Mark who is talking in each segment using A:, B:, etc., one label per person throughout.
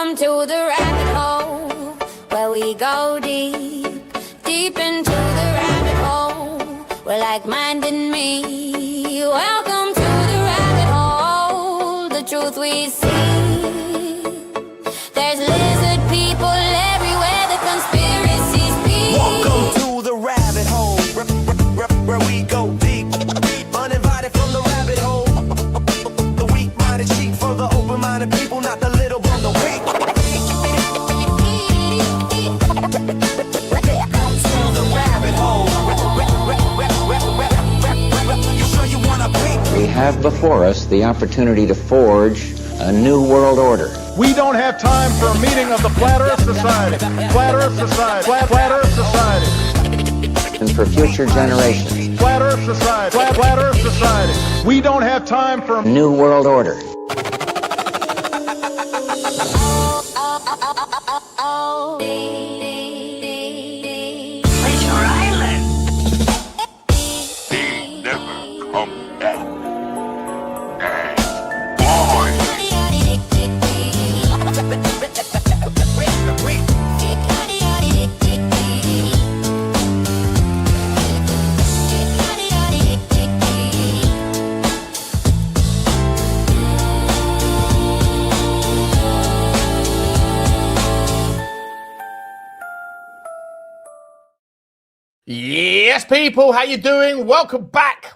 A: Welcome to the rabbit hole, where we go deep, deep into the rabbit hole. We're like-minded me. Welcome to the rabbit hole, the truth we see. There's lizard people everywhere, the conspiracies be.
B: Welcome to the rabbit hole, where we go deep, uninvited from the rabbit hole. The weak-minded cheat for the open-minded people, not the little but the weak. Welcome to the rabbit hole. You sure you wanna be?
C: We have before us the opportunity to forge a new world order.
D: We don't have time for a meeting of the Flat Earth Society. Flat Earth Society. Flat Earth Society.
C: And for future generations.
D: Flat Earth Society. Flat Earth Society. We don't have time for a
C: new world order.
B: Treasure Island.
E: They never come back. And boy,
F: Yes, people, how you doing? Welcome back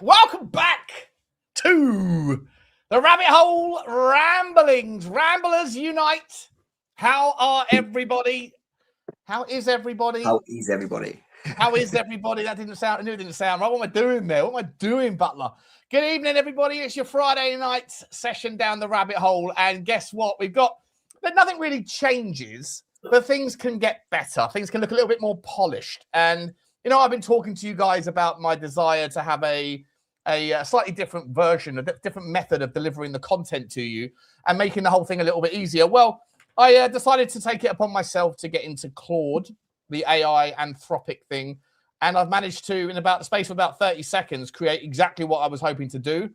F: to the Rabbit Hole Ramblings. Ramblers unite. How are everybody? How is everybody?
G: How is everybody?
F: How is everybody? That didn't sound, I knew it didn't sound right. What am I doing there? What am I doing, Butler? Good evening, everybody. It's your Friday night session down the rabbit hole. And guess what? But nothing really changes, but things can get better. Things can look a little bit more polished. And you know, I've been talking to you guys about my desire to have a slightly different version, a different method of delivering the content to you and making the whole thing a little bit easier. Well, I decided to take it upon myself to get into Claude, the AI anthropic thing. And I've managed to, in about the space of about 30 seconds, create exactly what I was hoping to do,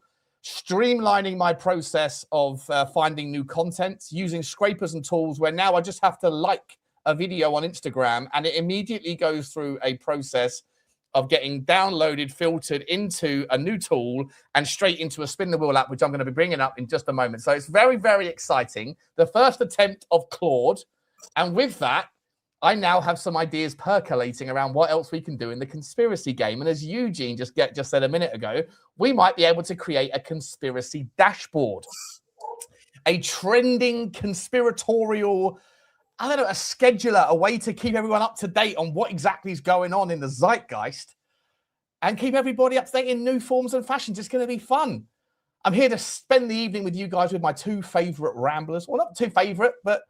F: streamlining my process of finding new content, using scrapers and tools where now I just have to like a video on Instagram and it immediately goes through a process of getting downloaded, filtered into a new tool and straight into a spin the wheel app, which I'm going to be bringing up in just a moment. So it's very, very exciting. The first attempt of Claude. And with that, I now have some ideas percolating around what else we can do in the conspiracy game. And as Eugene just said a minute ago, we might be able to create a conspiracy dashboard, a trending conspiratorial, I don't know, a scheduler, a way to keep everyone up to date on what exactly is going on in the zeitgeist and keep everybody up to date in new forms and fashions. It's going to be fun. I'm here to spend the evening with you guys with my two favorite ramblers. Well, not two favorite, but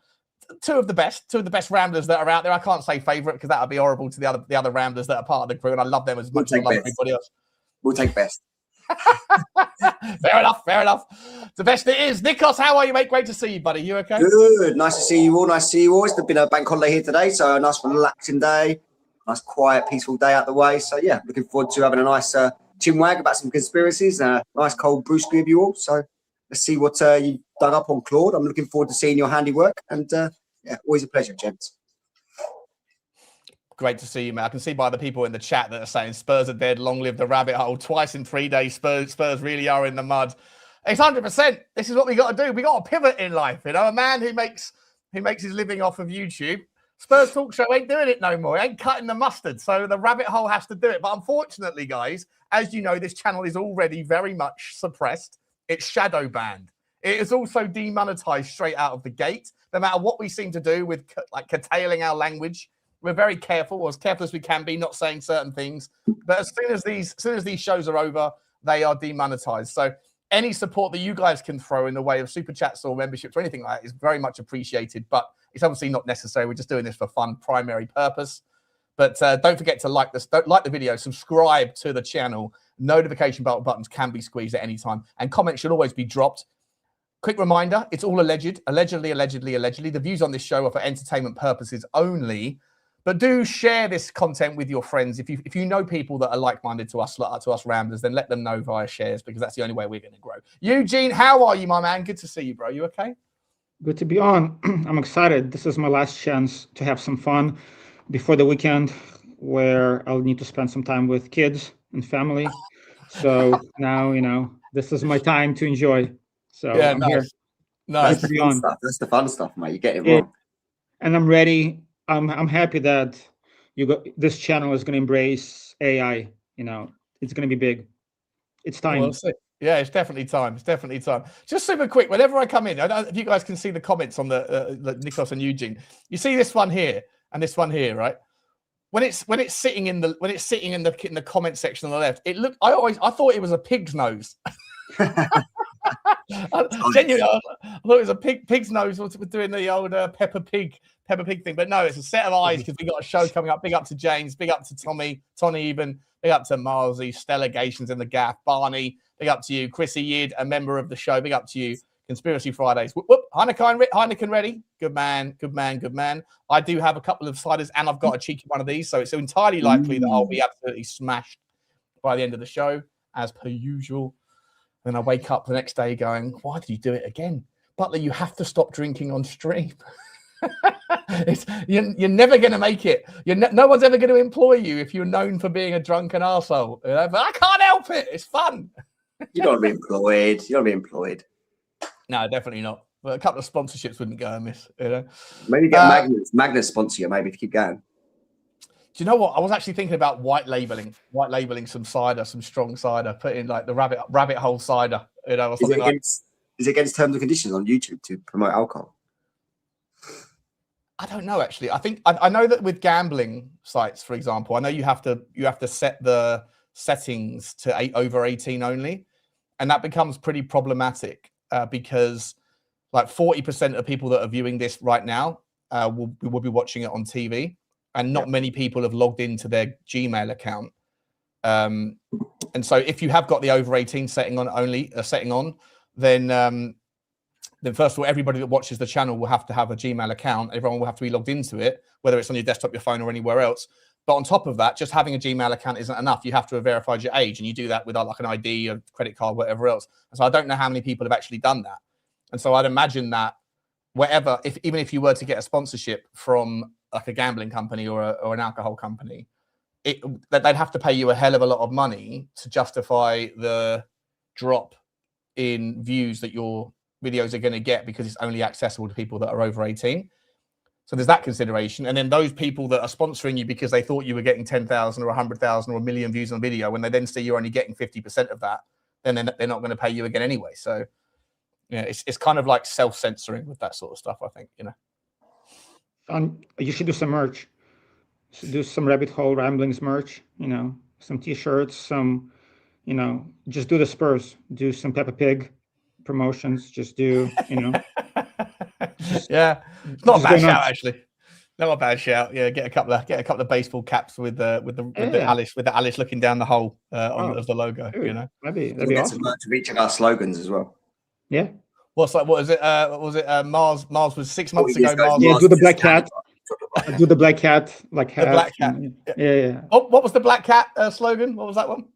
F: two of the best ramblers that are out there. I can't say favorite because that would be horrible to the other ramblers that are part of the crew, and I love them as much as I love everybody else.
G: We'll take best.
F: Fair enough. The best it is. Nikos, how are you, mate? Great to see you, buddy. You okay?
G: Good. Nice to see you all. It's been a bank holiday here today, so a nice relaxing day, nice quiet, peaceful day out the way. So yeah, looking forward to having a nice chinwag about some conspiracies and a nice cold brewski with you all. So let's see what you dug up on Claude. I'm looking forward to seeing your handiwork, and yeah, always a pleasure, gents.
F: Great to see you, man. I can see by the people in the chat that are saying Spurs are dead, long live the rabbit hole. Twice in 3 days, Spurs really are in the mud. It's 100%. This is what we got to do. We got to pivot in life. You know, a man who makes his living off of YouTube, Spurs Talk Show ain't doing it no more. It ain't cutting the mustard. So the rabbit hole has to do it. But unfortunately, guys, as you know, this channel is already very much suppressed. It's shadow banned. It is also demonetized straight out of the gate. No matter what we seem to do with like curtailing our language, we're very careful, as we can be, not saying certain things. But as soon as these shows are over, they are demonetized. So any support that you guys can throw in the way of super chats or memberships or anything like that is very much appreciated. But it's obviously not necessary. We're just doing this for fun, primary purpose. But don't forget to like the video, subscribe to the channel. Notification buttons can be squeezed at any time, and comments should always be dropped. Quick reminder: it's all allegedly. The views on this show are for entertainment purposes only. But do share this content with your friends. If you know people that are like-minded to us ramblers, then let them know via shares, because that's the only way we're going to grow. Eugene, how are you, my man? Good to see you, bro. You okay?
H: Good to be on. I'm excited. This is my last chance to have some fun before the weekend where I'll need to spend some time with kids and family. So now, this is my time to enjoy. So
F: Yeah,
H: I'm here.
F: nice.
G: That's
H: Good to
G: the
H: be
G: fun
H: on.
G: stuff. That's the fun stuff, mate. You get it
H: Yeah,
G: wrong.
H: and I'm ready. I'm happy that this channel is going to embrace AI. It's going to be big. It's
F: We'll
H: time.
F: see. Yeah, it's definitely time. It's definitely time. Just super quick. Whenever I come in, I don't know if you guys can see the comments on the Nikos and Eugene. You see this one here and this one here, right? When it's sitting in the comment section on the left, it looked. I thought it was a pig's nose. Genuinely, I thought it was a pig's nose. We're doing the old Peppa Pig thing, but no, it's a set of eyes because we got a show coming up. Big up to James, big up to Tommy, Tony even, big up to Marzi, Stellations in the gaff, Barney, big up to you, Chrissy Yid, a member of the show, big up to you. Conspiracy Fridays. Whoop, whoop. Heineken ready. Good man. I do have a couple of ciders and I've got a cheeky one of these, so it's entirely likely that I'll be absolutely smashed by the end of the show, as per usual. Then I wake up the next day going, why did you do it again? Butler, you have to stop drinking on stream. You're never going to make it. No one's ever going to employ you if you're known for being a drunken arsehole. But I can't help it. It's fun.
G: You don't want to be employed. You don't want to be employed.
F: No, definitely not. But a couple of sponsorships wouldn't go amiss.
G: Maybe get Magnus sponsor you, maybe, to keep going.
F: Do you know what? I was actually thinking about white labeling some cider, some strong cider, put in like the rabbit hole cider, or something
G: is it against terms and conditions on YouTube to promote alcohol?
F: I don't know, actually. I think I know that with gambling sites, for example, I know you have to set the settings to over 18 only, and that becomes pretty problematic because like 40% of people that are viewing this right now will be watching it on TV, and not many people have logged into their Gmail account. And so if you have got the over 18 setting on, then first of all, everybody that watches the channel will have to have a Gmail account. Everyone will have to be logged into it, whether it's on your desktop, your phone, or anywhere else. But on top of that, just having a Gmail account isn't enough. You have to have verified your age, and you do that without like an ID, a credit card, whatever else. And so I don't know how many people have actually done that. And so I'd imagine that even if you were to get a sponsorship from like a gambling company or an alcohol company, that they'd have to pay you a hell of a lot of money to justify the drop in views that your videos are going to get, because it's only accessible to people that are over 18. So there's that consideration. And then those people that are sponsoring you because they thought you were getting 10,000 or 100,000 or 1 million views on video, when they then see you're only getting 50% of that, then they're not going to pay you again anyway. So yeah, it's kind of like self-censoring with that sort of stuff, I think,
H: You should do some merch. Do some Rabbit Hole Ramblings merch, some t-shirts, some, just do the Spurs, do some Peppa Pig promotions, just do,
F: yeah, it's not a bad shout, actually. Not a bad shout. Yeah, get a couple of baseball caps with the Alice looking down the hole of the logo.
H: Dude, that'd
G: We'll
H: be
G: get
H: awesome.
G: to reaching our slogans as well.
H: Yeah.
F: What was it? Mars was 6 months ago. Mars.
H: Yeah, do the black cat. Do the black cat, like hat.
F: The black cat.
H: Yeah.
F: Oh, what was the black cat slogan? What was that one?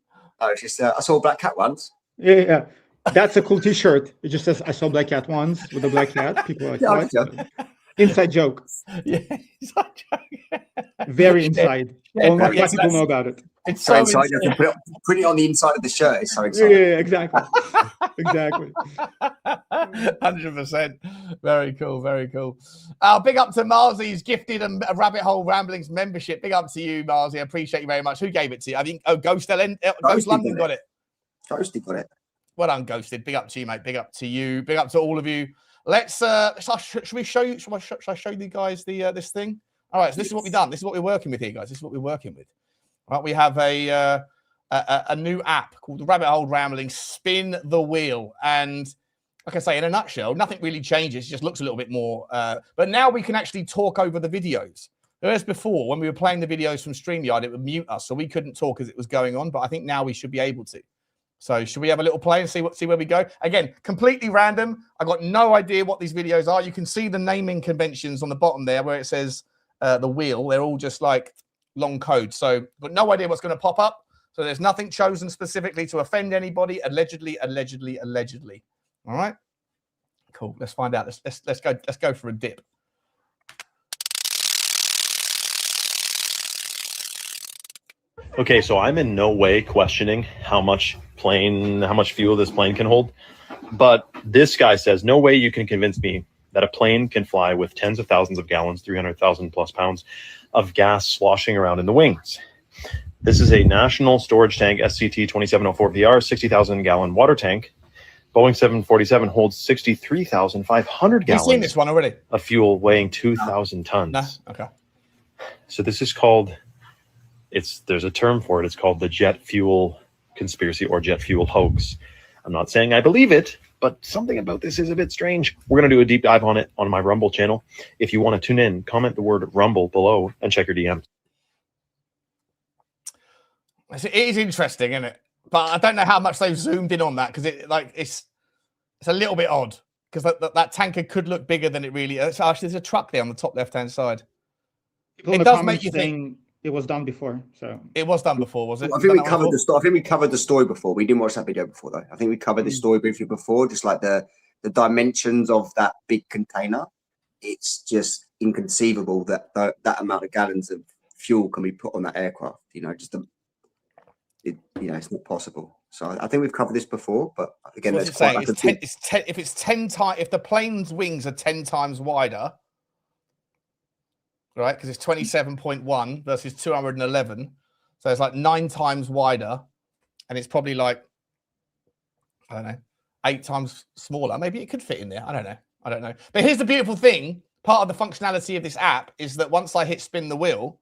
G: Oh, it's just I saw a black cat once.
H: Yeah. That's a cool T-shirt. It just says "I saw black cat once" with a black cat. People are like, what? Inside joke.
F: Yeah, inside joke.
H: Very inside. Only black people know about it.
G: It's so inside. You have to put it on the inside of the shirt. It's so inside.
H: Yeah, exactly. Exactly.
F: 100%. Very cool. Big up to Marzi. He's gifted a Rabbit Hole Ramblings membership. Big up to you, Marzi. I appreciate you very much. Who gave it to you? I think Ghost London got it.
G: Ghosty got it.
F: Well done, Ghosted. Big up to you, mate. Big up to you. Big up to all of you. Let's should we show you? Should I show you guys this thing? All right, so this is what we've done. This is what we're working with here, guys. This is what we're working with. All right, we have a new app called the Rabbit Hole Ramblings. Spin the wheel, and like I say, in a nutshell, nothing really changes. It just looks a little bit more. But now we can actually talk over the videos. Whereas before, when we were playing the videos from StreamYard, it would mute us, so we couldn't talk as it was going on. But I think now we should be able to. So should we have a little play and see where we go? Again, completely random. I got no idea what these videos are. You can see the naming conventions on the bottom there where it says the wheel. They're all just like long code. So got no idea what's going to pop up. So there's nothing chosen specifically to offend anybody. Allegedly. All right. Cool. Let's find out. Let's go for a dip.
I: Okay, so I'm in no way questioning how much fuel this plane can hold. But this guy says, no way you can convince me that a plane can fly with tens of thousands of gallons, 300,000 plus pounds of gas sloshing around in the wings. This is a National Storage Tank SCT 2704VR, 60,000 gallon water tank. Boeing 747 holds 63,500 gallons.
F: You've seen this one already?
I: Of fuel weighing 2,000 tons.
F: No? Okay.
I: So this is called, there's a term for it. It's called the jet fuel conspiracy or jet fuel hoax. I'm not saying I believe it, but something about this is a bit strange. We're going to do a deep dive on it on my Rumble channel. If you want to tune in, comment the word Rumble below and check your DMs.
F: It is interesting, isn't it? But I don't know how much they've zoomed in on that because it's a little bit odd because that tanker could look bigger than it really is. Actually, there's a truck there on the top left-hand side.
H: It does make you think it was done before. So
F: it was done before, was it?
G: I think we covered the story. I think we covered the story before. We didn't watch that video before, though. I think we covered this story briefly before, just like the dimensions of that big container. It's just inconceivable that that amount of gallons of fuel can be put on that aircraft. It's not possible. So I think we've covered this before, but again,
F: if it's 10 times, if the plane's wings are 10 times wider, right? Because it's 27.1 versus 211, so it's like 9 times wider, and it's probably like, I don't know, 8 times smaller. Maybe it could fit in there. I don't know. But here's the beautiful thing: part of the functionality of this app is that once I hit spin the wheel,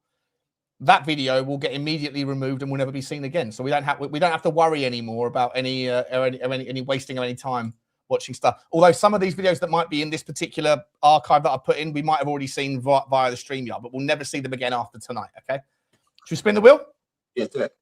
F: that video will get immediately removed and will never be seen again. So we don't have to worry anymore about any wasting of any time watching stuff. Although some of these videos that might be in this particular archive that I put in, we might have already seen via the StreamYard, but we'll never see them again after tonight. Okay? Should we spin the wheel?
G: Yeah, do it.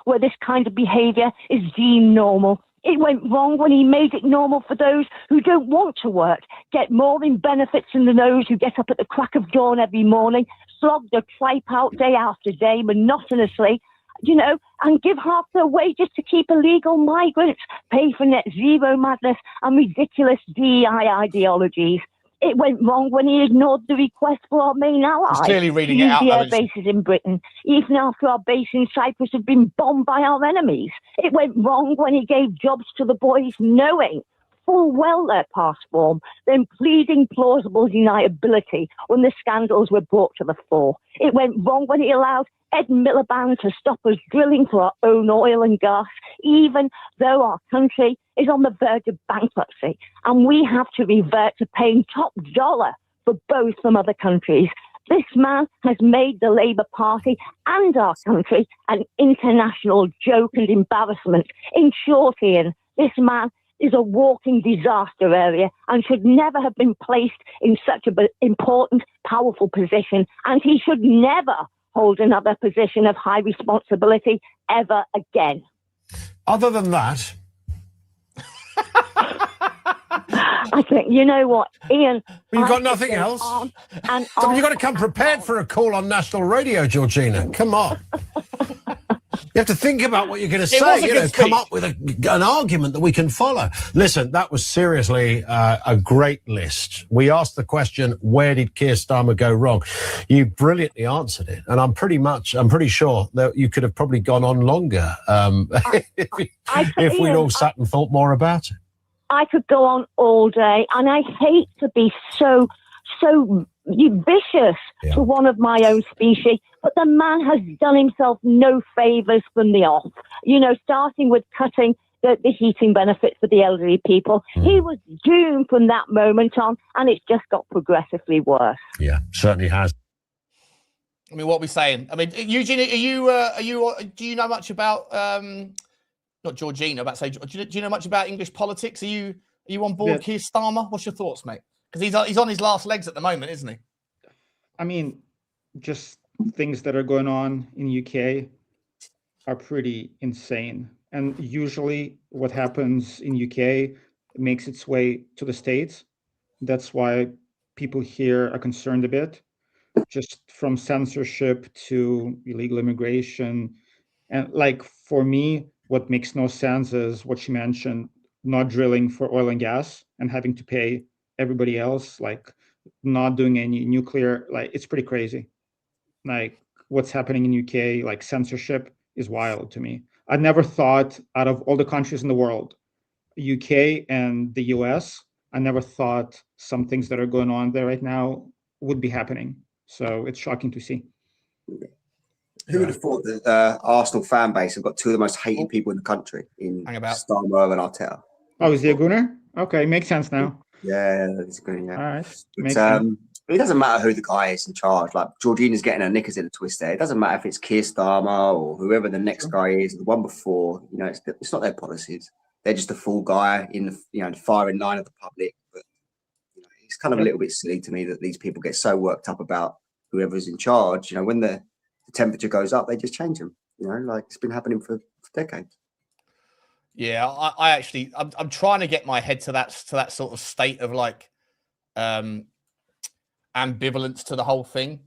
J: Where this kind of behaviour is deemed normal. It went wrong when he made it normal for those who don't want to work, get more in benefits than those who get up at the crack of dawn every morning, slog the tripe out day after day monotonously, and give half their wages to keep illegal migrants, pay for net zero madness and ridiculous DEI ideologies. It went wrong when he ignored the request for our main ally.
F: He's clearly reading it out.
J: The air bases in Britain, even after our base in Cyprus had been bombed by our enemies. It went wrong when he gave jobs to the boys knowing full well their past form, then pleading plausible deniability when the scandals were brought to the fore. It went wrong when he allowed Ed Miliband to stop us drilling for our own oil and gas, even though our country is on the verge of bankruptcy, and we have to revert to paying top dollar for both from other countries. This man has made the Labour Party and our country an international joke and embarrassment. In short, Ian, this man is a walking disaster area and should never have been placed in such an important, powerful position, and he should never hold another position of high responsibility ever again.
K: Other than that,
J: I think, you know what, Ian...
K: You've got nothing else? You've got to come prepared for a call on national radio, Georgina. Come on. You have to think about what you're going to say, come up with an argument that we can follow. Listen, that was seriously a great list. We asked the question, where did Keir Starmer go wrong? You brilliantly answered it. And I'm pretty sure that you could have probably gone on longer if we'd all sat and thought more about it.
J: I could go on all day, and I hate to be so vicious to one of my own species, but the man has done himself no favours from the off. Starting with cutting the heating benefits for the elderly people. He was doomed from that moment on, and it's just got progressively worse.
K: Yeah, certainly has.
F: I mean, what are we saying? I mean, Eugene, do you know much about not Georgina, but say, do you know much about English politics? Are you on board, Keir Starmer? What's your thoughts, mate? Because he's on his last legs at the moment, isn't he?
H: I mean, just things that are going on in UK are pretty insane. And usually what happens in UK makes its way to the States. That's why people here are concerned a bit, just from censorship to illegal immigration. And like for me, what makes no sense is what she mentioned, not drilling for oil and gas and having to pay everybody else, like not doing any nuclear. Like, it's pretty crazy. Like, what's happening in UK, like censorship is wild to me. I never thought, out of all the countries in the world, UK and the US, I never thought some things that are going on there right now would be happening. So it's shocking to see.
G: Who would have thought that the Arsenal fan base have got two of the most hated people in the country in Starmer and Arteta?
H: Oh, is he a Gunner? Okay, makes sense now.
G: Yeah, he's a Gunner, yeah.
H: All right.
G: But it doesn't matter who the guy is in charge. Like, Georgina's getting her knickers in a twist there. It doesn't matter if it's Keir Starmer or whoever the next guy is, the one before. You know, it's not their policies. They're just a fool guy in the the firing line of the public. But it's kind of a little bit silly to me that these people get so worked up about whoever's in charge. When the temperature goes up, they just change them. Like it's been happening for decades.
F: Yeah, I actually, I'm trying to get my head to that sort of state of like ambivalence to the whole thing,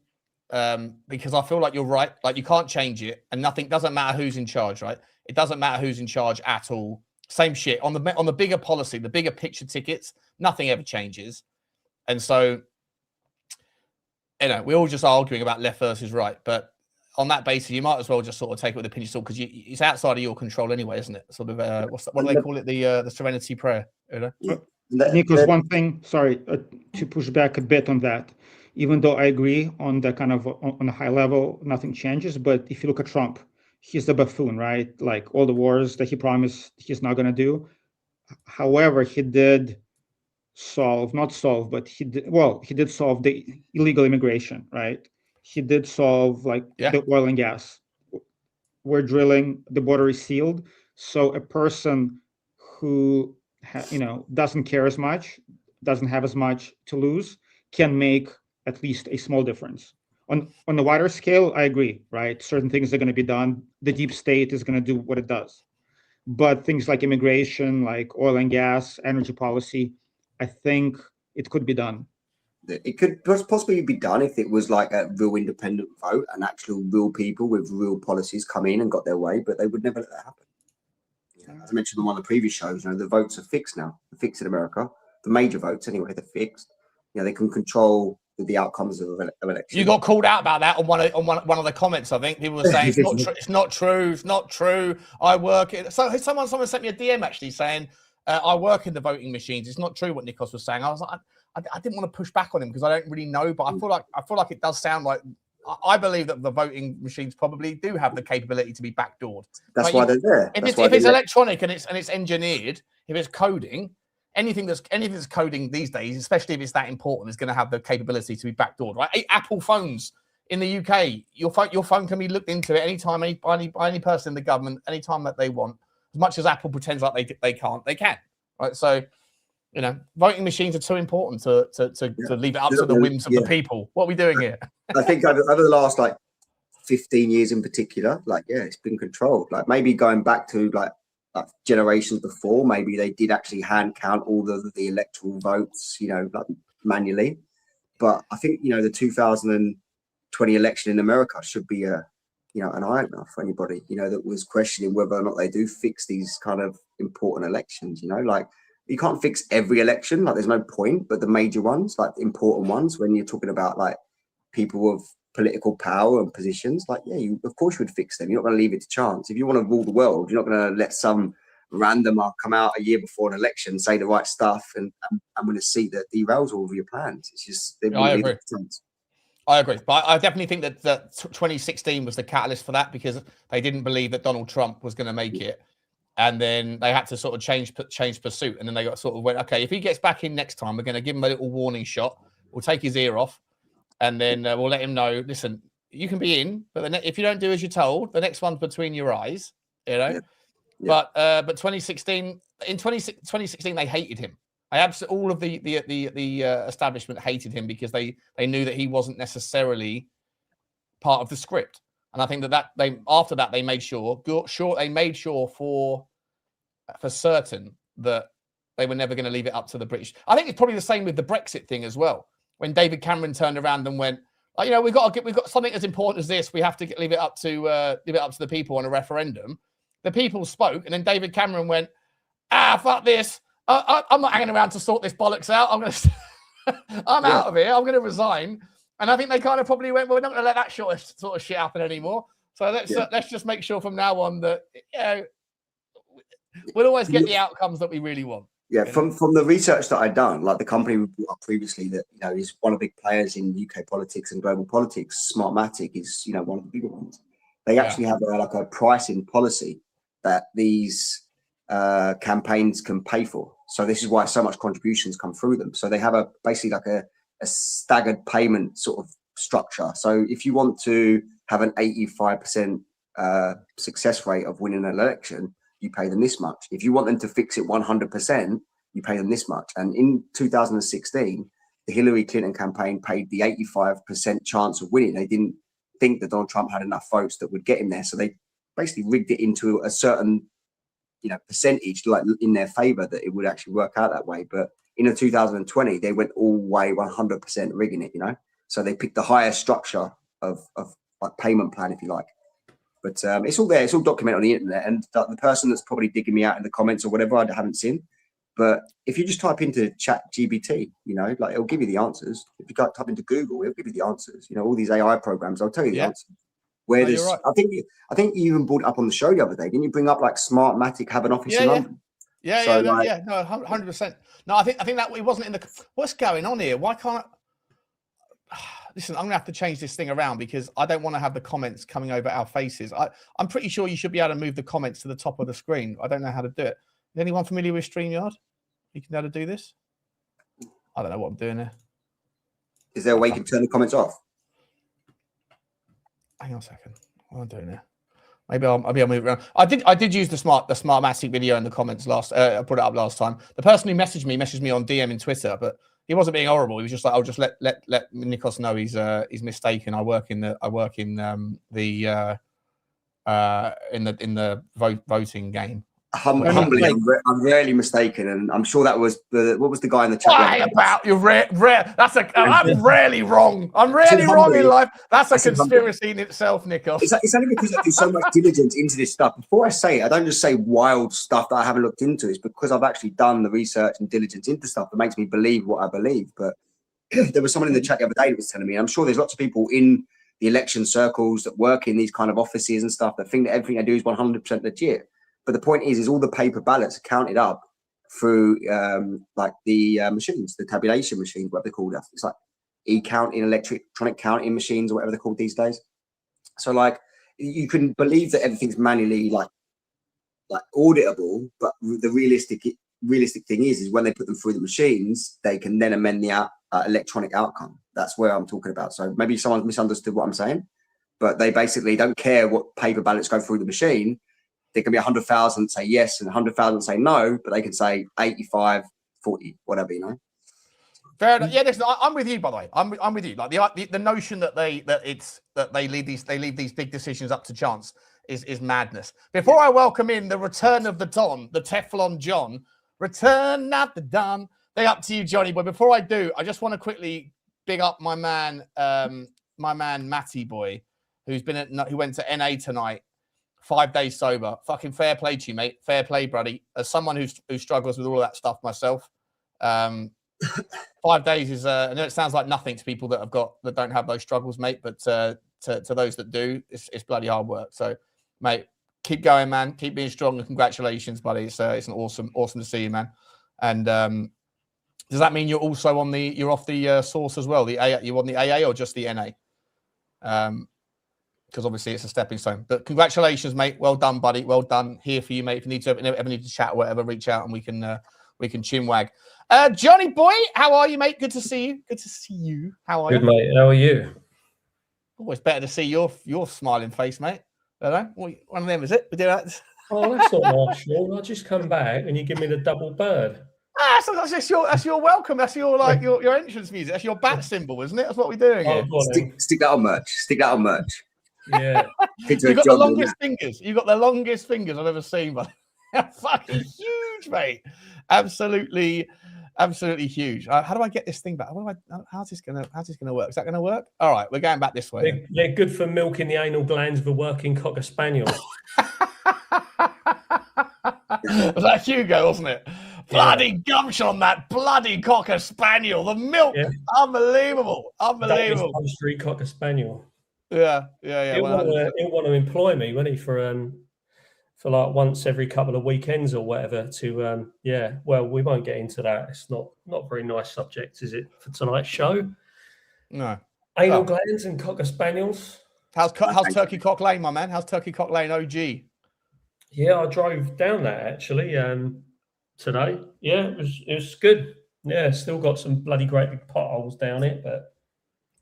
F: because I feel like you're right. Like, you can't change it, and nothing doesn't matter who's in charge, right? It doesn't matter who's in charge at all. Same shit on the bigger policy, the bigger picture tickets. Nothing ever changes, and so we're all just arguing about left versus right, but on that basis, you might as well just sort of take it with a pinch of salt, because it's outside of your control anyway, isn't it? Sort of, what do they call it? The Serenity Prayer.
H: Nicholas, one thing, sorry, to push back a bit on that. Even though I agree on the kind of on a high level, nothing changes. But if you look at Trump, he's the buffoon, right? Like, all the wars that he promised he's not going to do. However, he did solve the illegal immigration, right? He did solve the oil and gas. We're drilling, the border is sealed. So a person who doesn't care as much, doesn't have as much to lose, can make at least a small difference. On a wider scale, I agree, right? Certain things are going to be done. The deep state is going to do what it does. But things like immigration, like oil and gas, energy policy, I think it could be done.
G: It could possibly be done if it was like a real independent vote and actual real people with real policies come in and got their way, but they would never let that happen. As I mentioned on one of the previous shows, the votes are fixed now. They're fixed in America. The major votes, anyway, they're fixed. They can control the outcomes of elections.
F: You got called out about that on one of the comments. I think people were saying it's not true. I work it. So someone sent me a DM actually saying I work in the voting machines. It's not true what Nikos was saying. I was like, I didn't want to push back on him because I don't really know, but I feel like it does sound like, I believe that the voting machines probably do have the capability to be backdoored.
G: That's why they're there.
F: If it's electronic and it's engineered, if it's coding, anything that's coding these days, especially if it's that important, is going to have the capability to be backdoored, right? Apple phones in the UK, your phone can be looked into at any time by any person in the government, anytime that they want. As much as Apple pretends like they can't, they can, right? So, voting machines are too important to leave it up to the whims of the people. What are we doing here?
G: I think over the last 15 years in particular, it's been controlled. Like, maybe going back to like generations before, maybe they did actually hand count all the electoral votes, manually. But I think the 2020 election in America should be an eye-opener for anybody that was questioning whether or not they do fix these kind of important elections. You can't fix every election, there's no point, but the major ones, the important ones, when you're talking about people with political power and positions, of course you would fix them. You're not going to leave it to chance. If you want to rule the world, you're not going to let some randomer come out a year before an election, say the right stuff, and I'm going to see that derails all of your plans. It's just,
F: I agree. But I definitely think that 2016 was the catalyst for that, because they didn't believe that Donald Trump was going to make it. And then they had to sort of change pursuit. And then they went, okay, if he gets back in next time, we're going to give him a little warning shot. We'll take his ear off. And then we'll let him know, listen, you can be in, but if you don't do as you're told, the next one's between your eyes, Yeah. But 2016, in 2016, they hated him. All of the establishment hated him because they knew that he wasn't necessarily part of the script. And I think after that they made sure for certain that they were never going to leave it up to the British. I think it's probably the same with the Brexit thing as well. When David Cameron turned around and went, we've got something as important as this. We have to leave it up to the people on a referendum. the people spoke, and then David Cameron went, fuck this. I'm not hanging around to sort this bollocks out. I'm out of here. I'm going to resign. And I think they kind of probably went, well, we're not going to let that sort of shit happen anymore. So let's just make sure from now on that we'll always get the outcomes that we really want.
G: Yeah, from the research that I'd done, like the company we brought up previously that, is one of the big players in UK politics and global politics, Smartmatic is, one of the bigger ones. They actually have a pricing policy that these campaigns can pay for. So this is why so much contributions come through them. So they have basically a staggered payment sort of structure. So if you want to have an 85% success rate of winning an election, you pay them this much. If you want them to fix it 100%, you pay them this much. And in 2016, the Hillary Clinton campaign paid the 85% chance of winning. They didn't think that Donald Trump had enough votes that would get him there. So they basically rigged it into a certain, percentage, like in their favor, that it would actually work out that way. But in 2020, they went all way 100% rigging it, So they picked the highest structure of like payment plan, if you like. But it's all there. It's all documented on the internet. And the person that's probably digging me out in the comments or whatever, I haven't seen. But if you just type into ChatGPT, it'll give you the answers. If you type into Google, it'll give you the answers. All these AI programs, I'll tell you the answers. Where does right. I think you even brought it up on the show the other day. Didn't you bring up like Smartmatic have an office in London?
F: Yeah, no, 100%. No, I think that it wasn't in the. What's going on here? Why can't? Listen, I'm gonna have to change this thing around because I don't want to have the comments coming over our faces. I'm pretty sure you should be able to move the comments to the top of the screen. I don't know how to do it. Is anyone familiar with StreamYard? You can be able to do this? I don't know what I'm doing there.
G: Is there a way you can turn the comments off?
F: Hang on a second. What am I doing there? Maybe I'll move around. I did use the Smartmatic video in the comments last. I put it up last time. The person who messaged me on DM in Twitter, but he wasn't being horrible. He was just like, "I'll just let Nikos know he's mistaken. I work in the voting game."
G: Humbly, I'm rarely mistaken, and I'm sure that was what was the guy in the chat?
F: Why about you? I'm rarely wrong. I'm rarely wrong in life. That's a conspiracy in itself, Nikos.
G: It's only because I do so much diligence into this stuff. Before I say it, I don't just say wild stuff that I haven't looked into. It's because I've actually done the research and diligence into stuff that makes me believe what I believe. But there was someone in the chat the other day that was telling me, I'm sure there's lots of people in the election circles that work in these kind of offices and stuff that think that everything they do is 100% legit. But the point is all the paper ballots are counted up through like the machines, the tabulation machines, whatever they're called. It's like e-counting, electronic counting machines or whatever they're called these days. So like you can believe that everything's manually like auditable, but the realistic thing is when they put them through the machines, they can then amend the electronic outcome. That's where I'm talking about. So maybe someone's misunderstood what I'm saying, but they basically don't care what paper ballots go through the machine. There can be 100,000 say yes and 100,000 say no, but they can say 85, 40, whatever,
F: Fair enough. Yeah, I'm with you. By the way, I'm with you. Like the notion that they leave these big decisions up to chance is madness. Before I welcome in the return of the Don, the Teflon John, return not the Don. They up to you, Johnny. But before I do, I just want to quickly big up my man Matty Boy, who went to NA tonight. 5 days sober. Fucking fair play to you, mate. Fair play, buddy. As someone who struggles with all of that stuff myself, 5 days is. I know it sounds like nothing to people that don't have those struggles, mate. But to those that do, it's bloody hard work. So, mate, keep going, man. Keep being strong, and congratulations, buddy. It's an awesome to see you, man. And does that mean you're also you're off the source as well? You on the AA or just the NA? Because obviously it's a stepping stone. But congratulations, mate. Well done, buddy. Well done. Here for you, mate. If you need to ever need to chat or whatever, reach out and we can chinwag. Johnny boy, how are you, mate? Good to see you. Good to see you. How are you?
L: Good, mate. How are you?
F: Always better to see your smiling face, mate. I don't know. One of them, is it? We do that.
L: Oh, that's not nice, Sean. I just come back and you give me the double bird.
F: So that's your welcome. That's your your entrance music. That's your bat symbol, isn't it? That's what we're doing here.
G: Stick that on merch. Stick that on merch.
L: Yeah.
F: You've got the longest fingers. You've got the longest fingers I've ever seen, but fucking huge, mate. Absolutely huge. How do I get this thing back? How's this gonna work? Is that gonna work? All right, we're going back this way.
L: They're good for milking the anal glands of a working cocker spaniel.
F: Was that Hugo, wasn't it? Bloody gumption on that bloody Cocker Spaniel. The milk, unbelievable, unbelievable.
L: That Street Cocker Spaniel.
F: Yeah.
L: He'll want to employ me, won't he, for like once every couple of weekends or whatever. To well, we won't get into that. It's not a very nice subject, is it, for tonight's show?
F: No.
L: Anal glands and Cocker Spaniels.
F: How's Turkey Cock Lane, my man? How's Turkey Cock Lane OG?
L: Yeah, I drove down that actually today. Yeah, it was good. Yeah, still got some bloody great big potholes down it, but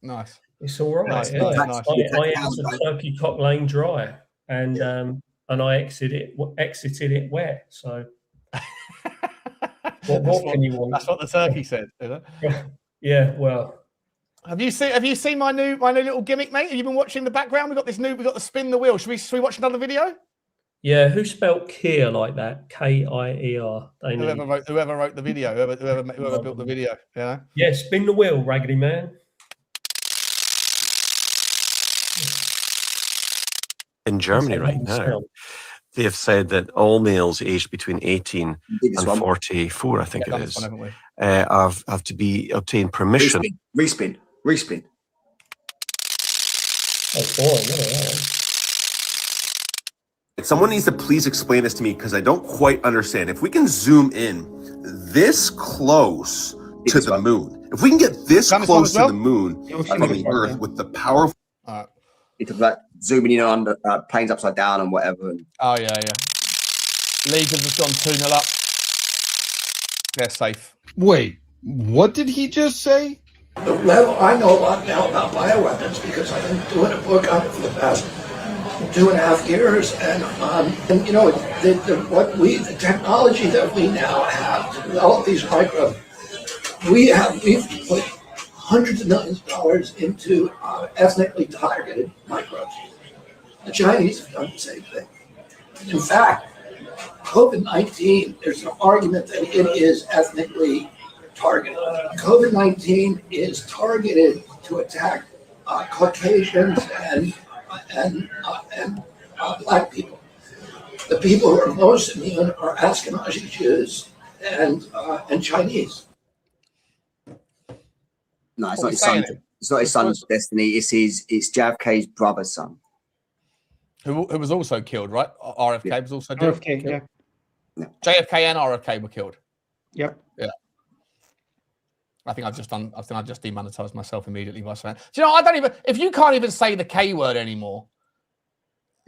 F: nice.
L: It's all right.
F: Nice.
L: I entered Turkey Cock Lane dry, and I exited it wet. So what can you want?
F: That's what the turkey said. Isn't it?
L: Yeah. Well,
F: have you seen my new little gimmick, mate? Have you been watching the background? We've got the spin the wheel. Should we watch another video?
L: Yeah. Who spelled Kier like that? K-I-E-R.
F: Whoever wrote the video. Whoever built the video. Yeah.
L: Yeah. Spin the wheel, raggedy man.
M: In Germany right now, they have said that all males aged between 18 and 44, I think it is, have to obtain permission.
G: Respin.
L: That's boring, isn't it?
M: Someone needs to please explain this to me because I don't quite understand. If we can zoom in this close to the moon, if we can get this close to the moon from the Earth with the powerful...
G: It's like zooming in on planes upside down and whatever.
F: Oh, yeah. League have just gone 2-0 up. They're safe.
N: Wait, what did he just say?
O: The level, I know a lot now about bioweapons because I've been doing a book on it for the past 2.5 years. And you know, the technology that we now have to develop these microbes, we've put hundreds of millions of dollars into ethnically targeted microbes. The Chinese have done the same thing. In fact, COVID-19, there's an argument that it is ethnically targeted. COVID-19 is targeted to attack Caucasians and Black people. The people who are most immune are Ashkenazi Jews and Chinese.
G: No, it's not his son. It's not his son's destiny. It's JFK's brother's son.
F: Who was also killed, right? RFK was also killed.
H: RFK, yeah.
F: JFK and RFK were killed.
H: Yep.
F: Yeah. I think I've just demonetized myself immediately by saying, do you know, I don't even, if you can't even say the K word anymore,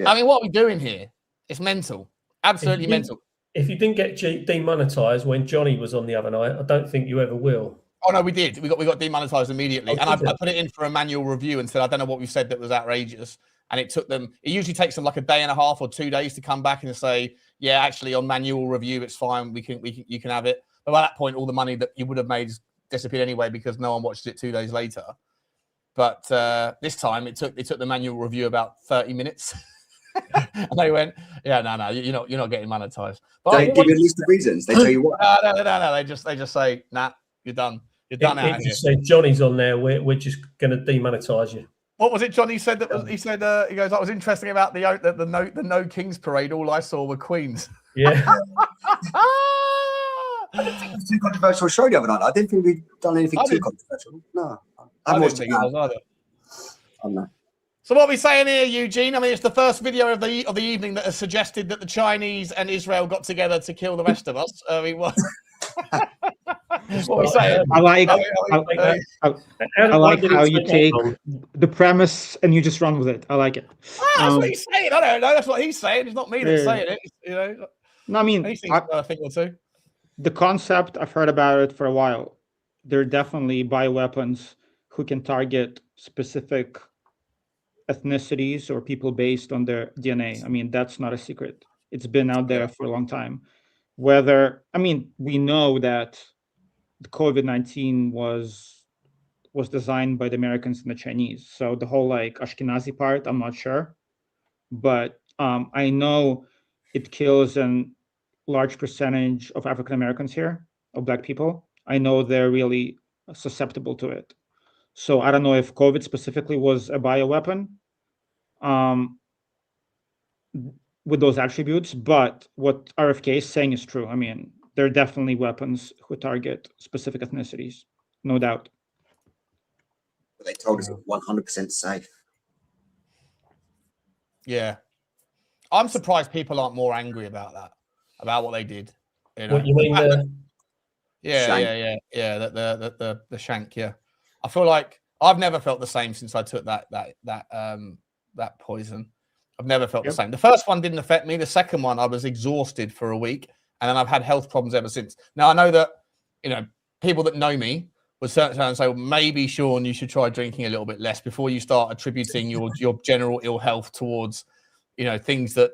F: I mean, what are we doing here? It's mental. Absolutely mental.
L: If you didn't get demonetized when Johnny was on the other night, I don't think you ever will.
F: Oh no, we did. We got demonetized immediately, and I put it in for a manual review and said I don't know what we've said that was outrageous. And it took them. It usually takes them like a day and a half or 2 days to come back and say, yeah, actually on manual review it's fine. You can have it. But by that point, all the money that you would have made disappeared anyway because no one watched it 2 days later. But this time it took the manual review about 30 minutes. And they went, yeah, no, you're not getting monetized. But
G: they give you a list of reasons. They tell you what.
F: No. They just say, nah, you're done. You're done out here.
L: Said Johnny's on there. We're just going to demonetize you.
F: What was it, Johnny said? He said he goes, "That was interesting about the no Kings parade. All I saw were Queens."
L: Yeah.
G: I didn't think it was too controversial show the other night. I didn't think we'd done anything too controversial. No, I
F: didn't think it was either.
G: I don't know.
F: So what are we saying here, Eugene? I mean, it's the first video of the evening that has suggested that the Chinese and Israel got together to kill the rest of us. I mean, what? What are we saying?
H: I like how you take the premise and you just run with it. I like it.
F: That's what he's saying. I don't know. That's what he's saying. It's not me that's saying it. You know.
H: No, I mean,
F: he thinks a thing or two.
H: The concept, I've heard about it for a while. There are definitely bioweapons who can target specific ethnicities or people based on their DNA. I mean, that's not a secret. It's been out there for a long time. We know that the COVID-19 was designed by the Americans and the Chinese. So the whole like Ashkenazi part, I'm not sure. But I know it kills a large percentage of African Americans here, of Black people. I know they're really susceptible to it. So I don't know if COVID specifically was a bioweapon. with those attributes, but what RFK is saying is true. I mean, there are definitely weapons who target specific ethnicities, no doubt.
G: But they told us it's 100% safe.
F: Yeah. I'm surprised people aren't more angry about that, about what they did. You know?
L: What you mean?
F: Yeah. The shank. Yeah. I feel like I've never felt the same since I took that poison. I've never felt the same. The first one didn't affect me. The second one, I was exhausted for a week, and then I've had health problems ever since. Now I know that, you know, people that know me would certainly say, well, maybe Sean, you should try drinking a little bit less before you start attributing your general ill health towards, you know, things that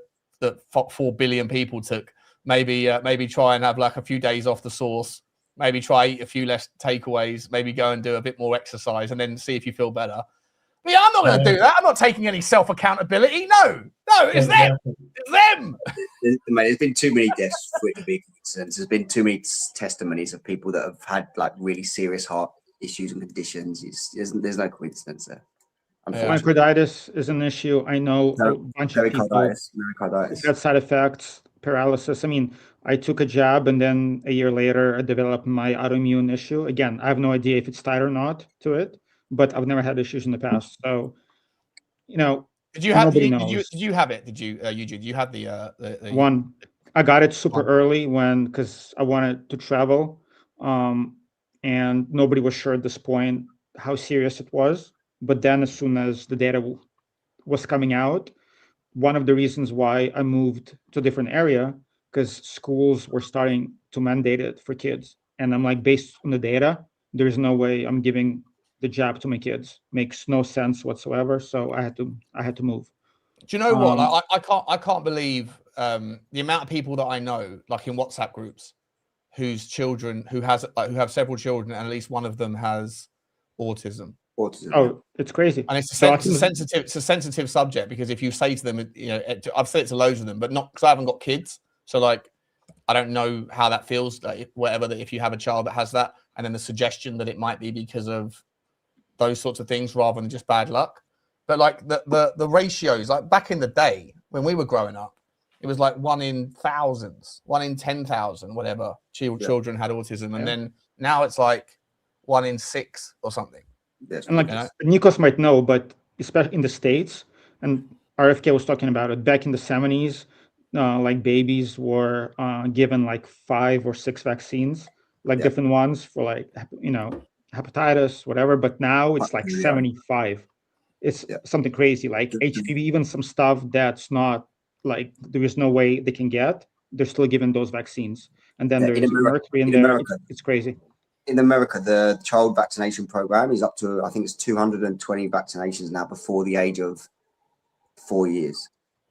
F: 4 billion people took. Maybe try and have like a few days off the sauce. Maybe try eat a few less takeaways. Maybe go and do a bit more exercise, and then see if you feel better. But yeah, I'm not going to do that. I'm not taking any self accountability. No, it's them. It's them.
G: There's been too many deaths for it to be coincidence. There's been too many testimonies of people that have had like really serious heart issues and conditions. There's no coincidence there.
H: Myocarditis is an issue. I know a bunch of people had side effects, paralysis. I mean, I took a jab and then a year later I developed my autoimmune issue. Again, I have no idea if it's tied or not to it, but I've never had issues in the past. So, you know,
F: did you have it? Did you have it? Did you, Eugene? You had the
H: one? I got it super early because I wanted to travel, and nobody was sure at this point how serious it was. But then, as soon as the data was coming out, one of the reasons why I moved to a different area, because schools were starting to mandate it for kids, and I'm like, based on the data, there's no way I'm giving the jab to my kids. Makes no sense whatsoever. So I had to move.
F: Do you know what? Like, I can't believe the amount of people that I know, like in WhatsApp groups, whose children who have several children, and at least one of them has autism.
H: Oh, it's crazy.
F: And it's a sensitive subject, because if you say to them, you know, I've said it to loads of them, but not because I haven't got kids. So like, I don't know how that feels. Like, if you have a child that has that, and then the suggestion that it might be because of those sorts of things rather than just bad luck. But like the ratios, like back in the day when we were growing up, it was like 1 in thousands, 1 in 10,000, whatever children had autism, and then now it's like 1 in 6 or something.
H: And like Nikos might know, but especially in the States, and RFK was talking about it back in the 70s, like babies were given like 5 or 6 vaccines, like different ones for like, you know, hepatitis, whatever. But now it's like 75. It's something crazy, like HPV, even some stuff that's not like there is no way they can get. They're still given those vaccines, and then there's mercury in there. It's crazy.
G: In America, the child vaccination program is up to, I think it's 220 vaccinations now before the age of 4 years.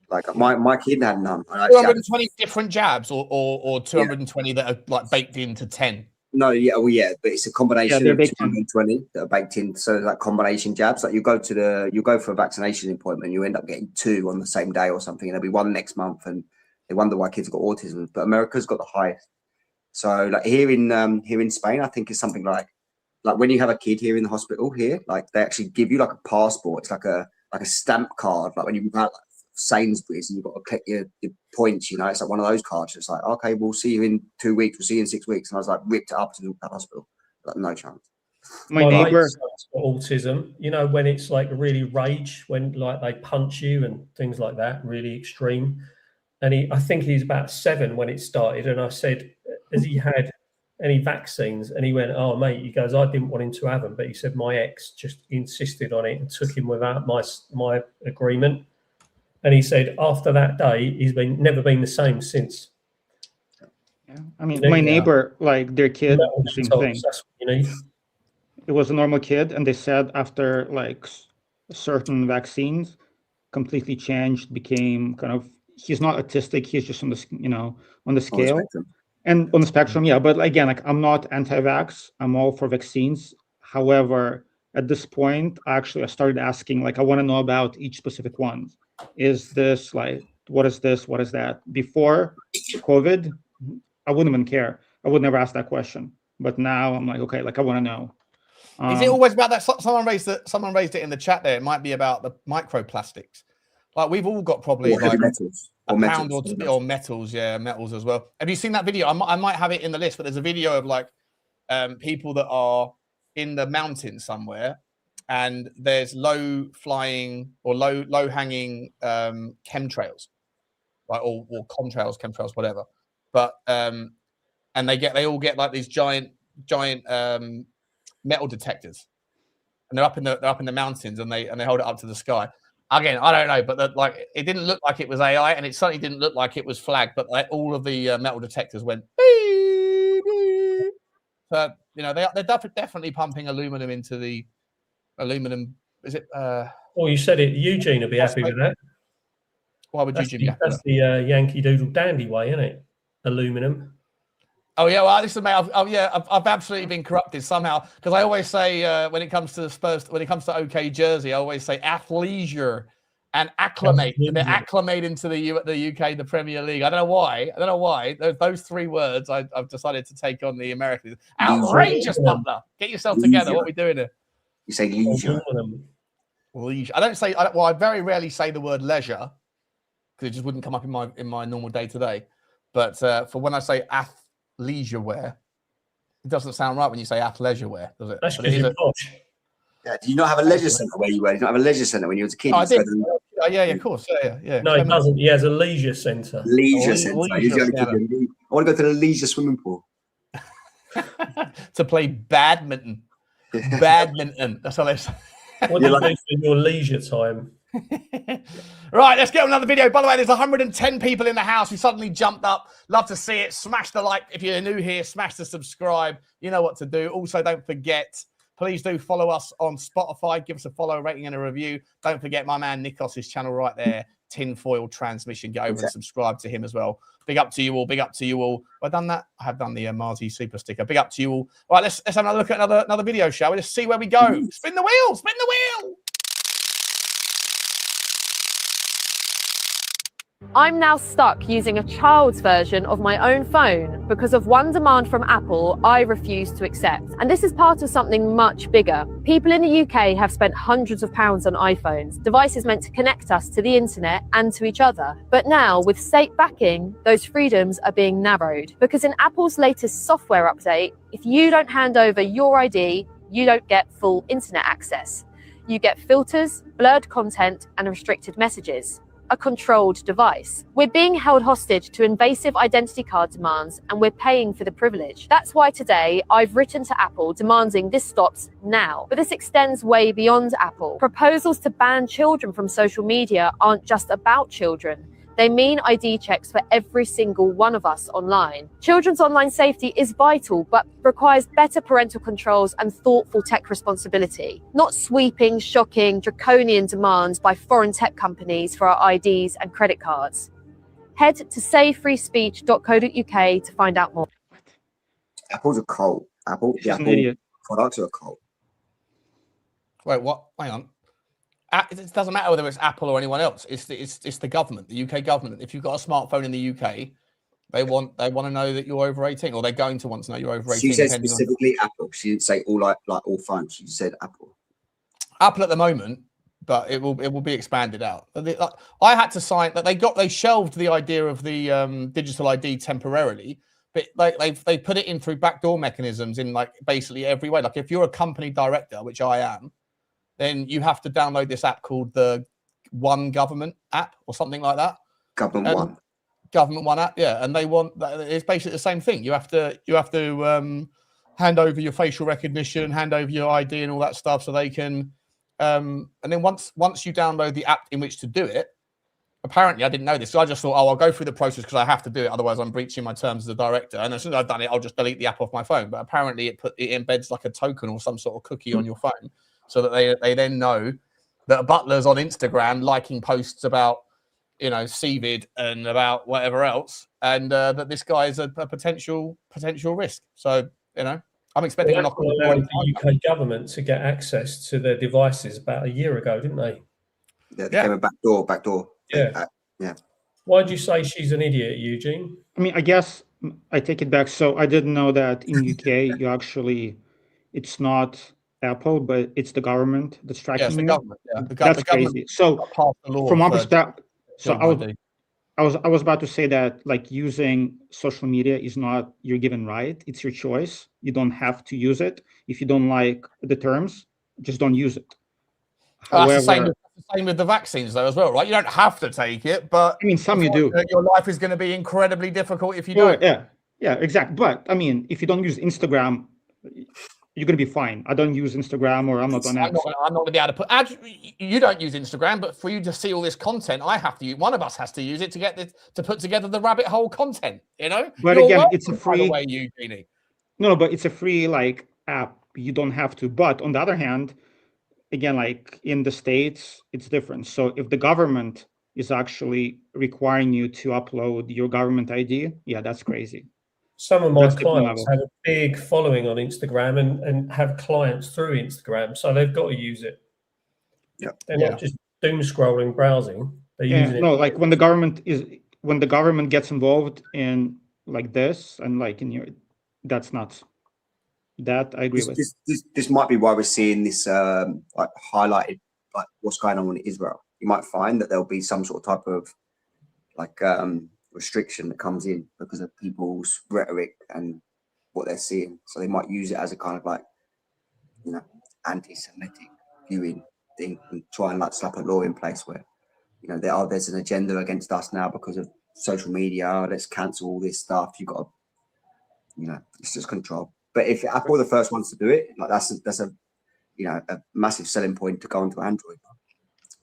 G: Like my kid had none.
F: 220 different jabs, or 220 that are like baked into 10.
G: No, but it's a combination of 220 that are baked in. So like combination jabs, like you go for a vaccination appointment, you end up getting 2 on the same day or something, and there'll be 1 next month, and they wonder why kids have got autism. But America's got the highest. So like here in Spain, I think it's something like when you have a kid here in the hospital here, like they actually give you like a passport. It's like a stamp card, like when you go out like Sainsbury's and you've got to collect your points, you know, it's like one of those cards. It's like, okay, we'll see you in 2 weeks, we'll see you in 6 weeks. And I was like, ripped it up to that hospital. Like, no chance.
H: My neighbor
L: got autism, you know, when it's like really rage, when like they punch you and things like that, really extreme. And I think he's about 7 when it started. And I said, has he had any vaccines? And he went, oh, mate, he goes, I didn't want him to have them. But he said, my ex just insisted on it and took him without my agreement. And he said, after that day, he's never been the same since.
H: Yeah. I mean, my neighbor, like their kid, same thing.
L: That's what you need.
H: It was a normal kid. And they said after like certain vaccines, completely changed, became kind of, he's not autistic. He's just on the, you know, on the scale. And on the spectrum, yeah. But again, like I'm not anti-vax. I'm all for vaccines. However, at this point, actually, I started asking, like, I want to know about each specific one. Is this like, what is this? What is that? Before COVID, I wouldn't even care. I would never ask that question. But now I'm like, okay, like I want to know.
F: Is it always about that? Someone raised it in the chat there. It might be about the microplastics. Like we've all got probably like, a pound or metals, yeah, metals as well. Have you seen that video? I might have it in the list, but there's a video of like people that are in the mountains somewhere, and there's low flying or low hanging chemtrails, right, or chemtrails, whatever. But and they all get like these giant metal detectors, and they're up in the mountains, and they hold it up to the sky. Again, I don't know, but like it didn't look like it was AI, and it certainly didn't look like it was flagged. But like, all of the metal detectors went beep, beep. So you know they're definitely pumping aluminum into the aluminum. Is it?
L: Well, you said it. Eugene would be happy with that.
F: Why would Eugene be happy with that?
L: That's the Yankee Doodle Dandy way, isn't it? Aluminum.
F: Oh yeah, well listen, mate. I've absolutely been corrupted somehow, because I always say when it comes to the Spurs, when it comes to OK Jersey, I always say athleisure and acclimate. They acclimate into the UK, the Premier League. I don't know why. Those three words I've decided to take on the Americans. Outrageous, Butler. Get yourself together. What are we doing here?
G: You say leisure.
F: Leisure. I don't say. Well, I very rarely say the word leisure because it just wouldn't come up in my normal day to day. But for when I say leisure wear, it doesn't sound right when you say athleisure wear, does it?
L: That's because you're posh.
G: Yeah, do you not have a leisure centre where you were? You don't have a leisure centre when you were a kid?
F: Oh, I did. Yeah, of course. Yeah.
L: No, it doesn't. He has a leisure centre.
G: Leisure centre. I want to go to the leisure swimming pool.
F: To play badminton. Badminton. That's how they say.
L: What do you do in your leisure time?
F: Right, let's get on another video. By the way, there's 110 people in the house who suddenly jumped up. Love to see it. Smash the like if you're new here. Smash the subscribe. You know what to do. Also, don't forget, please do follow us on Spotify. Give us a follow, rating, and a review. Don't forget my man Nikos's channel right there, Tinfoil Transmission. Get over and subscribe to him as well. Big up to you all. Big up to you all. Have I done that? I have done the Marzi super sticker. Big up to you all. All right, let's have another look at another video, shall we? Let's see where we go. Spin the wheel. Spin the wheel.
P: I'm now stuck using a child's version of my own phone because of one demand from Apple I refuse to accept. And this is part of something much bigger. People in the UK have spent hundreds of pounds on iPhones, devices meant to connect us to the internet and to each other. But now, with state backing, those freedoms are being narrowed. Because in Apple's latest software update, if you don't hand over your ID, you don't get full internet access. You get filters, blurred content, and restricted messages. A controlled device. We're being held hostage to invasive identity card demands, and we're paying for the privilege. That's why today I've written to Apple demanding this stops now. But this extends way beyond Apple. Proposals to ban children from social media aren't just about children. They mean ID checks for every single one of us online. Children's online safety is vital, but requires better parental controls and thoughtful tech responsibility, not sweeping, shocking, draconian demands by foreign tech companies for our IDs and credit cards. Head to savefreespeech.co.uk to find out more.
G: Apple's a cult. Apple products are a cult.
F: Wait, what? Hang on. It doesn't matter whether it's Apple or anyone else. It's the government, the UK government. If you've got a smartphone in the UK, they want to know that you're over 18, or they're going to want to know you're over 18.
G: She said specifically Apple. She didn't say all like all phones. She said Apple.
F: Apple at the moment, but it will be expanded out. I had to sign that they shelved the idea of the digital ID temporarily, but like they put it in through backdoor mechanisms in like basically every way. Like if you're a company director, which I am, then you have to download this app called the One Government app or something like that.
G: Government
F: One app, yeah. And they want it's basically the same thing. You have to hand over your facial recognition, hand over your ID and all that stuff, so they can. And then once you download the app in which to do it, apparently I didn't know this, so I just thought, I'll go through the process because I have to do it, otherwise I'm breaching my terms as a director. And as soon as I've done it, I'll just delete the app off my phone. But apparently it embeds like a token or some sort of cookie on your phone, so that they then know that a butler's on Instagram liking posts about, CVID and about whatever else, and that this guy is a potential risk. So, I'm expecting a knock on the door.
L: The UK government to get access to their devices about a year ago, didn't they?
G: Yeah, they came a backdoor.
L: Yeah. Why did you say she's an idiot, Eugene?
H: I mean, I guess I take it back. So I didn't know that in UK it's not Apple, but it's the government that's tracking you.
F: Government, yeah.
H: That's crazy. So from one perspective, I was about to say that like using social media is not your given right. It's your choice. You don't have to use it. If you don't like the terms, just don't use it.
F: That's
H: However,
F: the same with the vaccines, though, as well, right? You don't have to take it, but
H: I mean, some you do.
F: your life is going to be incredibly difficult if you
H: Oh,
F: don't.
H: yeah, exactly. But I mean, if you don't use Instagram, you're gonna be fine. I don't use Instagram, or I'm not on X.
F: I'm not going to be able to put. You don't use Instagram, but for you to see all this content, I have to use. One of us has to use it to get this to put together the rabbit hole content. You know.
H: But
F: You're
H: again,
F: welcome,
H: it's a
F: by
H: free.
F: the way, Eugenie.
H: No, but it's a free like app. You don't have to. But on the other hand, again, like in the States, it's different. So if the government is actually requiring you to upload your government ID, yeah, that's crazy.
L: Some of my
H: That's different
L: clients
H: level.
L: have a big following on Instagram and have clients through Instagram, so they've got to use it.
G: Yeah,
L: they're not just doom scrolling, browsing. They're
H: Yeah,
L: using
H: no,
L: it.
H: like when the government gets involved in like this and like in your, that's nuts. That I agree with.
G: This might be why we're seeing this like highlighted, like what's going on in Israel. You might find that there'll be some sort of type of like restriction that comes in because of people's rhetoric and what they're seeing. So they might use it as a kind of like, you know, anti-Semitic viewing thing and try and like slap a law in place where, you know, there's an agenda against us now because of social media. Let's cancel all this stuff. You got to, you know, it's just control. But if Apple are the first ones to do it, like that's a you know, a massive selling point to go onto Android.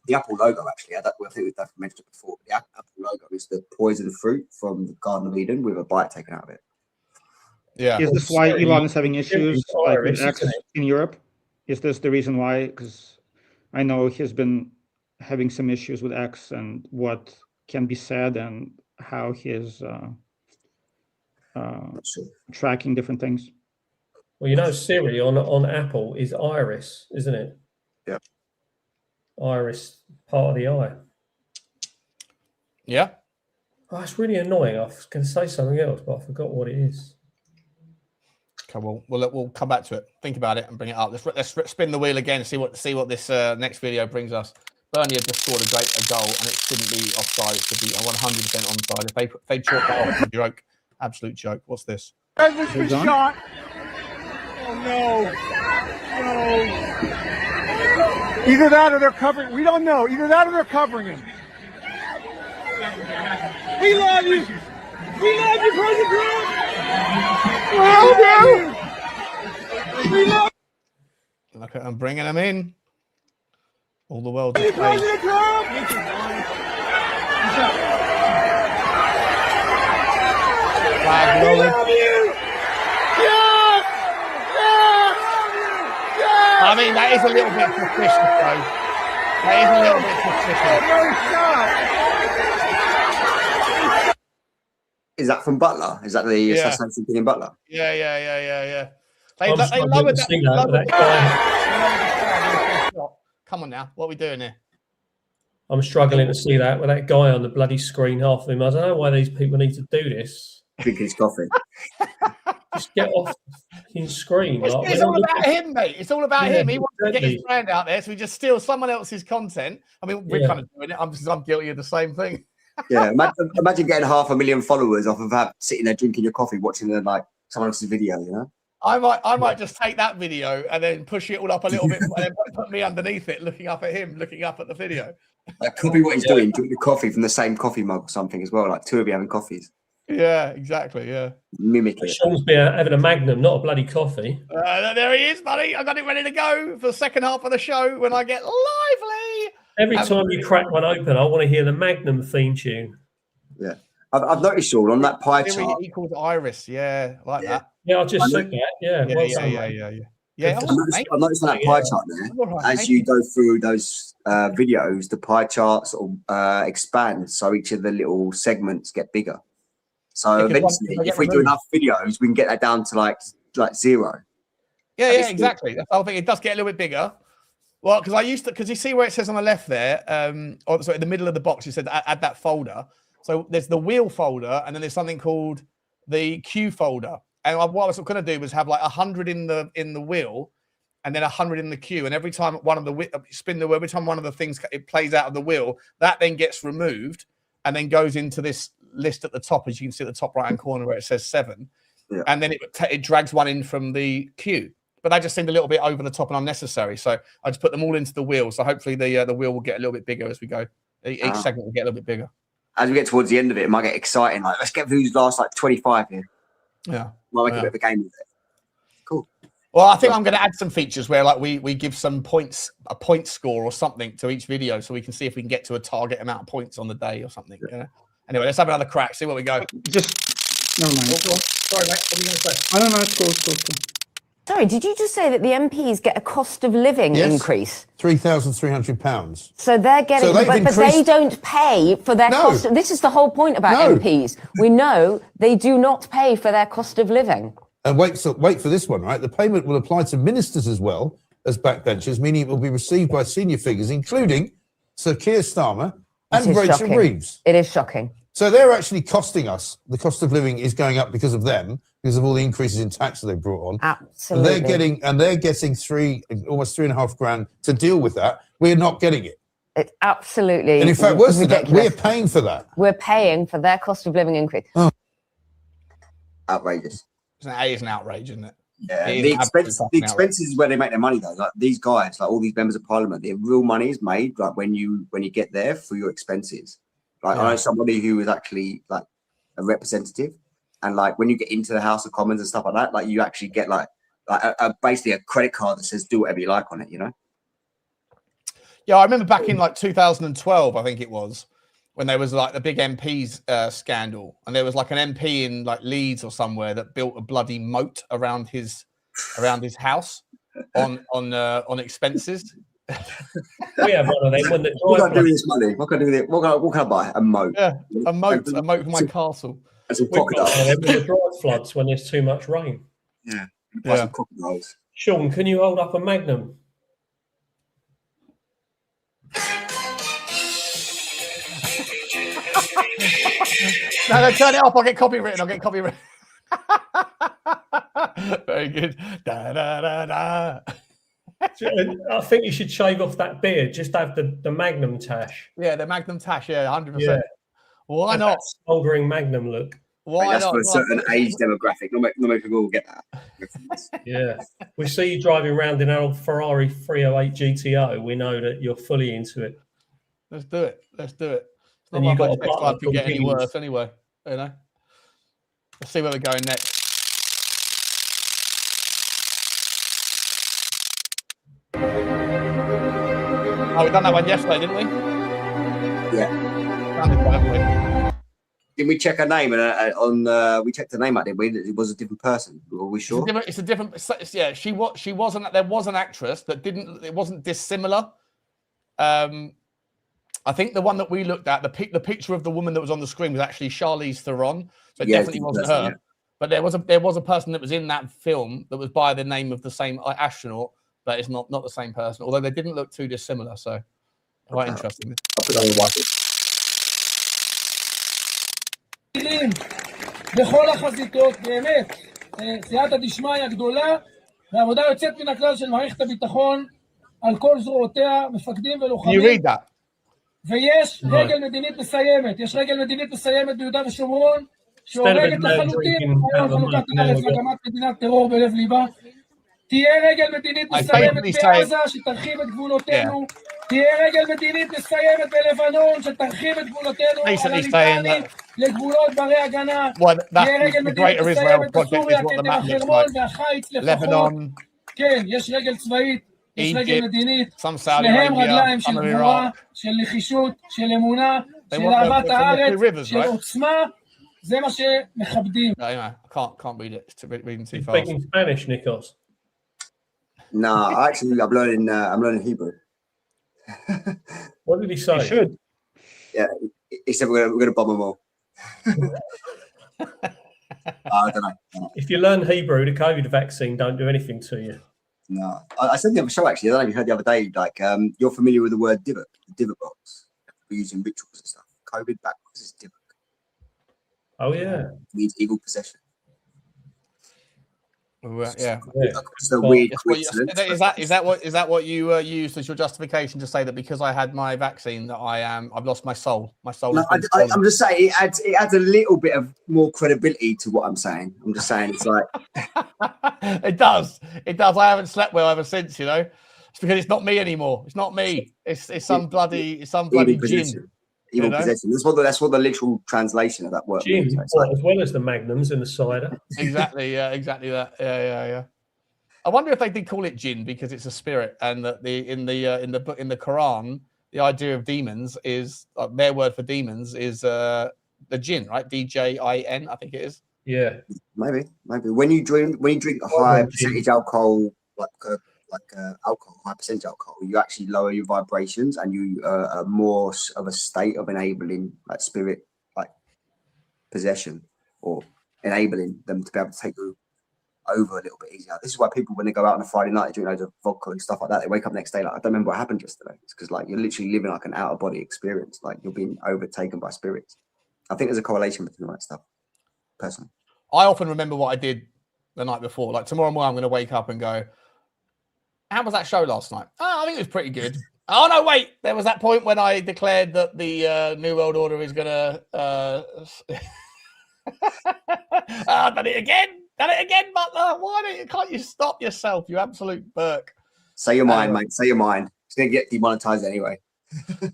G: The Apple logo, actually, I think we've mentioned it before. The Apple logo is the poison fruit from the Garden of Eden with a bite taken out of it.
F: Yeah.
H: Is this why Elon is having issues like with
L: Iris,
H: X
L: isn't it?
H: in Europe? Is this the reason why? Because I know he's been having some issues with X and what can be said and how he's tracking different things.
L: Well, you know, Siri on Apple is Iris, isn't it?
G: Yeah.
L: Iris, part of the eye.
F: Yeah.
L: Oh, it's really annoying. I was going to say something else, but I forgot what it is.
F: Okay, we'll come back to it. Think about it and bring it up. Let's spin the wheel again. See what this next video brings us. Burnley had just scored a goal, and it shouldn't be offside. It should be 100% onside. If they chalk that off, it's a joke, absolute joke. What's this?
D: Edwards been shot. Oh no! Either that or they're covering. We don't know. Either that or they're covering him. We love you. We love you, President Trump. We love you.
F: Look at them bringing them in. All the world.
D: President Trump.
F: Flag
D: We
F: lowered.
D: love you. Yes. Yes. Yes.
F: I mean, that is a little bit suspicious, though. That is a little bit suspicious.
G: Is that from Butler? Is that the assassination thing in Butler?
F: Yeah. They
L: I'm struggling
F: lowered
L: to
F: that.
L: see that guy.
F: Come on now, what are we doing here?
L: I'm struggling to see that with that guy on the bloody screen, half of him. I don't know why these people need to do this.
G: Drinking his coffee.
L: Just get off the fucking screen. Like,
F: It's all about him, mate. It's all about
L: Yeah,
F: him. He wants to get his
L: exactly.
F: brand out there, so we just steal someone else's content. I mean, we're
L: Yeah.
F: kind of doing it. I'm guilty of the same thing.
G: Yeah, imagine getting 500,000 followers off of sitting there drinking your coffee, watching like someone else's video. You know,
F: I might just take that video and then push it all up a little bit, and then put me underneath it, looking up at him, looking up at the video.
G: like copy what he's doing, drink the coffee from the same coffee mug or something as well. Like two of you having coffees,
F: Yeah, exactly. Yeah.
G: mimic it.
L: Sean's been having a Magnum, not a bloody coffee.
F: There he is, buddy. I got it ready to go for the second half of the show when I get lively.
L: Every time you crack one open, I want to hear the Magnum theme tune.
G: Yeah, I've noticed, Sean, on that pie
F: Siri
G: chart.
F: equals Iris. Yeah, like that.
L: Yeah, I just said that. Yeah,
F: Yeah,
L: well
F: yeah,
L: done,
F: yeah,
L: mate.
F: yeah, yeah. Yeah,
G: I've noticed on that pie chart there, as you go through those videos, the pie chart sort of expands, so each of the little segments get bigger. So
F: Yeah, 'cause
G: eventually,
F: once they
G: if
F: get
G: we do
F: removed.
G: enough videos, we can get that down to like zero.
F: Yeah,
G: That is
F: exactly. That's the whole thing. It does get a little bit bigger. Well, because you see where it says on the left there, or sorry, in the middle of the box, you said add that folder. So there's the wheel folder, and then there's something called the Q folder. And what I was going to do was have like 100 in the wheel, and then 100 in the queue. And every time one of the spin the wheel, every time one of the things it plays out of the wheel, that then gets removed. and then goes into this list at the top, as you can see at the top right hand corner where it says 7, and then it drags one in from the queue. But that just seemed a little bit over the top and unnecessary. So I just put them all into the wheel. So hopefully the wheel will get a little bit bigger as we go. Each segment will get a little bit bigger.
G: As we get towards the end of it, it might get exciting. Like, let's get through these last 25 here.
F: Yeah.
G: Might make a bit of a game with it. Cool.
F: Well, I think I'm going to add some features where we give some points, a point score or something to each video, so we can see if we can get to a target amount of points on the day or something. You know? Anyway, let's have another crack. See where we go.
H: Just never mind.
F: Sorry, mate. What are you going to say?
H: I don't know. It's cool. It's cool.
Q: Sorry, did you just say that the MPs get a cost of living increase?
K: £3,300.
Q: So they're getting, but they don't pay for their cost. This is the whole point about MPs. We know they do not pay for their cost of living.
K: And wait for this one, right? The payment will apply to ministers as well as backbenchers, meaning it will be received by senior figures, including Sir Keir Starmer and Rachel Reeves.
Q: It is shocking.
K: So they're actually costing us. The cost of living is going up because of them, because of all the increases in tax that they brought on.
Q: Absolutely.
K: And they're getting almost £3.5 to deal with that. We're not getting it.
Q: It's absolutely.
K: And in fact, worse than that,
Q: ridiculous.
K: we're paying for that.
Q: We're paying for their cost of living increase.
K: Oh.
G: Outrageous.
F: It is an outrage, isn't it?
G: Yeah, the expenses where they make their money though. Like these guys, like all these members of parliament, their real money is made like when you get there through your expenses. Like I know somebody who was actually like a representative, and like when you get into the House of Commons and stuff like that, like you actually get like basically a credit card that says do whatever you like on it, you know?
F: Yeah, I remember back in like 2012, I think it was, when there was like the big MPs scandal, and there was like an MP in like Leeds or somewhere that built a bloody moat around his house on expenses.
L: We have one of them when the
G: what can I do with this money? What can I do with it? What can I buy? A moat.
F: Yeah, a moat for my castle.
G: That's some
L: We've got
G: crocodiles.
L: one of them when the dry floods when there's too much rain.
G: Yeah, buy some crocodiles.
L: Sean, can you hold up a Magnum?
F: No, turn it off. I'll get copywritten. Very good. Da, da, da, da.
L: I think you should shave off that beard. Just have the Magnum tash.
F: Yeah, the Magnum tash. Yeah, 100%.
L: Yeah.
F: Why not?
L: Smouldering Magnum look.
F: Why
G: That's
F: not?
G: for a certain age demographic. Not many people will get that.
L: Yeah. We see you driving around in an old Ferrari 308 GTO. We know that you're fully into it.
F: Let's do it.
L: And you got a
F: next life
L: button
F: can get any
L: called
F: worse anyway. You know. Let's see where we're going next. Oh, we done that one yesterday, didn't we?
G: Yeah.
F: Done this one, haven't we?
G: Did we check her name? And we checked her name out, didn't we? It was a different person. Were we sure?
F: It's a different. Yeah, she wasn't. There was an actress that didn't. It wasn't dissimilar. I think the one that we looked at, the picture of the woman that was on the screen was actually Charlize Theron. So it definitely wasn't her. Yeah. But there was a person that was in that film that was by the name of the same astronaut, but it's not the same person. Although they didn't look too dissimilar, so quite interesting.
G: I'll put that on white.
R: בכל החזיתות, באמת, סייעתא דשמיא גדולה, ועבודה יוצאת מן הכלל של מערכת הביטחון על כל זרועותיה, מפקדים ולוחמים. ויש רגל מדינית מסיימת, ביהודה ושומרון, שהורגת לחלוטין על חלוקת הארץ והקמת מדינת טרור בלב ליבה. תהיה רגל מדינית מסיימת בעזה שתרחיב את גבולותינו. תהיה רגל מדינית מסיימת בלבנון שתרחיב את גבולותינו הומניטריים לגבולות ברי הגנה. תהיה רגל מדינית מסיימת בסוריה כדי החרמון והחיץ לפחות. כן, יש רגל צבאית, יש רגל מדינית. שניהם רגליים של גבורה, של נחישות, של אמונה, של אהבת הארץ, של עוצמה. זה מה שמכבדים.
F: Can't read it. It's reading too fast.
L: Speaking Spanish, Nikos.
G: No, actually, I'm learning Hebrew.
L: What did he say?
F: You should.
G: Yeah, he said we're going to bomb them all. I don't know.
L: If you learn Hebrew, the COVID vaccine don't do anything to you.
G: No, I said the other show actually. I don't know if you heard the other day. Like, you're familiar with the word divot, the divot box we use in rituals and stuff. COVID backwards is divot.
L: Oh yeah,
G: it means evil possession.
F: Yeah.
G: It's a weird
F: Is that what you used as your justification to say that because I had my vaccine that I've lost my soul? My soul.
G: No, I'm just saying it adds a little bit of more credibility to what I'm saying. I'm just saying it's like
F: it does. I haven't slept well ever since. It's because it's not me anymore. It's not me. It's some bloody gin.
G: Evil possession. That's what the literal translation of that word
L: Gin,
G: means.
L: as well as the magnums and the cider.
F: Exactly. Yeah. Exactly that. Yeah. I wonder if they did call it jinn because it's a spirit, and that in the Quran, the idea of demons is their word for demons is the jinn, right? DJIN, I think it is.
L: Yeah,
G: maybe. When you drink a high percentage alcohol, like alcohol, high percentage alcohol, you actually lower your vibrations, and you are more of a state of enabling like spirit, like possession, or enabling them to be able to take you over a little bit easier. This is why people, when they go out on a Friday night, they drink loads of vodka and stuff like that. They wake up next day like, I don't remember what happened yesterday. It's because like you're literally living like an out of body experience, like you're being overtaken by spirits. I think there's a correlation between that stuff. Personally,
F: I often remember what I did the night before. Like tomorrow morning, I'm going to wake up and go, how was that show last night? Oh, I think it was pretty good. Oh, no, wait. There was that point when I declared that the New World Order is going to... done it again. Done it again, Butler. Can't you stop yourself, you absolute Burke?
G: Say your mind, mate. Say your mind. It's going to get demonetized anyway.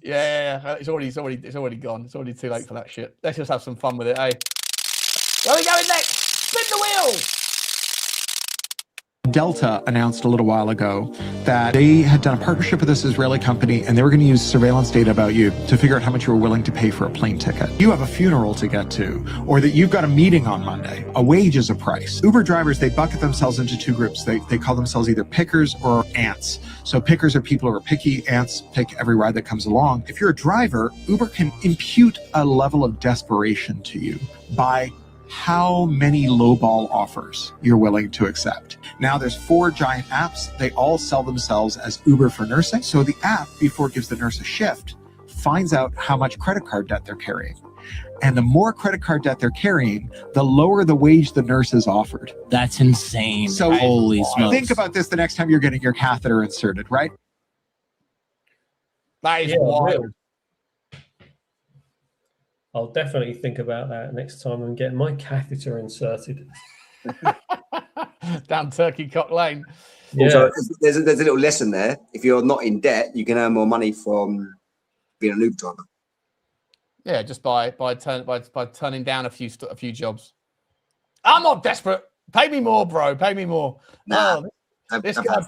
F: Yeah. It's already gone. It's already too late for that shit. Let's just have some fun with it, eh? Where are we going next? Spin the wheel.
S: Delta announced a little while ago that they had done a partnership with this Israeli company and they were going to use surveillance data about you to figure out how much you were willing to pay for a plane ticket. You have a funeral to get to, or that you've got a meeting on Monday. A wage is a price. Uber drivers, they bucket themselves into two groups. They call themselves either pickers or ants. So pickers are people who are picky. Ants pick every ride that comes along. If you're a driver, Uber can impute a level of desperation to you by how many lowball offers you're willing to accept. Now there's 4 giant apps. They all sell themselves as Uber for nursing. So the app, before it gives the nurse a shift, finds out how much credit card debt they're carrying. And the more credit card debt they're carrying, the lower the wage the nurse is offered.
T: That's insane.
S: So
T: holy smokes.
S: Think about this the next time you're getting your catheter inserted, right?
F: That is wild.
L: I'll definitely think about that next time I'm getting my catheter inserted.
F: Down Turkey Cock Lane.
L: Yeah.
G: Also, there's a little lesson there. If you're not in debt, you can earn more money from being an Uber driver.
F: Yeah, just by turning down a few jobs. I'm not desperate. Pay me more, bro. Pay me more.
G: Nah.
F: This guy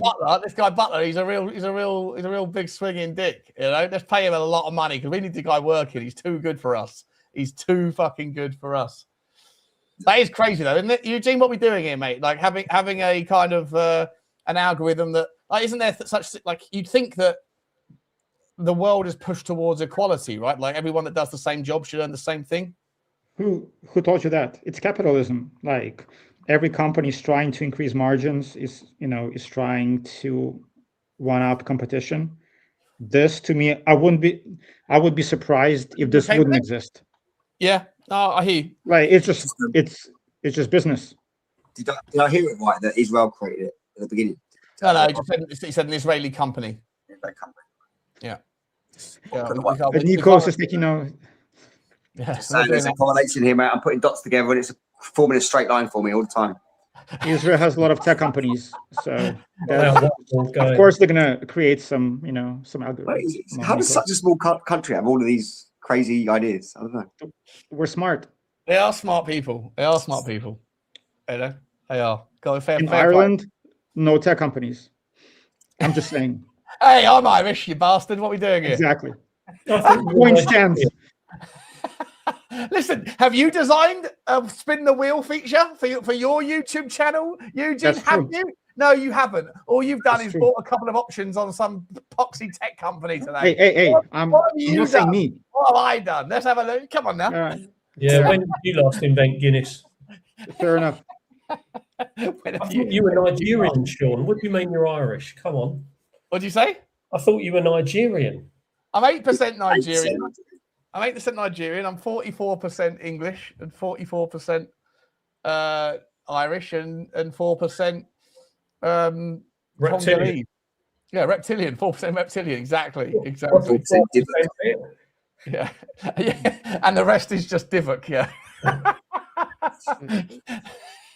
F: Butler, he's a real big swinging dick. Let's pay him a lot of money because we need the guy working. He's too good for us. He's too fucking good for us. That is crazy though, isn't it, Eugene? What we're doing here, mate? Like having a kind of an algorithm that isn't there such like you'd think that the world is pushed towards equality, right? Like everyone that does the same job should earn the same thing.
H: Who told you that? It's capitalism. Like every company is trying to increase margins, is trying to one-up competition. This to me, I would be surprised if this wouldn't exist.
F: Yeah, no, I hear you.
H: Right, it's just business.
G: Did I hear it right that Israel created it at the beginning?
F: No, he said an Israeli company. Yeah.
H: And Nikos is like,
F: Yeah,
G: so there's a correlation here, mate. I'm putting dots together and it's forming a straight line for me all the time.
H: Israel has a lot of tech companies, so of course they're gonna create some algorithms.
G: How does such a small country have all of these crazy ideas? I don't know.
H: We're smart.
F: They are smart people. They are.
H: In Ireland, no tech companies. I'm just saying.
F: Hey, I'm Irish, you bastard. What are we doing here?
H: Exactly. Point stands.
F: Listen, have you designed a spin the wheel feature for your YouTube channel, Eugene? Have you? No, you haven't. All you've done is bought a couple of options on some poxy tech company today.
H: Hey,
F: what
H: I'm
F: have you
H: not saying
F: done?
H: me.
F: What have I done? Let's have a look. Come on now.
L: Yeah, when did you last invent Guinness?
H: Fair enough.
L: You were Nigerian, Sean. What do you mean you're Irish? Come on.
F: What did you say?
L: I thought you were Nigerian.
F: I'm 8% Nigerian. I'm 8% Nigerian. I'm 44% English and 44% Irish and 4%
L: Reptilian.
F: Congolese. Yeah, reptilian, 4% reptilian. Exactly. Yeah. Yeah. And the rest is just Divok, yeah.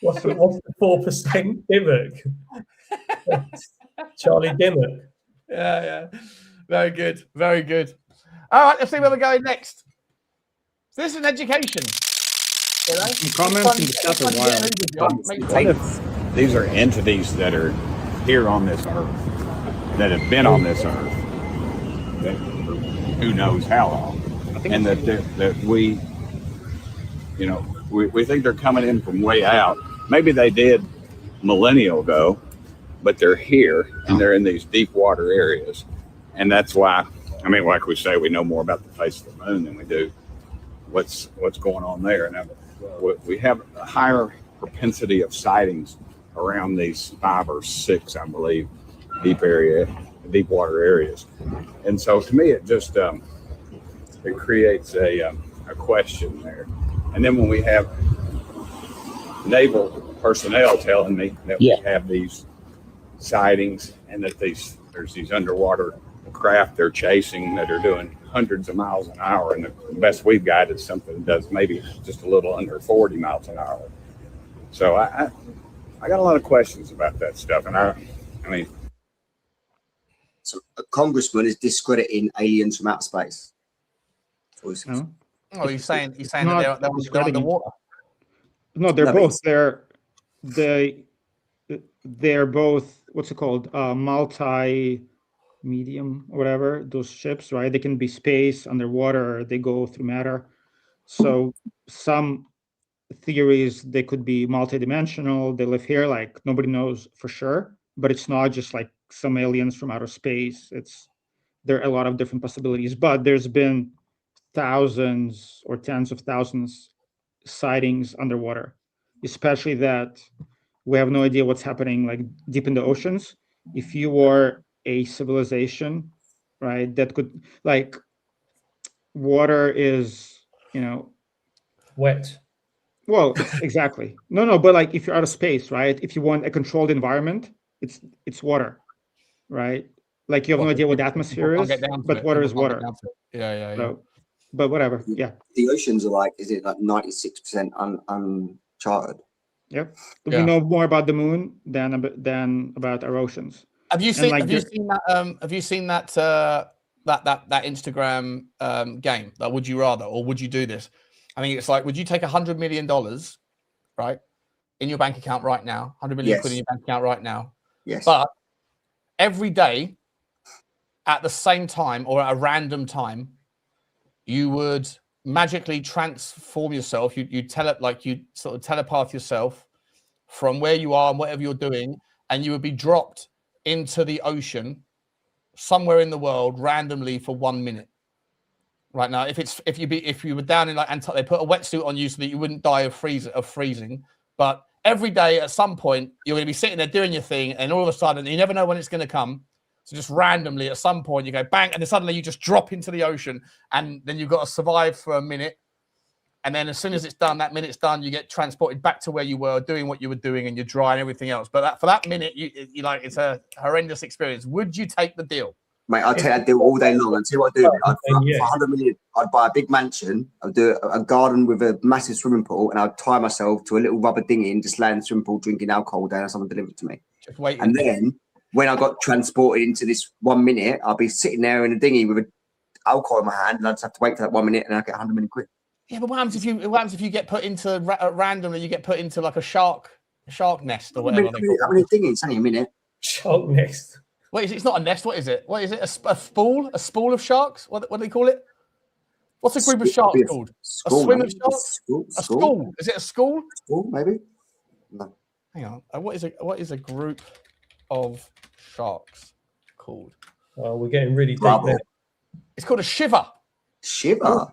L: What's the 4% Dimmock? Charlie Dimmock.
F: Yeah. Very good. Very good. All right, let's see where we're going next. So this is an education.
H: Comments in the chat are wild.
U: These are entities that are here on this earth, that have been on this earth, that, who knows how long, and that we, you know, we think they're coming in from way out. Maybe they did millennia ago, but they're here and they're in these deep water areas, and that's why. I mean, like we say, we know more about the face of the moon than we do what's going on there. Now, we have a higher propensity of sightings around these 5 or 6, I believe, deep water areas. And so to me, it just it creates a question there. And then when we have naval personnel telling me that we have these sightings and that there's these underwater craft they're chasing that are doing hundreds of miles an hour, and the best we've got is something that does maybe just a little under 40 miles an hour. So I got a lot of questions about that stuff, and I mean,
G: so a congressman is discrediting aliens from outer space.
F: Oh, he's saying that they're underwater.
H: No, they're both. They're both. What's it called? Multi-medium, or whatever. Those ships, right? They can be space, underwater. They go through matter. So some theories they could be multidimensional. They live here, like nobody knows for sure. But it's not just like some aliens from outer space. There are a lot of different possibilities. But there's been thousands or tens of thousands sightings underwater, especially that we have no idea what's happening like deep in the oceans. If you were a civilization, right, that could, like, water is,
L: wet.
H: Well, exactly. No, but like if you're out of space, right, if you want a controlled environment, it's water, right? Like you have no idea what the atmosphere is, but water is water.
F: Yeah.
H: So, but whatever. Yeah.
G: The oceans are like, is it like 96% uncharted?
H: Yep. We know more about the moon than about our oceans.
F: Have you seen that? Have you seen that Instagram game? Like, would you rather, or would you do this? I mean, it's like, would you take $100 million, right, in your bank account right now? 100 million quid in your bank account right now.
G: Yes.
F: But every day, at the same time or at a random time, you would magically transform yourself. You'd sort of telepath yourself from where you are and whatever you're doing, and you would be dropped into the ocean somewhere in the world randomly for 1 minute. Right now, if you were down in like Antarctica, they put a wetsuit on you so that you wouldn't die of freezing. But every day, at some point, you're going to be sitting there doing your thing, and all of a sudden, you never know when it's going to come. So just randomly, at some point, you go bang, and then suddenly you just drop into the ocean, and then you've got to survive for a minute. And then as soon as it's done, that minute's done, you get transported back to where you were doing what you were doing, and you're dry and everything else. But for that minute, you like, it's a horrendous experience. Would you take the deal?
G: Mate, I'd take that deal all day long. And see what I do. For 100 million, I'd buy a big mansion. I'd do a garden with a massive swimming pool, and I'd tie myself to a little rubber dinghy and just lay in the swimming pool drinking alcohol all day and someone delivered to me.
F: Just waiting.
G: And then when I got transported into this 1 minute, I'll be sitting there in a dinghy with an alcohol in my hand, and I just have to wait for that 1 minute, and I get 100 million quid.
F: Yeah, but what happens if you get put into randomly? You get put into like a shark nest or whatever.
G: How many dinghies? It's only a minute.
L: Shark nest.
F: Wait, it's not a nest. What is it? What is it? A spool? A spool of sharks? What do they call it? What's a group of sharks called? A swim of sharks? A school? Is it a school?
G: School, maybe. No.
F: Hang on. What is a group of sharks called?
L: Oh, we're getting really deep there.
F: It's called a shiver.
G: Shiver.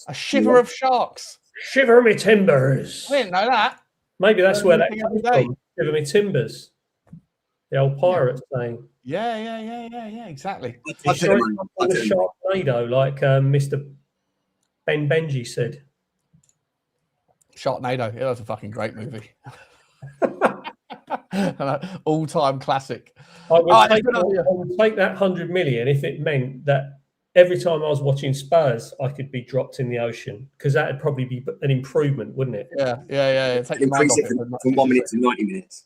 F: A shiver of sharks.
L: Shiver me timbers.
F: I didn't know that.
L: Maybe that's where that comes from. Shiver me timbers. The old pirate saying.
F: Yeah, exactly.
L: I'm sure it's on the Sharknado, like Mr. Ben Benji said.
F: Sharknado. Yeah, that was a fucking great movie. All-time classic.
L: I would take that 100 million if it meant that every time I was watching Spurs, I could be dropped in the ocean, because that would probably be an improvement, wouldn't it?
F: Yeah. Take your mind
G: Increase
F: off
G: it
F: it.
G: from 1 minute to 90 minutes.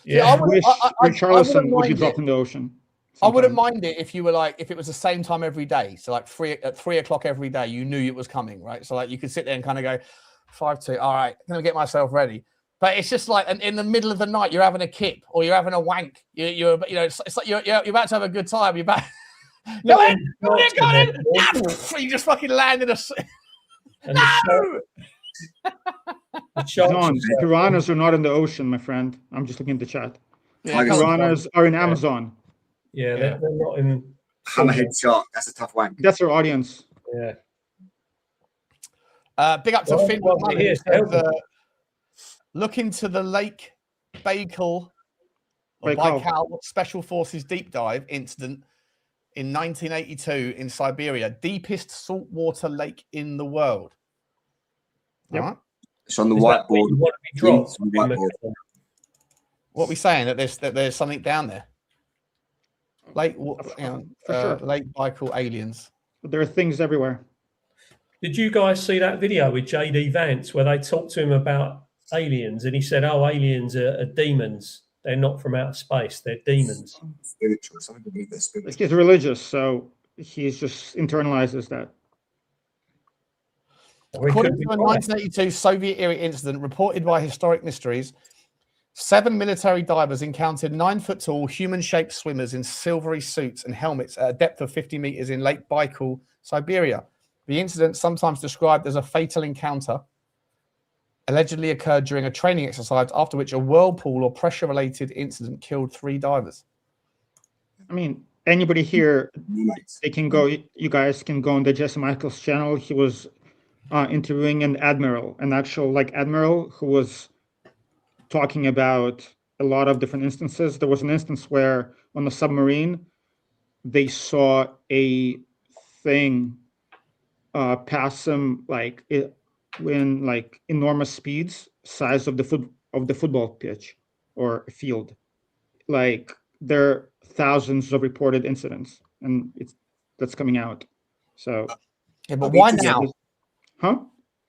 F: Yeah, I wouldn't
H: would you
F: mind
H: drop
F: it.
H: in the ocean?
F: I wouldn't mind it if you were like, if it was the same time every day. So like at 3 o'clock every day, you knew it was coming, right? So like you could sit there and kind of go 5-2. All right, I'm gonna get myself ready. But it's just like in the middle of the night, you're having a kip or you're having a wank. You're it's like you're about to have a good time. You're about go in. You just fucking landed a. No.
H: John, piranhas are not in the ocean, my friend. I'm just looking at the chat.
F: Yeah,
H: piranhas are in Amazon.
L: Yeah, they're not in.
G: Hammerhead shark. That's a tough wank.
H: That's our audience.
L: Yeah.
F: Big up to
L: Well,
F: Finn.
L: well, it is.
F: Look into the Lake Baikal Special Forces deep dive incident in 1982 in Siberia, deepest saltwater lake in the world.
H: Yep.
F: All right.
G: It's on the whiteboard.
F: What are we saying? That there's something down there? Lake Baikal aliens.
H: There are things everywhere.
L: Did you guys see that video with JD Vance where they talked to him about aliens, and he said, "Oh, aliens are demons. They're not from outer space. They're demons."
G: Spiritual. Something to do with spiritual.
H: He's religious, so he's just internalizes that.
F: According to a 1982 Soviet-era incident reported by Historic Mysteries, 7 military divers encountered 9-foot-tall, human-shaped swimmers in silvery suits and helmets at a depth of 50 meters in Lake Baikal, Siberia. The incident, sometimes described as a fatal encounter, allegedly occurred during a training exercise, after which a whirlpool or pressure-related incident killed 3 divers.
H: I mean, anybody here, they can go. You guys can go on the Jesse Michaels channel. He was interviewing an actual admiral who was talking about a lot of different instances. There was an instance where on a submarine, they saw a thing pass them when enormous speeds, size of the football pitch or field. Like there are thousands of reported incidents, and that's coming out. So,
F: yeah, but why now?
H: Huh?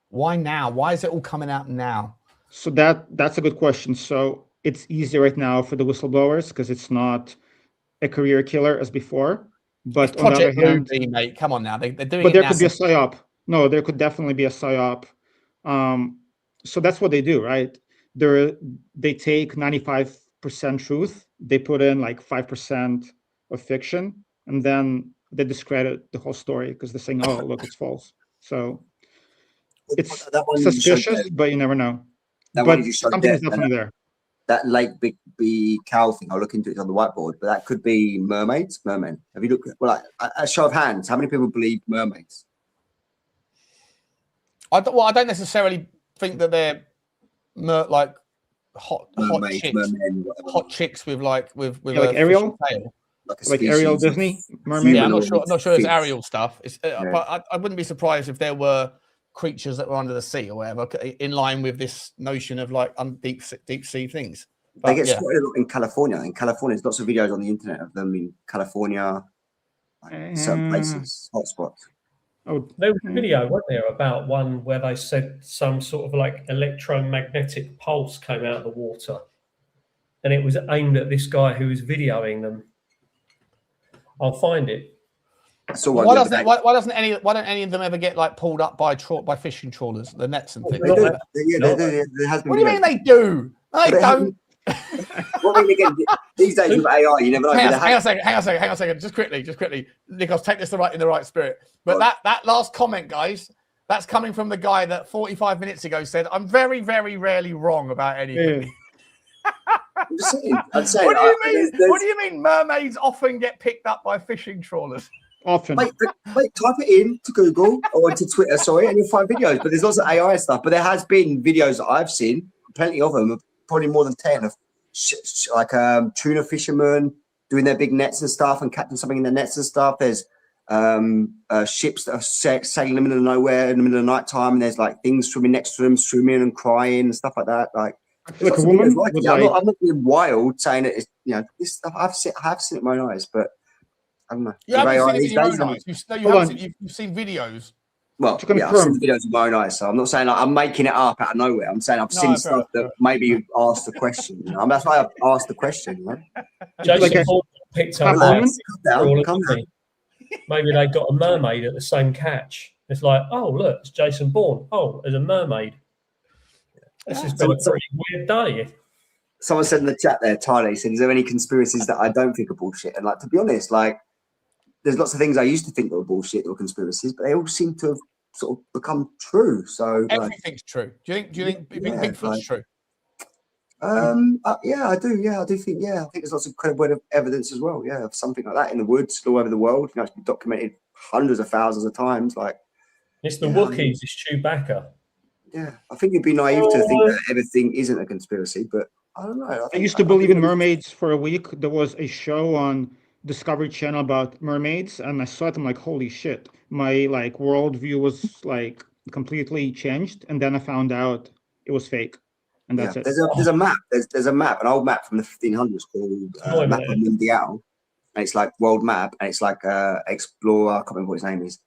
F: Why now? Why is it all coming out now?
H: So that's a good question. So it's easy right now for the whistleblowers because it's not a career killer as before. But
F: it's
H: on the other hand,
F: Ruby, mate, come on now, they're doing.
H: But there could be a psyop. No, there could definitely be a psyop. So that's what they do, right? They take 95% truth, they put in 5% of fiction, and then they discredit the whole story because they're saying, "Oh, look, it's false." So it's suspicious, but you never know. But something is definitely there.
G: That Lake Baikal thing, I'll look into it on the whiteboard, but that could be mermen. Have you looked at, a show of hands, how many people believe mermaids?
F: I don't necessarily think that they're hot chicks with
H: Ariel, like Ariel Disney mermaid.
F: Yeah, I'm not sure it's Ariel stuff. It's but I wouldn't be surprised if there were creatures that were under the sea or whatever, in line with this notion of deep sea things. But,
G: they get spotted a lot in California. In California, there's lots of videos on the internet of them in California, certain places, hotspots.
L: Oh, there was a video, wasn't there, about one where they said some sort of electromagnetic pulse came out of the water, and it was aimed at this guy who was videoing them. I'll find it.
G: So
F: why don't any of them ever get pulled up by fishing trawlers, the nets and things?
G: They do. There has been
F: what do you mean they do? They don't.
G: These days with AI, you never know.
F: Hang on a second. Just quickly. Nikos, take this in the right spirit. But that last comment, guys, that's coming from the guy that 45 minutes ago said, "I'm very, very rarely wrong about anything."
G: I'm saying,
F: what do you mean mermaids often get picked up by fishing trawlers?
H: Often.
G: Wait, type it in to Google or to Twitter, and you'll find videos. But there's lots of AI stuff. But there has been videos that I've seen, plenty of them, probably more than 10, of tuna fishermen doing their big nets and stuff and catching something in their nets and stuff. There's ships that are sailing in the middle of nowhere in the middle of the night time, and there's things swimming next to them, swimming and crying and stuff like that.
H: Like a woman?
G: Like I'm not being wild saying it. This stuff I have seen it with my own eyes, but I don't know.
F: You haven't seen it with your own eyes. You've seen videos.
G: Well, yeah, I've seen the videos with my own eyes, so I'm not saying I'm making it up out of nowhere. I'm saying I've seen stuff that maybe asked the question. That's why I asked the question.
L: Jason Paul picked up maybe they got a mermaid at the same catch. It's like, oh look, it's Jason Bourne. Oh, there's a mermaid. This has been a pretty weird day.
G: Someone said in the chat there, Tyler, he said, "Is there any conspiracies that I don't think are bullshit?" And to be honest, there's lots of things I used to think that were bullshit or conspiracies, but they all seem to have sort of become true. So
F: everything's true. Do you think Bigfoot's true?
G: Yeah, I do. Yeah, I do think. Yeah, I think there's lots of credible evidence as well. Yeah, of something like that in the woods all over the world. It's been documented hundreds of thousands of times.
L: It's the Wookiees. It's Chewbacca.
G: Yeah, I think you'd be naive to think that everything isn't a conspiracy, but I don't know.
H: I used to believe in mermaids for a week. There was a show on Discovery Channel about mermaids, and I saw it. I'm like, holy shit! My worldview was completely changed, and then I found out it was fake, and that's it.
G: There's a map. There's a map, an old map from the 1500s called Map of Mundial, and it's like world map, and it's like explorer. I can't remember what his name is,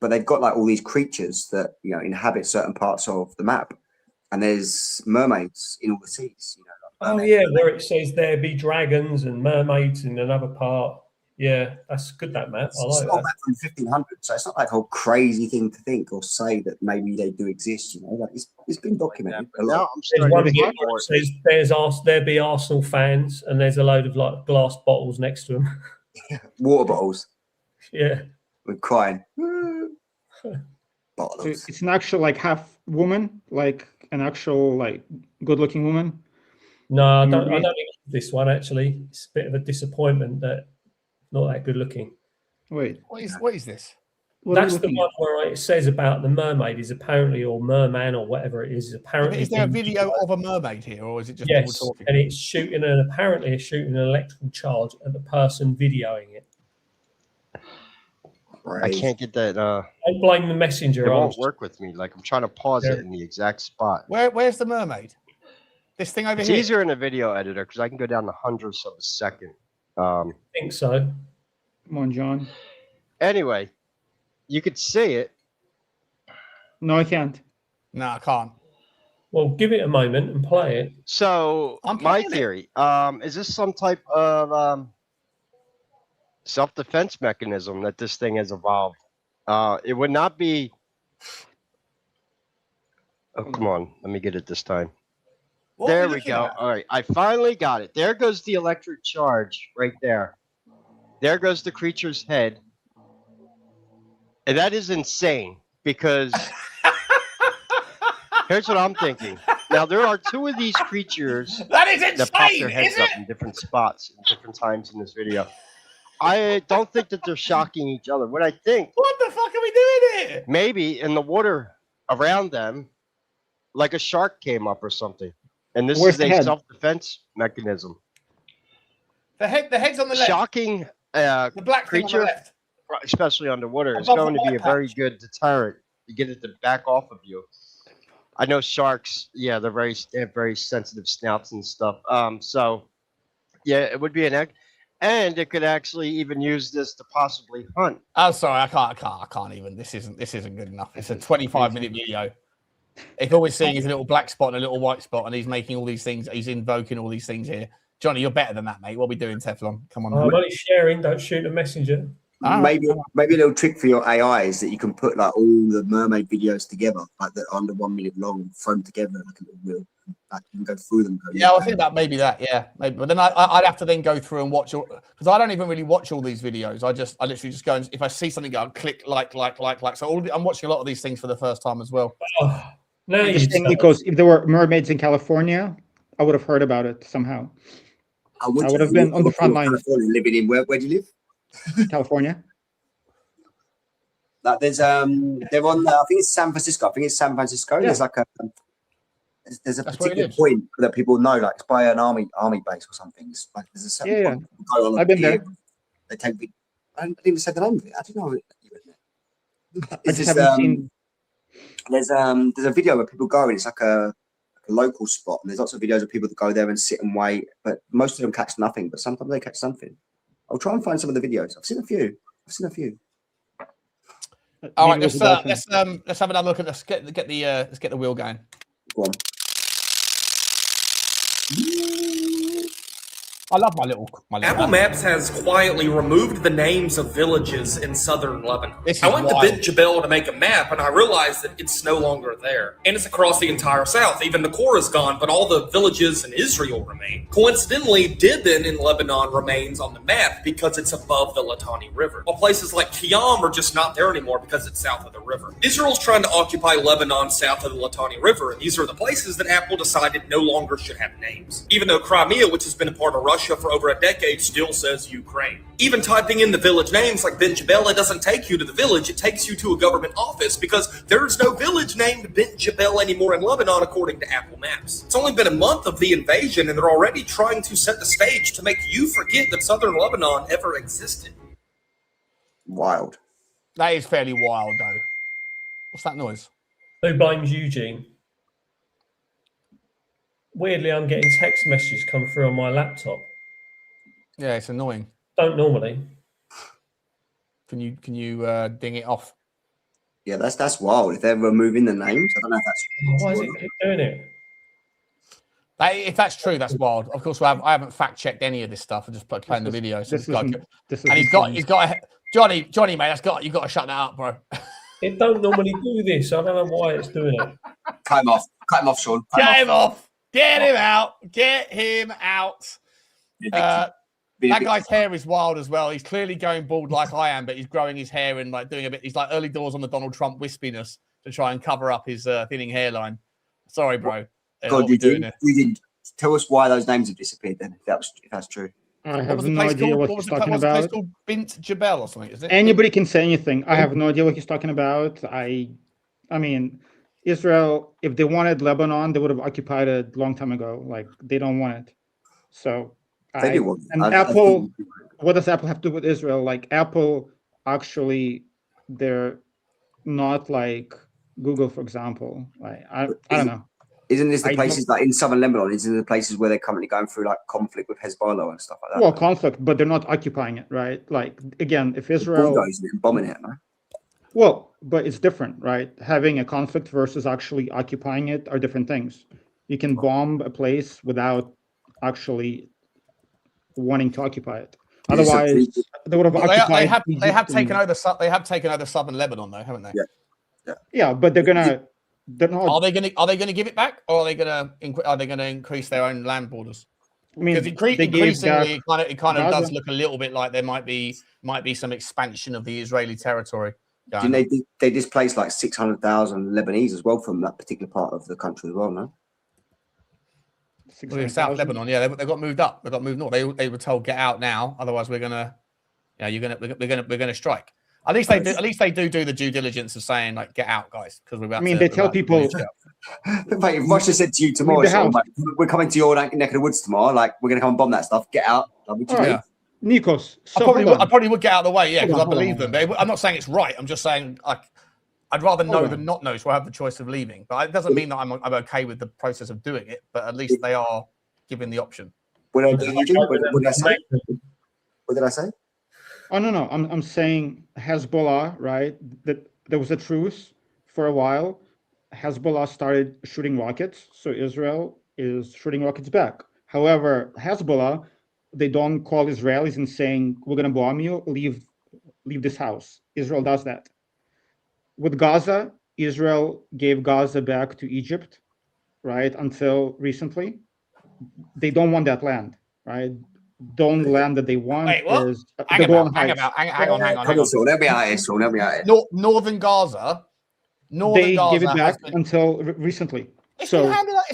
G: but they've got all these creatures that inhabit certain parts of the map, and there's mermaids in all the seas.
L: Where it says there be dragons and mermaids in another part. Yeah, that's good, that map. I like that.
G: Map from 1500, so it's not a whole crazy thing to think or say that maybe they do exist. It's been documented.
L: There's one bit where it says there be Arsenal fans, and there's a load of glass bottles next to them.
G: Water bottles.
L: Yeah,
G: we're crying.
H: So it's an actual half woman, an actual good-looking woman.
L: No, I don't think this one actually. It's a bit of a disappointment that not that good looking.
H: Wait,
F: what is this?
L: That's the one where it says about the mermaid is apparently, or merman, or whatever it is apparently.
F: Is there a video of a mermaid here, or is it just
L: people
F: talking?
L: And it's shooting an electrical charge at the person videoing it.
A: I can't get that.
L: Don't blame the messenger.
A: It won't work with me. I'm trying to pause it in the exact spot.
F: Where's the mermaid? This thing over here.
A: It's easier in a video editor because I can go down to hundredths of a second.
L: I think so.
H: Come on, John.
A: Anyway, you could see it.
H: No, I can't.
F: No, I can't.
L: Well, give it a moment and play it.
A: So, my theory, is this some type of self-defense mechanism that this thing has evolved? It would not be... Oh, come on. Let me get it this time. There we go. All right. I finally got it. There goes the electric charge right there. There goes the creature's head. And that is insane because here's what I'm thinking. Now, there are two of these creatures
F: that is insane,
A: that pop their heads up in different spots at different times in this video. I don't think that they're shocking each other. What I think...
F: What the fuck are we doing here?
A: Maybe in the water around them, like a shark came up or something. And this is a self-defense mechanism.
F: The head's on the left.
A: Shocking
F: the black
A: creature, especially underwater, is going to be a very good deterrent to get it to back off of you. I know sharks, they have very sensitive snouts and stuff. So, yeah, it would be an egg. And it could actually even use this to possibly hunt.
F: Oh, sorry, I can't even. This isn't good enough. It's a 25-minute video. If all we're seeing is a little black spot and a little white spot, and he's making all these things, he's invoking all these things here. Johnny, you're better than that, mate. What are we doing, Teflon? Come on.
L: I'm only sharing. Don't shoot a messenger.
G: Maybe a little trick for your AI is that you can put all the mermaid videos together, that are under 1 minute long, and thrown together like a little wheel. You can go through them.
F: I think that maybe that. Yeah, maybe. But then I'd have to then go through and watch because I don't even really watch all these videos. I literally just go and if I see something, I'll click like. So I'm watching a lot of these things for the first time as well.
L: No,
H: because if there were mermaids in California, I would have heard about it somehow. I would have been on the front line.
G: Living in where do you live?
H: California.
G: There's they're on. I think it's San Francisco. Yeah. There's a particular point that people know, it's by an army base or something. It's there's a certain point go on.
H: I've been there.
G: They take. I didn't even say the name of it. I didn't know.
H: I just haven't seen.
G: There's a video where people go and it's like a a local spot, and there's lots of videos of people that go there and sit and wait, but most of them catch nothing. But sometimes they catch something. I'll try and find some of the videos. I've seen a few.
F: All right, let's have another look at let's get the wheel going.
G: Go on.
F: I love my little
C: Apple Maps has quietly removed the names of villages in southern Lebanon. I went to Bint Jebel to make a map, and I realized that it's no longer there. And it's across the entire south. Even the core is gone, but all the villages in Israel remain. Coincidentally, Dibin in Lebanon remains on the map because it's above the Litani River, while places like Qiyam are just not there anymore because it's south of the river. Israel's trying to occupy Lebanon south of the Litani River, and these are the places that Apple decided no longer should have names. Even though Crimea, which has been a part of Russia for over a decade, still says Ukraine. Even typing in the village names like Bint Jebel, it doesn't take you to the village, it takes you to a government office because there's no village named Bint Jebel anymore in Lebanon according to Apple Maps. It's only been a month of the invasion and they're already trying to set the stage to make you forget that southern Lebanon ever existed.
G: Wild.
F: That is fairly wild though. What's that noise?
L: Who blames Eugene? Weirdly, I'm getting text messages come through on my laptop.
F: Yeah, it's annoying.
L: Don't normally.
F: Can you ding it off?
G: Yeah, that's wild. If they're removing the names, I don't know if that's.
L: Why is it keep doing it?
F: If that's true, that's wild. Of course, I haven't fact checked any of this stuff. I just playing the video. So he's got Johnny, mate. You've got to shut that up, bro.
L: It don't normally do this. I don't know why it's doing it.
G: Cut him off, Sean.
F: Get him off. Get him out. Get him out. That guy's hair is wild as well. He's clearly going bald like I am, but he's growing his hair and like doing a bit. He's like early doors on the Donald Trump wispiness to try and cover up his thinning hairline. Sorry, bro.
G: God, you didn't tell us why those names have disappeared then, if that's true.
H: I have no idea what he's talking about.
F: Place called Bint Jebel or something, is it?
H: Anybody can say anything. I have no idea what he's talking about. I mean, Israel, if they wanted Lebanon, they would have occupied it a long time ago. Like, they don't want it. So, Apple, what does Apple have to do with Israel? Like, Apple, actually, they're not like Google, for example. Like, I don't know.
G: Isn't this the places like in southern Lebanon? Isn't it the places where they're currently going through like conflict with Hezbollah and stuff like that?
H: Well, conflict, but they're not occupying it, right? Like, again, if Israel...
G: bulldozing it and bombing it, man.
H: Well, but it's different, right? Having a conflict versus actually occupying it are different things. You can bomb a place without actually wanting to occupy it. Otherwise, they would have occupied.
F: They have taken over southern Lebanon, though, haven't they?
H: Yeah, but they're gonna. They're not.
F: Are they gonna give it back, or are they gonna increase their own land borders?
H: I mean,
F: because increasingly, it kind of does look a little bit like there might be some expansion of the Israeli territory.
G: Didn't they displaced like 600,000 Lebanese as well from that particular part of the country as well, no?
F: Well, in South Lebanon, yeah, they got moved up. They got moved north. They were told, "Get out now, otherwise we're gonna strike." At least they do. At least they do the due diligence of saying, like, "Get out, guys," because we're.
H: They tell people.
G: Mate, if Russia said to you tomorrow, like, "We're coming to your neck of the woods tomorrow. Like, we're gonna come and bomb that stuff. Get out."
H: Right. Nikos,
F: I probably would get out of the way, yeah, because I believe them. I'm not saying it's right. I'm just saying, like, I'd rather know than not know, so I have the choice of leaving. But it doesn't mean that I'm okay with the process of doing it. But at least they are given the option.
G: What did I say? What did I say?
H: Oh no, I'm saying Hezbollah, right? That there was a truce for a while. Hezbollah started shooting rockets, so Israel is shooting rockets back. However, Hezbollah, they don't call Israelis and saying, "We're going to bomb you, leave this house." Israel does that. With Gaza, Israel gave Gaza back to Egypt, right? Until recently. They don't want that land, right? The only land that they want is
F: hang on.
G: Let me out here.
F: Northern Gaza.
H: They gave it back until recently.
F: It's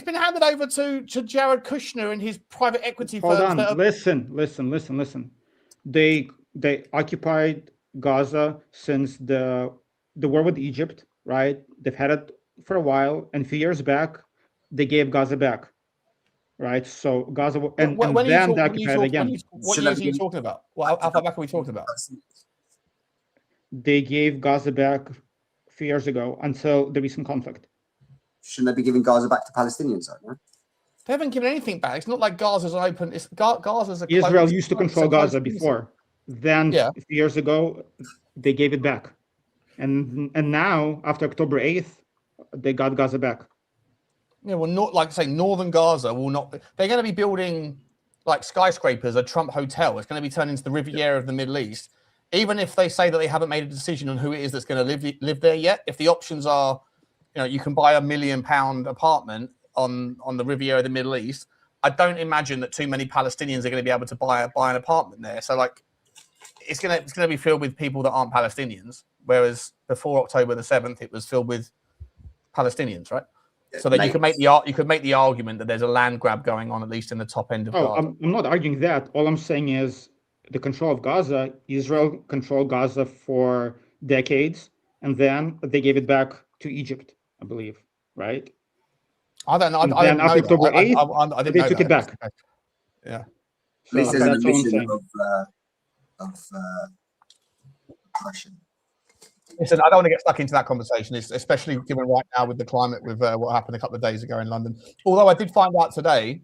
F: been handed over to Jared Kushner and his private equity firms.
H: Hold on. Listen. They occupied Gaza since the war with Egypt, right? They've had it for a while, and a few years back, they gave Gaza back, right? So Gaza and then they occupied it again.
F: What years are you talking about? Well, how far back are we talking about?
H: They gave Gaza back a few years ago until the recent conflict.
G: shouldn't they be giving Gaza back to Palestinians? Though, no?
F: They haven't given anything back. It's not like Gaza's an open. It's Gaza's a
H: Israel used to control Gaza before. Then
F: yeah.
H: a few years ago, they gave it back, and now after October 8th, they got Gaza back.
F: Yeah, well, not like saying northern Gaza will not. They're going to be building like skyscrapers, a Trump hotel. It's going to be turned into the Riviera of the Middle East. Even if they say that they haven't made a decision on who it is that's going to live there yet, if the options are, you can buy $1 million apartment on the Riviera of the Middle East, I don't imagine that too many Palestinians are going to be able to buy an apartment there. So like, it's going to be filled with people that aren't Palestinians, whereas before October the 7th, it was filled with Palestinians, right? So that you could make the argument that there's a land grab going on, at least in the top end of Gaza.
H: I'm not arguing that. All I'm saying is the control of Gaza. Israel controlled Gaza for decades, and then they gave it back to Egypt, I believe, right?
F: I don't know.
H: And
F: I
H: then
F: didn't
H: after
F: know
H: October
F: that.
H: 8th,
F: I didn't
H: they
F: know
H: took
F: that.
H: it back.
F: Yeah.
H: So
G: This is an
H: that's all I'm
G: admission
H: saying.
G: of oppression.
F: Listen, I don't want to get stuck into that conversation, especially given right now with the climate, with what happened a couple of days ago in London. Although I did find out today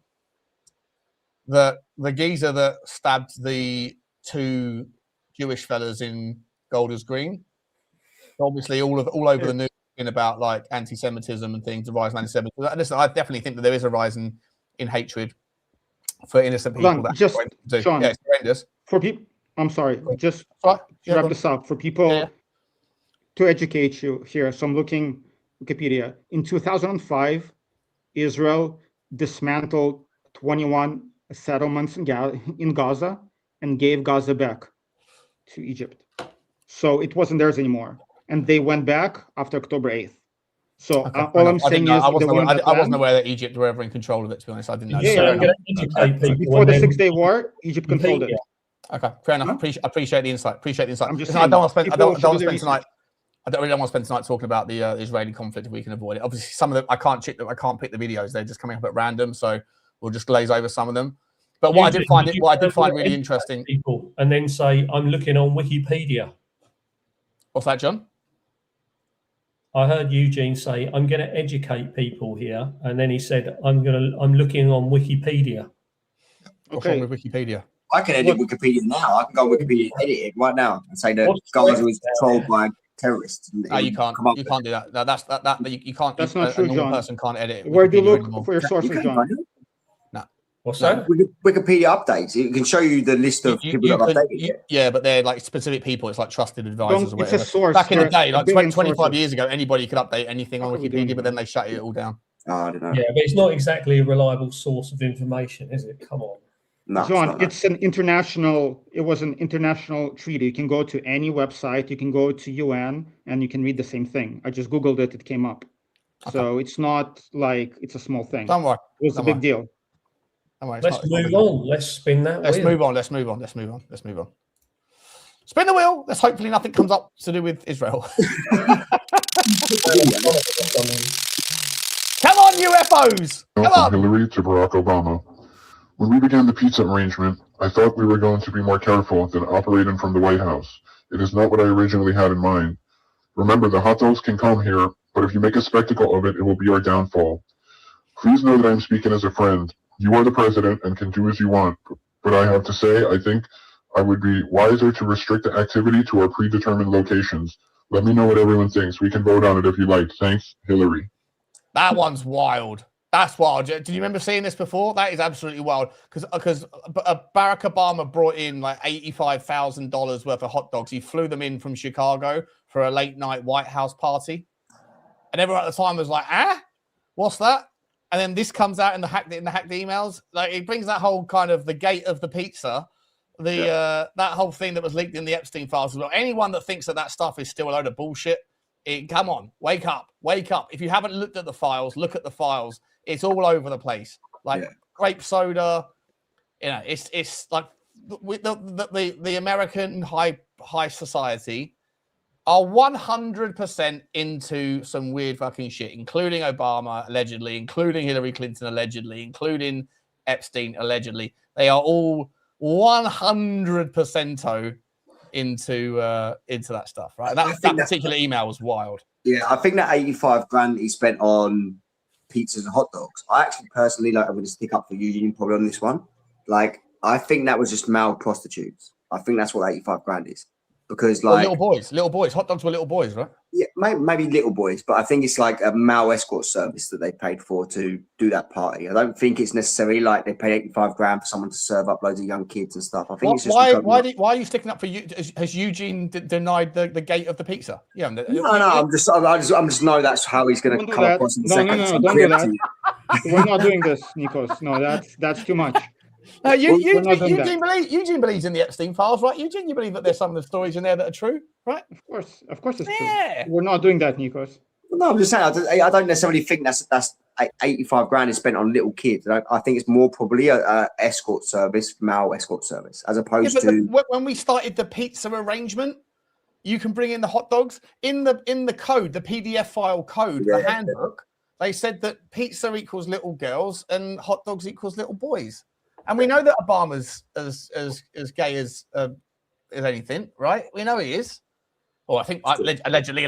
F: that the geezer that stabbed the 2 Jewish fellas in Golders Green, obviously all over the news about like anti-Semitism and things, the rise in anti-Semitism. Listen, I definitely think that there is a rise in hatred for innocent people.
H: Hold on, just Sean,
F: it's horrendous.
H: For people, I'm sorry, just
F: to
H: wrap this up for people to educate you here. So I'm looking Wikipedia. In 2005, Israel dismantled 21 settlements in Gaza and gave Gaza back to Egypt. So it wasn't theirs anymore, and they went back after October 8th. So all I'm saying is,
F: I wasn't aware that Egypt were ever in control of it. To be honest, I didn't know.
H: Before the 6 Day War, Egypt controlled it.
F: Okay, fair enough. Appreciate the insight.
H: I'm just
F: I don't want to spend. I don't want to spend
H: research.
F: tonight. I don't really want to spend tonight talking about the Israeli conflict if we can avoid it. Obviously, some of them I can't pick the videos; they're just coming up at random, so we'll just glaze over some of them. But what I did find really interesting,
L: people, and then say, "I'm looking on Wikipedia."
F: What's that, John?
L: I heard Eugene say, "I'm going to educate people here," and then he said, "I'm looking on Wikipedia."
F: What's wrong with Wikipedia?
G: I can edit Wikipedia now. I can go on Wikipedia and edit it right now and say that Gaza was controlled by terrorists.
F: No, you can't. You can't do that. No, that's that. You can't.
H: That's not true,
F: a normal
H: John.
F: person can't edit.
H: Where do you
F: Wikipedia
H: look
F: anymore.
H: for your sources, John?
F: No.
L: What's that?
G: Wikipedia updates. It can show you the list of people that have updated it.
F: Yeah, but they're like specific people. It's like trusted advisors or
H: It's
F: whatever.
H: a source.
F: Back in the
H: There
F: day,
H: are
F: like
H: a billion
F: 25
H: sources.
F: years ago, anybody could update anything on Wikipedia, but then they shut it all down.
G: Oh, I don't know.
L: Yeah, but it's not exactly a reliable source of information, is it? Come on.
G: No,
H: John, it was an international treaty. You can go to any website, you can go to UN, and you can read the same thing. I just Googled it, it came up. So it's not like it's a small thing.
F: Don't worry.
H: It was a big deal.
L: Let's move on. Let's spin that
F: Let's
L: wheel.
F: move on. Let's move on. Spin the wheel. Let's hopefully nothing comes up to do with Israel. Come on, UFOs! Come
B: From
F: on!
B: Hillary to Barack Obama. When we began the pizza arrangement, I thought we were going to be more careful than operating from the White House. It is not what I originally had in mind. Remember, the hot dogs can come here, but if you make a spectacle of it, it will be our downfall. Please know that I am speaking as a friend. You are the president and can do as you want, but I have to say, I think I would be wiser to restrict the activity to our predetermined locations. Let me know what everyone thinks. We can vote on it if you like. Thanks, Hillary.
F: That one's wild. That's wild. Did you remember seeing this before? That is absolutely wild. Because Barack Obama brought in like $85,000 worth of hot dogs. He flew them in from Chicago for a late night White House party, and everyone at the time was like, what's that? And then this comes out in the hacked emails. Like it brings that whole kind of the gate of the pizza, that whole thing that was leaked in the Epstein files as well. Anyone that thinks that stuff is still a load of bullshit, come on, wake up. If you haven't looked at the files, look at the files. It's all over the place. Like grape soda, it's like the American high society are 100% into some weird fucking shit, including Obama allegedly, including Hillary Clinton allegedly, including Epstein allegedly. They are all 100% into that stuff, right? That particular email was wild.
G: Yeah, I think that 85 grand he spent on pizzas and hot dogs. I actually personally, like, I'm going to stick up for Eugene probably on this one. Like, I think that was just male prostitutes. I think that's what 85 grand is. Because, like,
F: little boys. Hot dogs were little boys, right?
G: Yeah, maybe little boys, but I think it's like a male escort service that they paid for to do that party. I don't think it's necessarily like they paid 85 grand for someone to serve up loads of young kids and stuff. I think it's just
F: why are you sticking up for you? Has Eugene denied the gate of the pizza? Yeah,
G: no. I'm just know that's how he's going to come across in
H: Don't do that. We're not doing this, Nikos. No, that's too much.
F: Eugene believes in the Epstein files, right? Eugene, you believe that there's some of the stories in there that are true, right?
H: Of course, it's true. We're not doing that, Nikos.
G: No, I'm just saying. I don't necessarily think that's 85 grand is spent on little kids. I think it's more probably a escort service, male escort service, as opposed to
F: when we started the pizza arrangement. You can bring in the hot dogs in the code, the PDF file code, the handbook. They said that pizza equals little girls and hot dogs equals little boys. And we know that Obama's as gay as anything, right? We know he is. Or I think allegedly.
G: I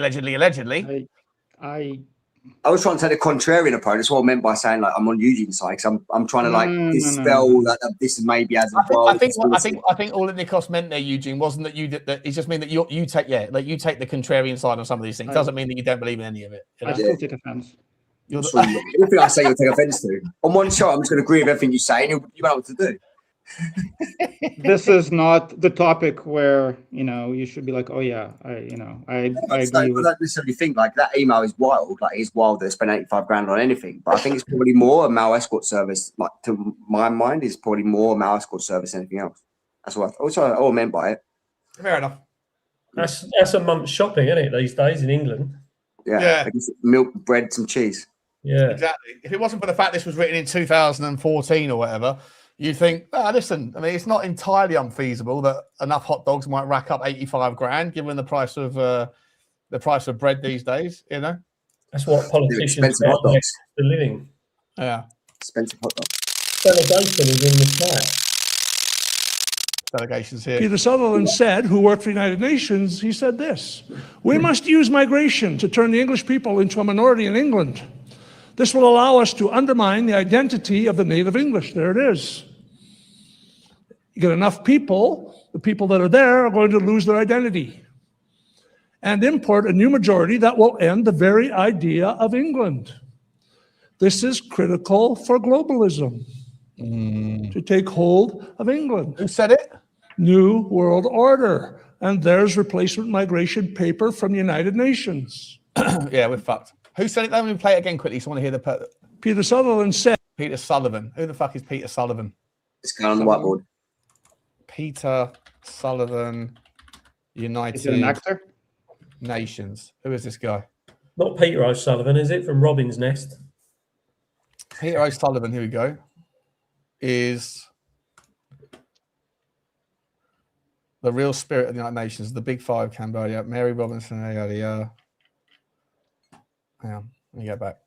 G: was trying to take the contrarian approach. That's what I meant by saying like I'm on Eugene's side because I'm trying to dispel that this is maybe as a
F: I think all that Nikos meant there, Eugene, wasn't that it just mean that you take the contrarian side on some of these things. It doesn't mean that you don't believe in any of it.
H: I still take offense.
G: Anything I say, you'll take offense to. On one shot, I'm just going to agree with everything you say, and you know what to do.
H: This is not the topic where you should be like, oh yeah, I agree.
G: I don't necessarily think like that email is wild. Like it's wild to spend 85 grand on anything, but I think it's probably more a male escort service. Like to my mind, is probably more a male escort service than anything else. That's what I meant by it.
F: Fair enough.
L: That's a month's shopping, isn't it? These days in England.
G: Yeah. Milk, bread, some cheese.
L: Yeah,
F: exactly. If it wasn't for the fact this was written in 2014 or whatever, you think, listen, I mean, it's not entirely unfeasible that enough hot dogs might rack up 85 grand, given the price of bread these days.
L: That's what politicians get for living.
F: Yeah,
G: expensive hot dogs.
L: Delegation is in the chat.
F: Delegations here.
E: Peter Sutherland said, who worked for the United Nations, he said this: "We must use migration to turn the English people into a minority in England. This will allow us to undermine the identity of the native English." There it is. You get enough people, the people that are there are going to lose their identity and import a new majority that will end the very idea of England. This is critical for globalism to take hold of England.
F: Who said it?
E: New World Order. And there's replacement migration paper from the United Nations.
F: Yeah, we're fucked. Who said it? Let me play it again quickly. So I want to hear the.
E: Peter Sutherland said.
F: Peter Sullivan. Who the fuck is Peter Sullivan?
G: It's going on the whiteboard.
F: Peter Sullivan, United
H: Is it an actor?
F: Nations. Who is this guy?
L: Not Peter O'Sullivan, is it? From Robin's Nest.
F: Peter O'Sullivan, here we go, is the real spirit of the United Nations, the Big Five, Cambodia, Mary Robinson, yada. Hang on, let me go back.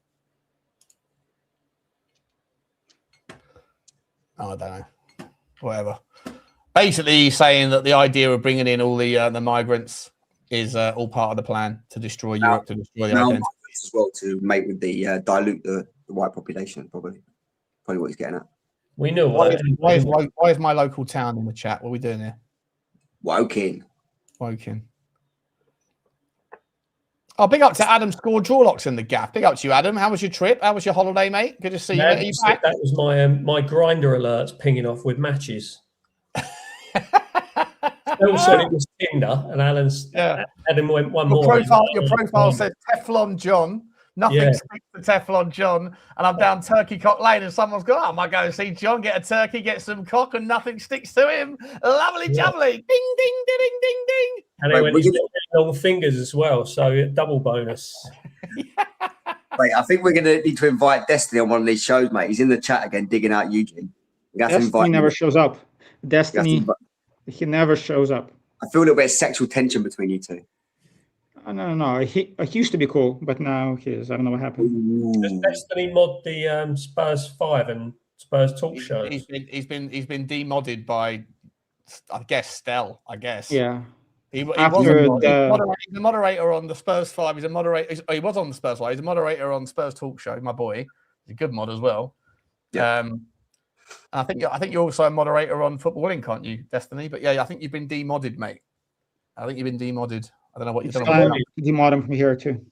F: Oh, I don't know. Whatever. Basically, saying that the idea of bringing in all the migrants is all part of the plan to destroy Europe, to destroy the identity
G: as well, to make with the dilute the white population. Probably what he's getting at.
L: We know
F: why is my local town in the chat? What are we doing here?
G: Woking.
F: Oh, big up to Adam Score Drawlocks in the gap. Big up to you, Adam. How was your trip? How was your holiday, mate? Good to see you. Are you back?
L: That was my grinder alerts pinging off with matches. Phil said it was Tinder, and Adam went one more.
F: Your profile said Teflon John. Nothing sticks to Teflon John, and I'm down Turkey Cock Lane, and someone's gone, I might go and see John, get a turkey, get some cock, and nothing sticks to him. Lovely jubbly. Ding, ding, ding, ding, ding, ding.
L: And they went long fingers as well, so double bonus.
G: Wait, I think we're going to need to invite Destiny on one of these shows, mate. He's in the chat again, digging out Eugene.
H: Destiny never shows up. Destiny, he never shows up.
G: I feel a little bit of sexual tension between you two.
H: No. He used to be cool, but now he is. I don't know what happened.
L: Does Destiny mod the Spurs 5 and Spurs talk shows?
F: He's been demodded by, I guess, Stell. I guess.
H: Yeah.
F: He's a moderator on the Spurs 5. He's a moderator. He was on the Spurs 5. He's a moderator on Spurs Talk Show. My boy. He's a good mod as well.
G: Yeah.
F: I think you're also a moderator on Football Inc, aren't you, Destiny? But yeah, I think you've been demodded, mate. I think you've been demodded. I don't know what you've done.
H: Demod him from here too.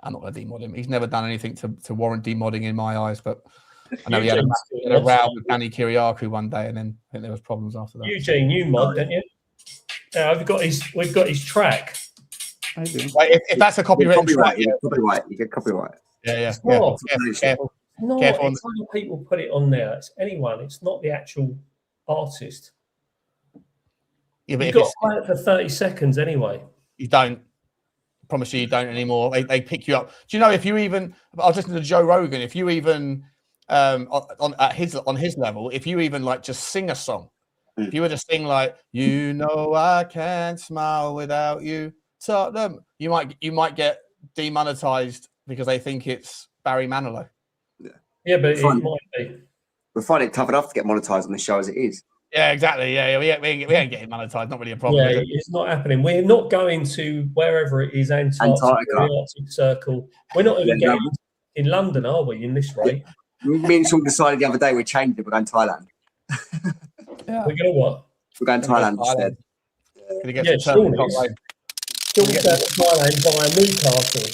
F: I'm not going to demod him. He's never done anything to warrant demodding in my eyes. But I know he had a row with Danny Kiriakou one day, and then I think there was problems after that.
L: Eugene, you mod, don't you? Yeah, we've got his track.
H: I do.
F: Like, if that's a copyright,
G: you get copyright.
F: Yeah.
L: It's not.
F: Careful.
L: No,
F: Careful.
L: it's other people put it on there. It's anyone. It's not the actual artist.
F: Yeah, but
L: You've got to play it for 30 seconds anyway.
F: You don't. I promise you don't anymore. They pick you up. Do you know if you even? I was listening to Joe Rogan. If you even on his level, if you even like just sing a song, if you were to sing like "You know I can't smile without you," Tottenham, you might get demonetized because they think it's Barry Manilow.
L: Yeah, but it might be.
G: We find it tough enough to get monetized on the show as it is.
F: Yeah, exactly. Yeah, we ain't getting monetized. Not really a problem.
L: Yeah, it's not happening. We're not going to wherever it is, Antarctica. Arctic Circle. We're not even getting in London, are we? In this rate,
G: me and Sean decided the other day we're changing it. We're going to Thailand.
F: Yeah.
L: We're going to what?
G: We're going to Thailand instead.
F: Gonna get
L: Sean
F: some
L: is. Sean's going to Thailand via Newcastle.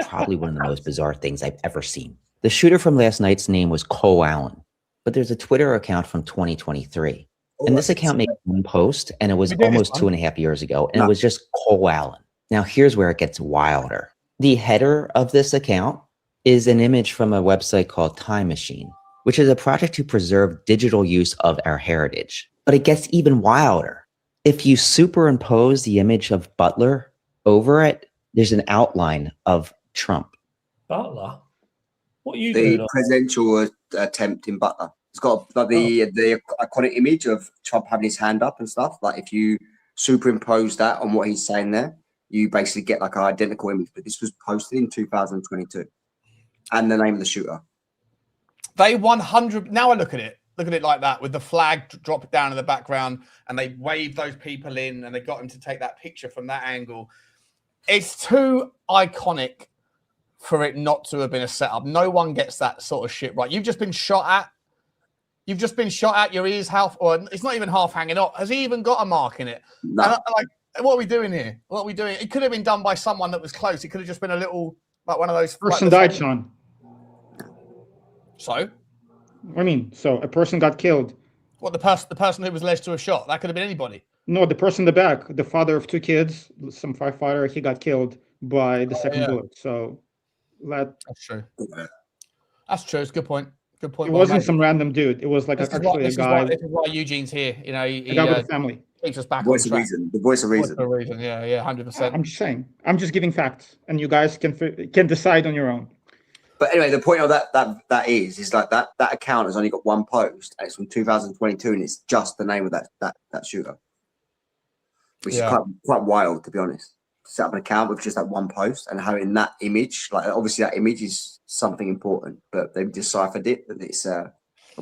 I: Probably one of the most bizarre things I've ever seen. The shooter from last night's name was Cole Allen, but there's a Twitter account from 2023. And this account made one post, and it was almost 2.5 years ago, and it was just Cole Allen. Now, here's where it gets wilder. The header of this account is an image from a website called Time Machine, which is a project to preserve digital use of our heritage. But it gets even wilder. If you superimpose the image of Butler over it, there's an outline of Trump.
L: Butler? What are you
G: the
L: doing?
G: presidential attempt in Butler. It's got like the iconic image of Trump having his hand up and stuff. Like if you superimpose that on what he's saying there, you basically get like an identical image. But this was posted in 2022, and the name of the shooter.
F: They 100. Now I look at it like that with the flag drop down in the background, and they wave those people in, and they got him to take that picture from that angle. It's too iconic for it not to have been a setup. No one gets that sort of shit right. You've just been shot at. Your ears half, or it's not even half hanging up. Has he even got a mark in it?
G: No.
F: And like, what are we doing here? What are we doing? It could have been done by someone that was close. It could have just been a little, like one of those.
H: Person died, Sean.
F: So?
H: I mean, so a person got killed.
F: What, the person who was alleged to have shot? That could have been anybody.
H: No, the person in the back, the father of 2 kids, some firefighter, he got killed by the second bullet. So that's
F: true. That's true. It's a good point. Good point.
H: It wasn't some random dude. It was like actually a guy.
F: This is why Eugene's here. You know,
H: a guy with a family.
F: Takes us back.
G: Voice of reason. The voice of reason.
F: Yeah, 100%.
H: I'm just saying. I'm just giving facts, and you guys can decide on your own.
G: But anyway, the point of that is like that account has only got one post, and it's from 2022, and it's just the name of that shooter, which is quite wild, to be honest. Set up an account with just that one post and having that image, like obviously that image is something important, but they've deciphered it that it's a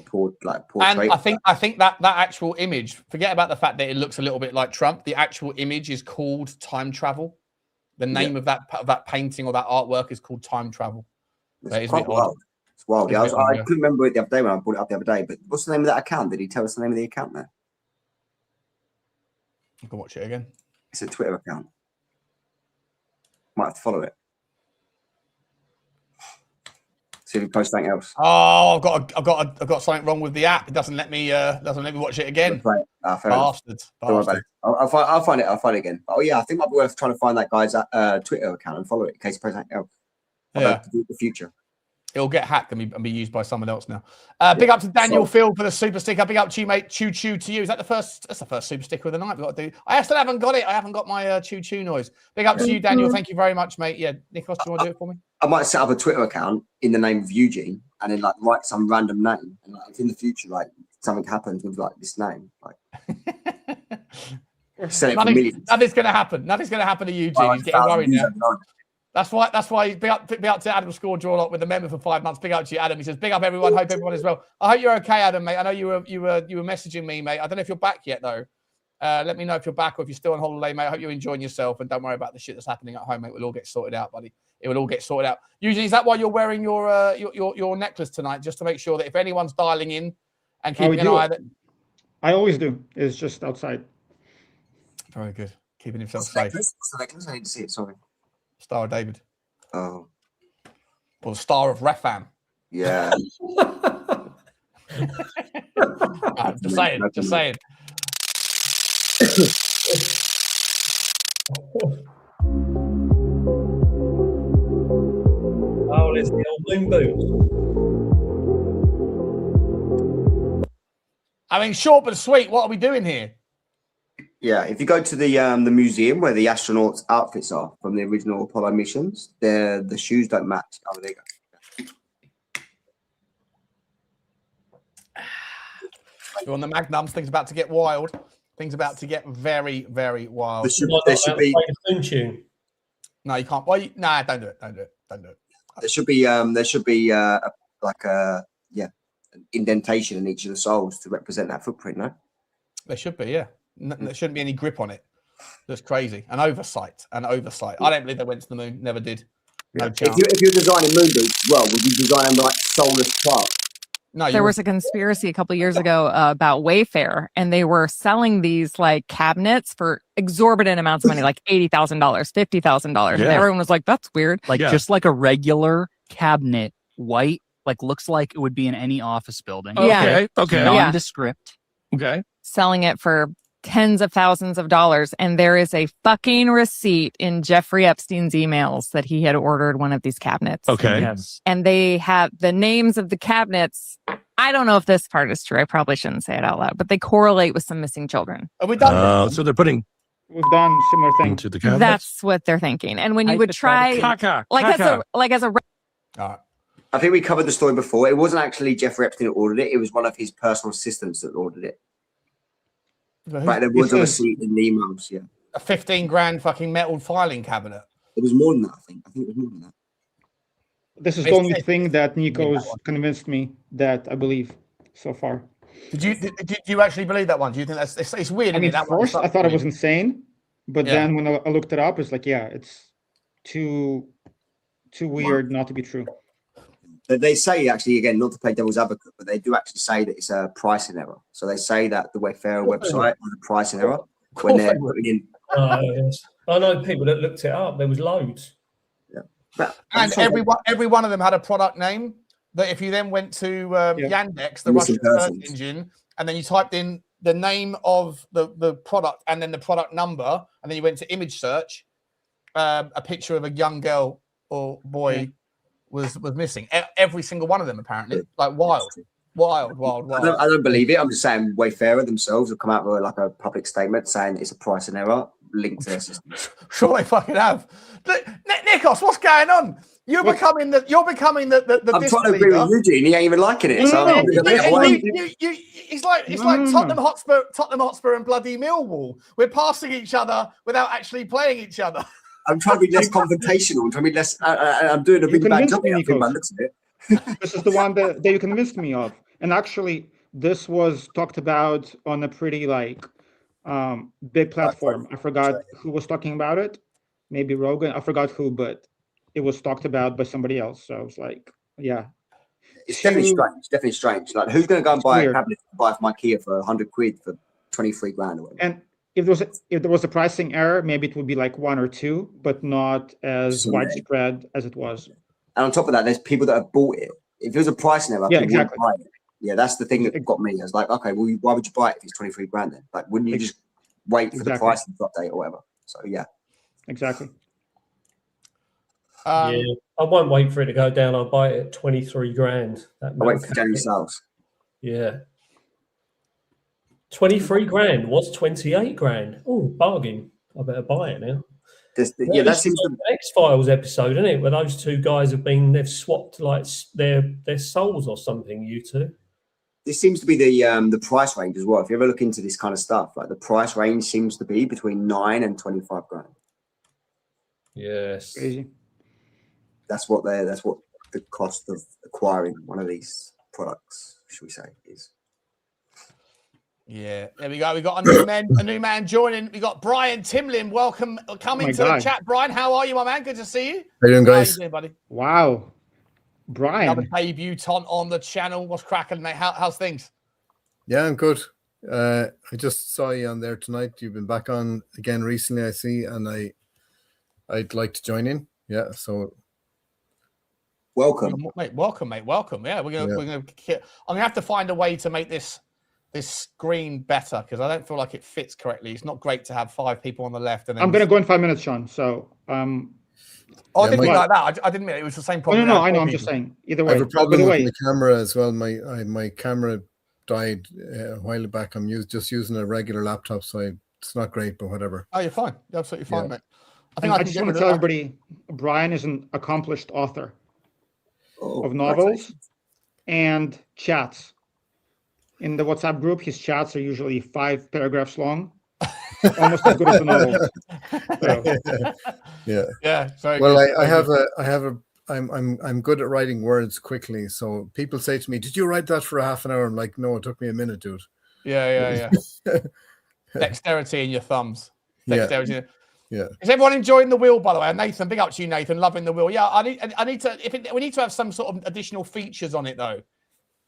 G: portrait.
F: And I think that actual image, forget about the fact that it looks a little bit like Trump. The actual image is called Time Travel. The name of that painting or that artwork is called Time Travel.
G: It's quite wild. It's wild. Yeah, I couldn't remember it the other day when I brought it up the other day. But what's the name of that account? Did he tell us the name of the account there?
F: You can watch it again.
G: It's a Twitter account. Might have to follow it. See if he posts something else.
F: Oh, I've got something wrong with the app. It doesn't let me watch it again. Bastards.
G: I'll find it. I'll find it again. Oh yeah, I think it might be worth trying to find that guy's Twitter account and follow it in case he posts something else. About the future.
F: It'll get hacked and be used by someone else now. Big up to Daniel Field for the super sticker. Big up to you, mate. Choo choo to you. Is that the first? That's the first super sticker of the night. We've got to do. I still haven't got it. I haven't got my choo choo noise. Big up to you, Daniel. Thank you very much, mate. Yeah, Nikos, do you want to do it for me?
G: I might set up a Twitter account in the name of Eugene and then like write some random name. And like if in the future, like something happens with like this name, like sell it for millions.
F: Nothing's gonna happen. Nothing's gonna happen to Eugene. He's getting worried now. That's why big up to Adam Score Draw Lot with the member for 5 months. Big up to you, Adam. He says, big up everyone. Hope everyone is well. I hope you're okay, Adam, mate. I know you were messaging me, mate. I don't know if you're back yet though. Let me know if you're back or if you're still on holiday, mate. I hope you're enjoying yourself, and don't worry about the shit that's happening at home, mate. We'll all get sorted out, buddy. It will all get sorted out. Usually, is that why you're wearing your necklace tonight, just to make sure that if anyone's dialing in and keeping an eye?
H: I always do. It's just outside.
F: Very good. Keeping himself safe.
G: What's the necklace? I didn't see it. Sorry.
F: Star of David.
G: Oh.
F: Or the Star of Refam.
G: Yeah.
F: Just saying. Just saying.
L: Oh, it's the old moon boots.
F: I mean, short but sweet. What are we doing here?
G: Yeah, if you go to the museum where the astronauts' outfits are from the original Apollo missions, the shoes don't match. Oh, there you go.
F: You're on the Magnums. Things about to get wild. Things about to get very, very wild.
G: There should be.
F: No, you can't. Well, nah, don't do it. Don't do it. Don't do it.
G: There should be. Like a an indentation in each of the soles to represent that footprint. No.
F: There should be. Yeah. There shouldn't be any grip on it. That's crazy. An oversight. I don't believe they went to the moon. Never did. No chance.
G: If you're designing moon boots, well, would you design them like soulless parts?
F: No,
J: there was a conspiracy a couple years ago about Wayfair, and they were selling these like cabinets for exorbitant amounts of money, like $80,000, $50,000. And everyone was like, "That's weird."
V: Like just like a regular cabinet, white, like looks like it would be in any office building.
J: Yeah.
V: Okay. Nondescript.
N: Okay.
J: Selling it for tens of thousands of dollars, and there is a fucking receipt in Jeffrey Epstein's emails that he had ordered one of these cabinets.
N: Okay.
V: Yes.
J: And they have the names of the cabinets. I don't know if this part is true. I probably shouldn't say it out loud, but they correlate with some missing children.
F: Are we done?
N: So they're putting.
H: We've done similar things
N: to the cabinets.
J: That's what they're thinking. And when you would try, as a
G: I think we covered the story before. It wasn't actually Jeffrey Epstein that ordered it. It was one of his personal assistants that ordered it. Right, there was a receipt in the emails, yeah.
F: A 15 grand fucking metal filing cabinet.
G: It was more than that, I think. I think it was more than that.
H: This is the only thing that Nico's convinced me that I believe so far.
F: Did you actually believe that one? Do you think that's it's weird?
H: I mean,
F: that
H: first I thought it was insane, but
F: Yeah.
H: then when I looked it up, it's like, yeah, it's too weird not to be true.
G: They say, actually, again, not to play devil's advocate, but they do actually say that it's a pricing error. So they say that the Wayfair website was a pricing error when they're putting in.
L: Yes. I know people that looked it up. There was loads.
F: And every one of them had a product name that if you then went to Yandex, the Russian search engine, and then you typed in the name of the product and then the product number, and then you went to image search, a picture of a young girl or boy was missing. Every single one of them, apparently. Like wild.
G: I don't believe it. I'm just saying Wayfarer themselves have come out with like a public statement saying it's a pricing error linked to their system.
F: Sure they fucking have. Nikos, what's going on? You're becoming the
G: I'm trying to agree with Eugene. He ain't even liking it. So
F: it's like Tottenham Hotspur and bloody Millwall. We're passing each other without actually playing each other.
G: I'm trying to be less confrontational. I'm trying to be less. I'm doing a big bad job here. I think by the looks of it.
H: This is the one that you convinced me of. And actually, this was talked about on a pretty big platform. I forgot who was talking about it. Maybe Rogan. I forgot who, but it was talked about by somebody else. So I was like, yeah.
G: It's definitely strange. Definitely strange. Like, who's going to go and buy a cabinet to buy from IKEA for 100 quid for 23 grand or whatever?
H: And if there was a pricing error, maybe it would be like one or two, but not as widespread as it was.
G: And on top of that, there's people that have bought it. If it was a pricing error, people wouldn't buy it. Yeah, that's the thing that got me. I was like, okay, well, why would you buy it if it's 23 grand then? Like, wouldn't you just wait for the price to update or whatever? So, yeah.
H: Exactly.
L: I won't wait for it to go down. I'll buy it at 23 grand.
G: I'll wait for January sales.
L: Yeah. 23 grand was 28 grand. Oh, bargain. I better buy it now.
G: That seems
L: like the X-Files episode, isn't it? Where those two guys they've swapped like their souls or something, you two.
G: This seems to be the price range as well. If you ever look into this kind of stuff, like the price range seems to be between 9 and 25 grand.
L: Yes.
H: Crazy.
G: That's what the cost of acquiring one of these products, should we say, is.
F: Yeah, there we go. We got a new man joining. We got Brian Timlin. Welcome, coming to the chat. Brian, how are you, my man? Good to see you.
M: How you doing, guys?
F: How you doing, buddy?
H: Wow, Brian.
F: Another debutant on the channel. What's cracking, mate? How's things?
M: Yeah, I'm good. I just saw you on there tonight. You've been back on again recently, I see, and I'd like to join in. Yeah, so
G: welcome,
F: mate. Welcome, mate. Welcome. Yeah, I'm gonna have to find a way to make this screen better because I don't feel like it fits correctly. It's not great to have 5 people on the left. And then
H: I'm going to go in 5 minutes, Sean. So,
F: I didn't mean like that. I didn't mean it was the same problem.
H: No, I know. I'm just saying. Either way,
M: I have a problem with my camera as well. My camera died a while back. I'm just using a regular laptop, so it's not great, but whatever.
F: Oh, you're fine. You're absolutely fine, mate.
H: I just want to tell everybody, Brian is an accomplished author of novels and chats. In the WhatsApp group, his chats are usually 5 paragraphs long, almost as good as the novels.
M: So.
F: Yeah.
M: Well, I'm good at writing words quickly. So people say to me, "Did you write that for a half an hour?" I'm like, "No, it took me a minute, dude."
F: Yeah. Dexterity in your thumbs. Dexterity.
M: Yeah.
F: Is everyone enjoying the wheel, by the way? Nathan, big up to you, Nathan. Loving the wheel. Yeah, I need to. We need to have some sort of additional features on it, though.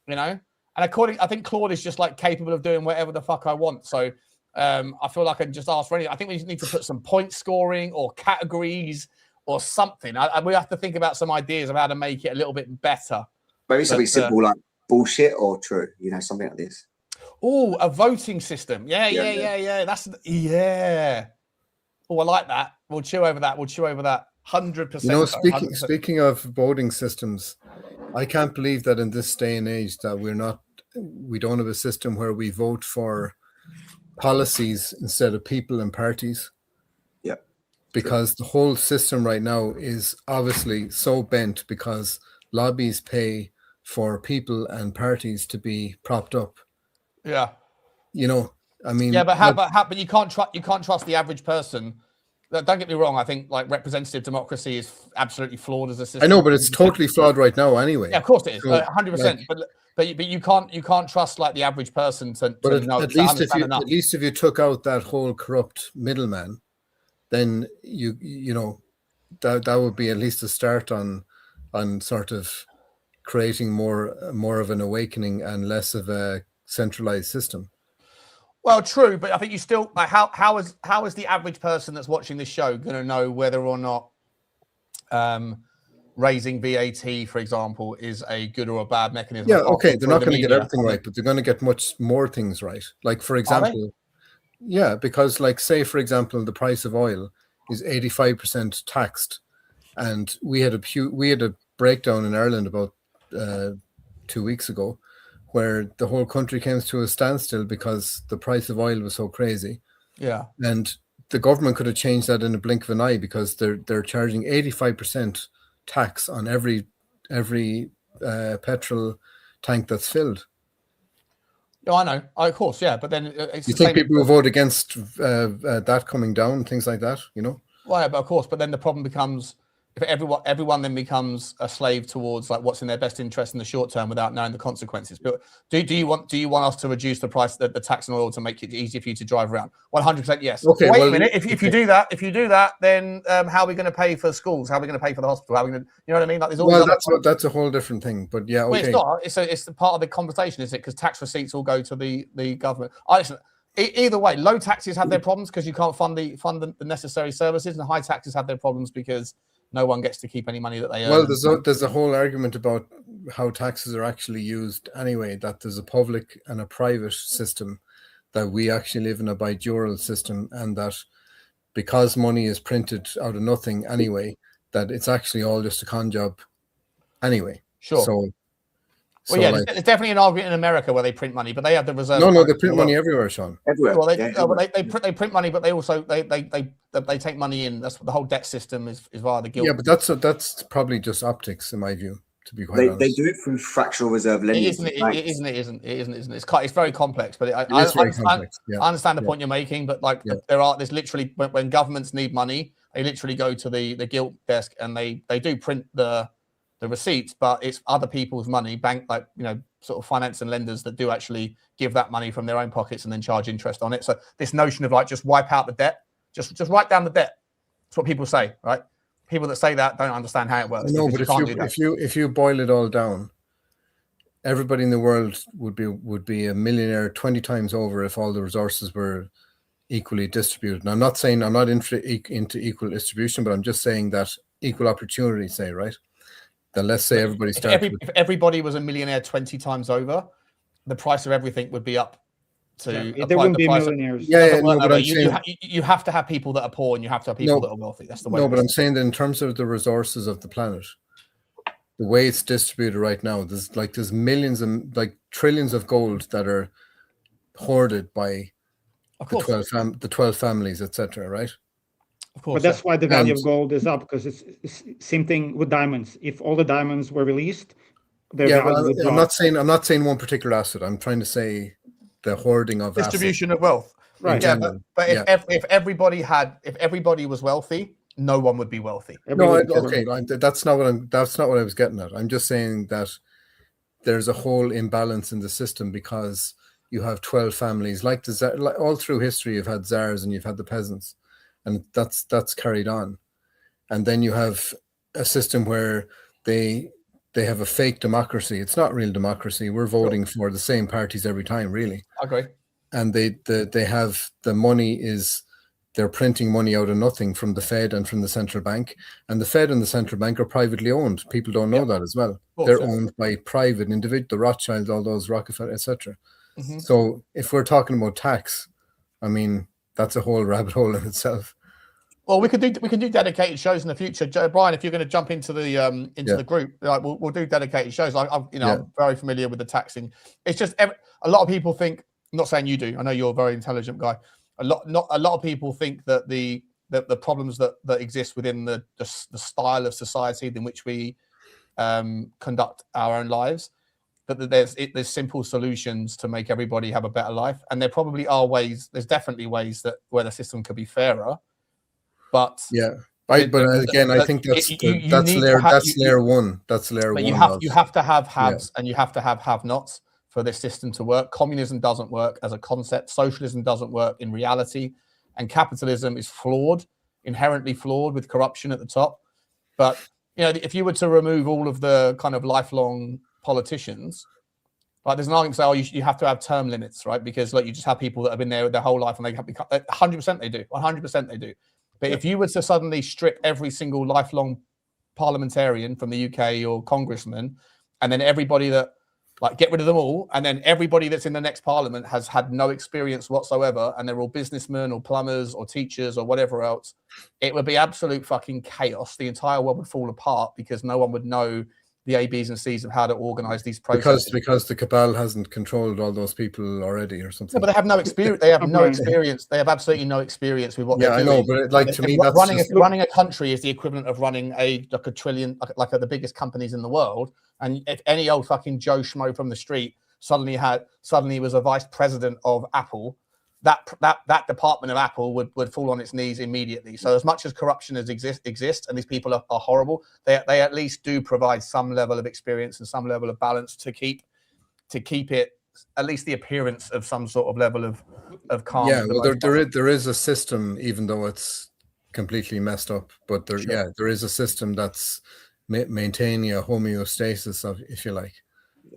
F: You know. And I think Claude is just like capable of doing whatever the fuck I want. So I feel like I can just ask for anything. I think we need to put some point scoring or categories or something. We have to think about some ideas of how to make it a little bit better.
G: Maybe something simple like bullshit or true. Something like this.
F: Oh, a voting system. Yeah. Oh, I like that. We'll chew over that. 100%.
M: Speaking of voting systems, I can't believe that in this day and age that we don't have a system where we vote for policies instead of people and parties.
G: Yeah.
M: Because the whole system right now is obviously so bent because lobbies pay for people and parties to be propped up.
F: Yeah.
M: I mean.
F: Yeah, but you can't trust the average person. Don't get me wrong. I think like representative democracy is absolutely flawed as a system.
M: I know, but it's totally flawed right now anyway.
F: Yeah, of course it is, 100%. But you can't trust like the average person to know.
M: At least if you took out that whole corrupt middleman, then that would be at least a start on sort of creating more of an awakening and less of a centralized system.
F: Well, true, but I think you still like how is the average person that's watching this show going to know whether or not raising VAT, for example, is a good or a bad mechanism?
M: Yeah, okay, they're not going to get everything right, but they're going to get much more things right. Like, for example, because like say, for example, the price of oil is 85% taxed, and we had a breakdown in Ireland about 2 weeks ago, where the whole country came to a standstill because the price of oil was so crazy.
F: Yeah.
M: And the government could have changed that in a blink of an eye because they're charging 85% tax on every petrol tank that's filled.
F: Oh, I know. Of course, yeah. But then
M: you think people will vote against that coming down, things like that,
F: Well, yeah, but of course. But then the problem becomes if everyone then becomes a slave towards like what's in their best interest in the short term without knowing the consequences. But do you want us to reduce the price the tax on oil to make it easier for you to drive around? 100% yes.
M: Okay.
F: Wait a minute. If you do that, then how are we going to pay for schools? How are we going to pay for the hospital? How are we going to, you know what I mean? Like, there's all
M: that's a whole different thing. But yeah, okay.
F: Well, it's not. It's the part of the conversation, is it? Because tax receipts all go to the government. Listen, either way, low taxes have their problems because you can't fund the necessary services, and high taxes have their problems because no one gets to keep any money that they earn.
M: Well, there's a whole argument about how taxes are actually used anyway, that there's a public and a private system, that we actually live in a bidural system, and that because money is printed out of nothing anyway, that it's actually all just a con job anyway.
F: Sure. Well, yeah, there's definitely an argument in America where they print money, but they have the reserve.
M: No, they print money everywhere, Sean.
G: Everywhere.
F: Well, they print money, but they also they take money in. That's what the whole debt system is via the guild.
M: Yeah, but that's probably just optics, in my view. To be quite honest,
G: they do it through fractional reserve lending.
F: It isn't. It's very complex, but I understand the point you're making. But like there's literally when governments need money, they literally go to the guild desk and they do print the the receipts, but it's other people's money, sort of finance and lenders that do actually give that money from their own pockets and then charge interest on it. So this notion of like just wipe out the debt, just write down the debt. That's what people say, right? People that say that don't understand how it works.
M: No, but if you boil it all down, everybody in the world would be a millionaire 20 times over if all the resources were equally distributed. And I'm not saying I'm not into equal distribution, but I'm just saying that equal opportunity, say, right? Then let's say everybody starts.
F: If everybody was a millionaire 20 times over, the price of everything would be up to.
H: There wouldn't be millionaires.
F: You have to have people that are poor, and you have to have people that are wealthy. That's the way.
M: No, but I'm saying that in terms of the resources of the planet, the way it's distributed right now, there's millions and like trillions of gold that are hoarded by the 12 families, etc. Right?
H: Of course. But that's why the value of gold is up, because it's same thing with diamonds. If all the diamonds were released, their value would drop.
M: I'm not saying one particular asset. I'm trying to say the hoarding of
F: distribution of wealth. Right. Yeah, but if everybody was wealthy, no one would be wealthy.
M: That's not what I was getting at. I'm just saying that there's a whole imbalance in the system because you have 12 families like all through history. You've had czars and you've had the peasants, and that's carried on. And then you have a system where they have a fake democracy. It's not real democracy. We're voting for the same parties every time, really.
F: I agree.
M: And they have the money they're printing money out of nothing from the Fed and from the central bank. And the Fed and the central bank are privately owned. People don't know that as well. They're owned by private individuals, the Rothschilds, all those Rockefeller, etc. Mm-hmm. So if we're talking about tax, I mean, that's a whole rabbit hole in itself.
F: Well, we can do dedicated shows in the future. Brian, if you're going to jump into the group, like we'll do dedicated shows. I'm very familiar with the taxing. It's just a lot of people think. I'm not saying you do. I know you're a very intelligent guy. A lot of people think that the problems that exist within the style of society in which we conduct our own lives, that there's simple solutions to make everybody have a better life, and there probably are ways. There's definitely ways where the system could be fairer. But
M: I think that's layer one. That's layer one.
F: You have to have haves and you have to have have-nots for this system to work. Communism doesn't work as a concept. Socialism doesn't work in reality, and capitalism is inherently flawed with corruption at the top. But if you were to remove all of the kind of lifelong politicians, like there's an argument to say, you have to have term limits, right? Because you just have people that have been there their whole life and they have become 100% they do, 100% they do. But if you were to suddenly strip every single lifelong parliamentarian from the UK or congressman, and then everybody get rid of them all, and then everybody that's in the next parliament has had no experience whatsoever, and they're all businessmen or plumbers or teachers or whatever else, it would be absolute fucking chaos. The entire world would fall apart because no one would know the A, B's and C's of how to organize these processes.
M: Because the cabal hasn't controlled all those people already or something.
F: Yeah, but they have no experience. They have no experience. They have absolutely no experience with what they're doing.
M: I know, but to me, that's
F: running a country is the equivalent of running a trillion, the biggest companies in the world. And if any old fucking Joe Schmo from the street suddenly was a vice president of Apple, that department of Apple would fall on its knees immediately. So as much as corruption exists and these people are horrible, they at least do provide some level of experience and some level of balance to keep it at least the appearance of some sort of level of calm.
M: Yeah, well, there is a system, even though it's completely messed up, but there is a system that's maintaining a homeostasis, if you like.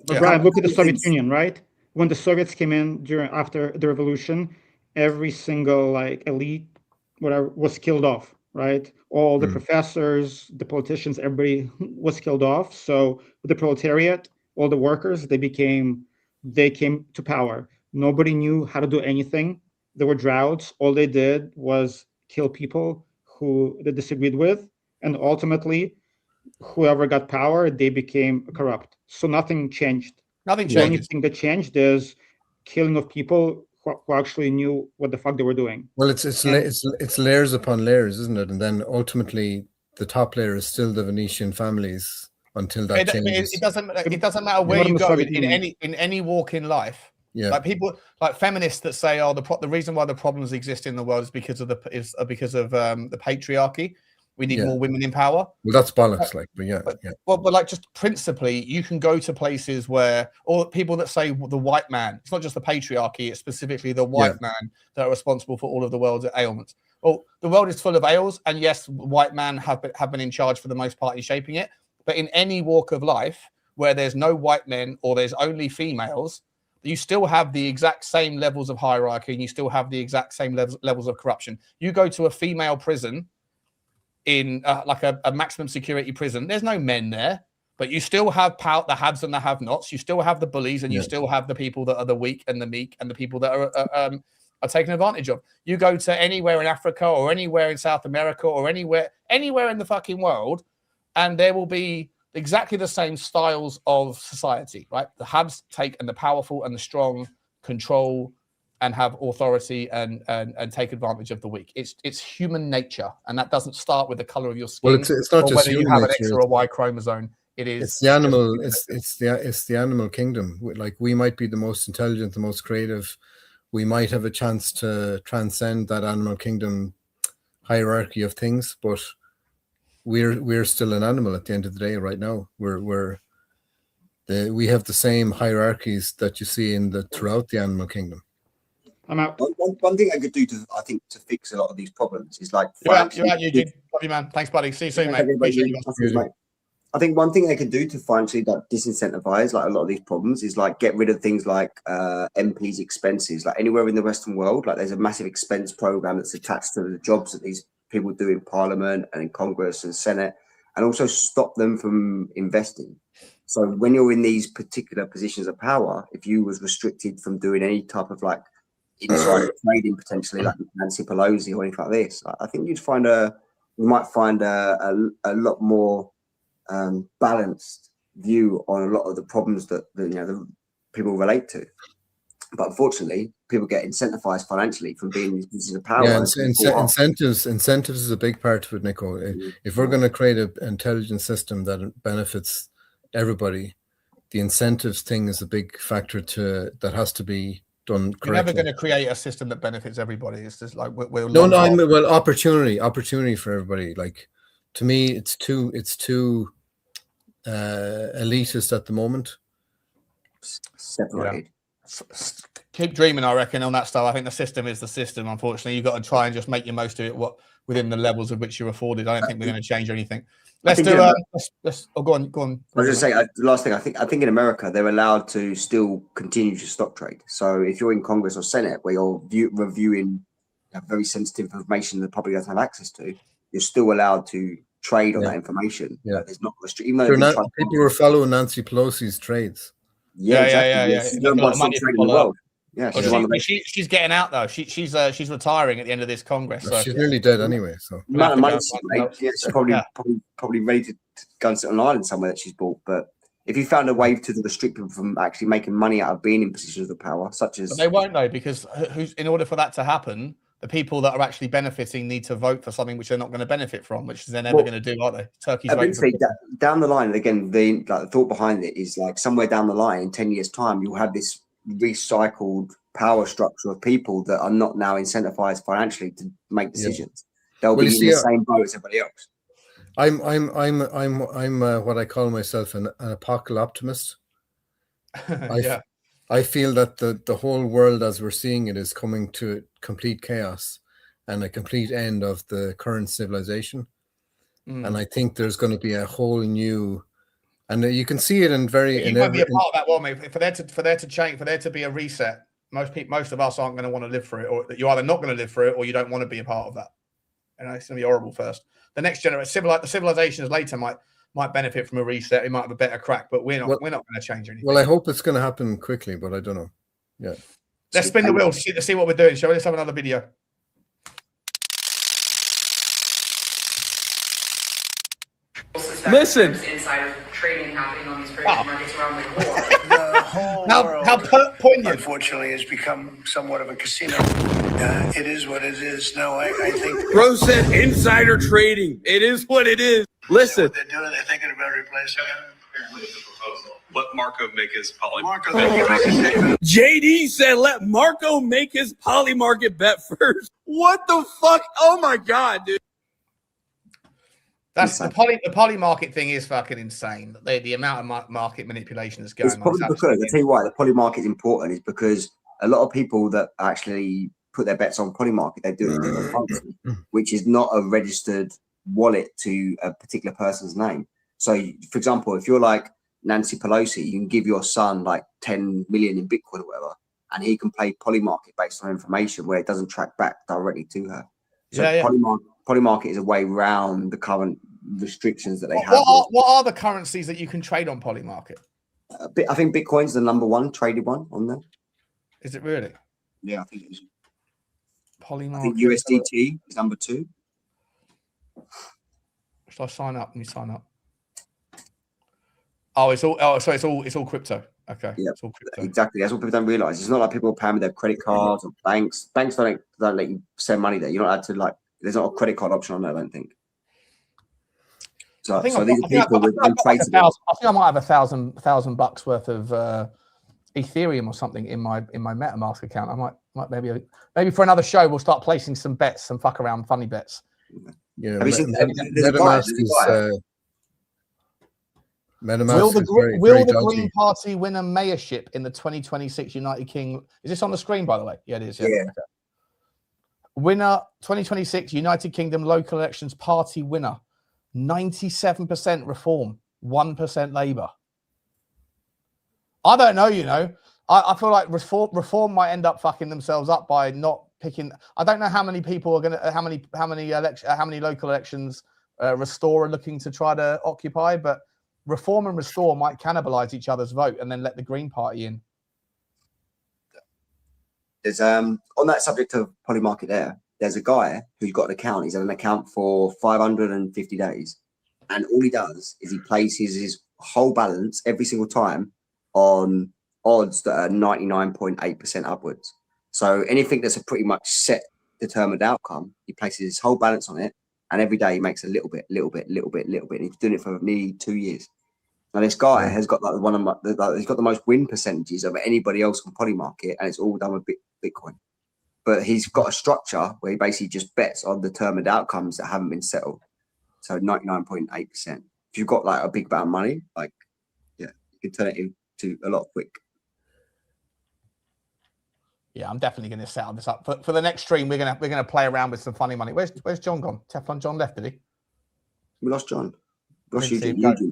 H: But Brian, look at the Soviet Union, right? When the Soviets came in after the revolution, every single elite, whatever, was killed off, right? All the professors, the politicians, everybody was killed off. So the proletariat, all the workers, they came to power. Nobody knew how to do anything. There were droughts. All they did was kill people who they disagreed with, and ultimately, whoever got power, they became corrupt. So nothing changed. The only thing that changed is killing of people who actually knew what the fuck they were doing.
M: Well, it's layers upon layers, isn't it? And then ultimately, the top layer is still the Venetian families until that changes.
F: It doesn't matter where you go in any walk in life.
M: Yeah.
F: Like people, like feminists that say, "Oh, the reason why the problems exist in the world is because of the patriarchy." We need more women in power.
M: Well, that's bollocks, like, but yeah.
F: Well, but like just principally, you can go to places where, or people that say the white man, it's not just the patriarchy, it's specifically the white man that are responsible for all of the world's ailments. Well, the world is full of ails, and yes, white men have been in charge for the most part in shaping it. But in any walk of life where there's no white men or there's only females, you still have the exact same levels of hierarchy, and you still have the exact same levels of corruption. You go to a female prison in like a maximum security prison, there's no men there, but you still have the haves and the have-nots. You still have the bullies, and you still have the people that are the weak and the meek, and the people that are taken advantage of. You go to anywhere in Africa or anywhere in South America or anywhere in the fucking world, and there will be exactly the same styles of society, right? The haves take, and the powerful and the strong control and have authority and take advantage of the weak. It's human nature, and that doesn't start with the color of your skin.
M: Well, it's not
F: or
M: just
F: whether you
M: human
F: have an
M: nature,
F: X or a Y chromosome.
M: It's the animal. It's the animal kingdom. Like, we might be the most intelligent, the most creative. We might have a chance to transcend that animal kingdom hierarchy of things, but we're still an animal at the end of the day. Right now, we have the same hierarchies that you see throughout the animal kingdom.
H: I'm out.
G: One thing I could do to fix a lot of these problems is like.
F: You're out, Eugene. Love you, man. Thanks, buddy. See you soon, mate. Appreciate you guys.
G: I think one thing they could do to financially disincentivize like a lot of these problems is like get rid of things like MPs' expenses. Like anywhere in the Western world, like there's a massive expense program that's attached to the jobs that these people do in Parliament and in Congress and Senate, and also stop them from investing. So when you're in these particular positions of power, if you was restricted from doing any type of like insider trading, potentially like Nancy Pelosi or anything like this, I think you might find a lot more balanced view on a lot of the problems that the people relate to. But unfortunately, people get incentivized financially from being in these positions of power.
M: Yeah, incentives is a big part of it, Nico. If we're going to create an intelligent system that benefits everybody, the incentives thing is a big factor that has to be done correctly.
F: You're never going to create a system that benefits everybody. It's just like
M: opportunity for everybody. Like, to me, it's too elitist at the moment.
G: Separated.
F: Keep dreaming, I reckon, on that stuff. I think the system is the system. Unfortunately, you've got to try and just make your most of it within the levels of which you're afforded. I don't think we're going to change anything. Let's do. Go on.
G: I was going to say the last thing. I think in America they're allowed to still continue to stock trade. So if you're in Congress or Senate where you're reviewing very sensitive information that the public doesn't have access to, you're still allowed to trade on that information.
M: Yeah,
G: there's not restricted. Even though
M: people were following Nancy Pelosi's trades.
F: Yeah. She's getting out though. She's retiring at the end of this Congress. So.
M: She's nearly dead anyway. So
G: she's probably ready to go and sit on an island somewhere that she's bought. But if you found a way to restrict them from actually making money out of being in positions of power, such as
F: they won't though, because in order for that to happen, the people that are actually benefiting need to vote for something which they're not going to benefit from, which they're never going to do, are they? Turkey's
G: down the line, again, the thought behind it is like somewhere down the line, in 10 years' time, you'll have this recycled power structure of people that are not now incentivized financially to make decisions. They'll be in the same boat as everybody else.
M: I'm what I call myself an apocalyptimist. I feel that the whole world as we're seeing it is coming to complete chaos and a complete end of the current civilization. And I think there's going to be a whole new, and you can see it in very.
F: You won't be a part of that, well, mate. For there to change, for there to be a reset, most of us aren't going to want to live through it, or you're either not going to live through it, or you don't want to be a part of that. And it's going to be horrible first. The next generation, the civilizations later might benefit from a reset. We might have a better crack, but we're not going to change anything.
M: Well, I hope it's going to happen quickly, but I don't know. Yeah.
F: Let's spin the wheel to see what we're doing. Shall we? Let's have another video.
O: Listen.
P: Insider trading happening on these prediction markets around the world.
O: The whole world,
F: how poignant.
O: Unfortunately, has become somewhat of a casino. It is what it is. No, I think.
W: Bro said insider trading. It is what it is. Listen.
O: What they're doing, they're thinking about replacing it.
X: Apparently, it's a proposal. Let Marco make his poly.
W: JD said, "Let Marco make his poly market bet first." What the fuck? Oh my god, dude.
F: That's the poly market thing is fucking insane. The amount of market manipulation that's going
G: It's probably
F: on.
G: because, I'll tell you why, the poly market is important is because a lot of people that actually put their bets on poly market, they do it in different currency, which is not a registered wallet to a particular person's name. So, for example, if you're like Nancy Pelosi, you can give your son like 10 million in Bitcoin or whatever, and he can play poly market based on information where it doesn't track back directly to her. So poly market is a way around the current restrictions that they have.
F: What are the currencies that you can trade on poly market?
G: I think Bitcoin's the number one traded one on there.
F: Is it really?
G: Yeah, I think it is.
F: Poly
G: I
F: market.
G: think USDT is number 2.
F: Should I sign up? Let me sign up. Oh, it's all crypto. Okay.
G: Yeah,
F: it's all crypto.
G: Exactly. That's what people don't realize. It's not like people are paying with their credit cards or banks. Banks don't let you send money there. You're not allowed to like. There's not a credit card option on there, I don't think. So, these are people with untraceable.
F: I think I might have $1,000 worth of Ethereum or something in my MetaMask account. I might maybe for another show we'll start placing some bets, some fuck around funny bets.
M: Yeah,
G: MetaMask is
F: Will the Green Party win a mayorship in the 2026 United Kingdom? Is this on the screen, by the way? Yeah, it is. Yeah. Okay. Winner 2026 United Kingdom local elections party winner. 97% Reform, 1% Labour. I don't know, I feel like Reform might end up fucking themselves up by not picking. I don't know how many people are gonna, how many local elections Restore are looking to try to occupy, but Reform and Restore might cannibalize each other's vote and then let the Green Party in.
G: There's on that subject of poly market there's a guy who's got an account. He's had an account for 550 days. And all he does is he places his whole balance every single time on odds that are 99.8% upwards. So anything that's a pretty much set determined outcome, he places his whole balance on it. And every day he makes a little bit. And he's doing it for nearly 2 years. Now this guy has got like he's got the most win percentages of anybody else on poly market, and it's all done with Bitcoin. But he's got a structure where he basically just bets on determined outcomes that haven't been settled. So 99.8%. If you've got like a big amount of money, like you can turn it into a lot quick.
F: Yeah, I'm definitely going to set this up for the next stream. We're gonna play around with some funny money. Where's John gone? Teflon John left, did he?
G: We lost John. We lost Eugene left.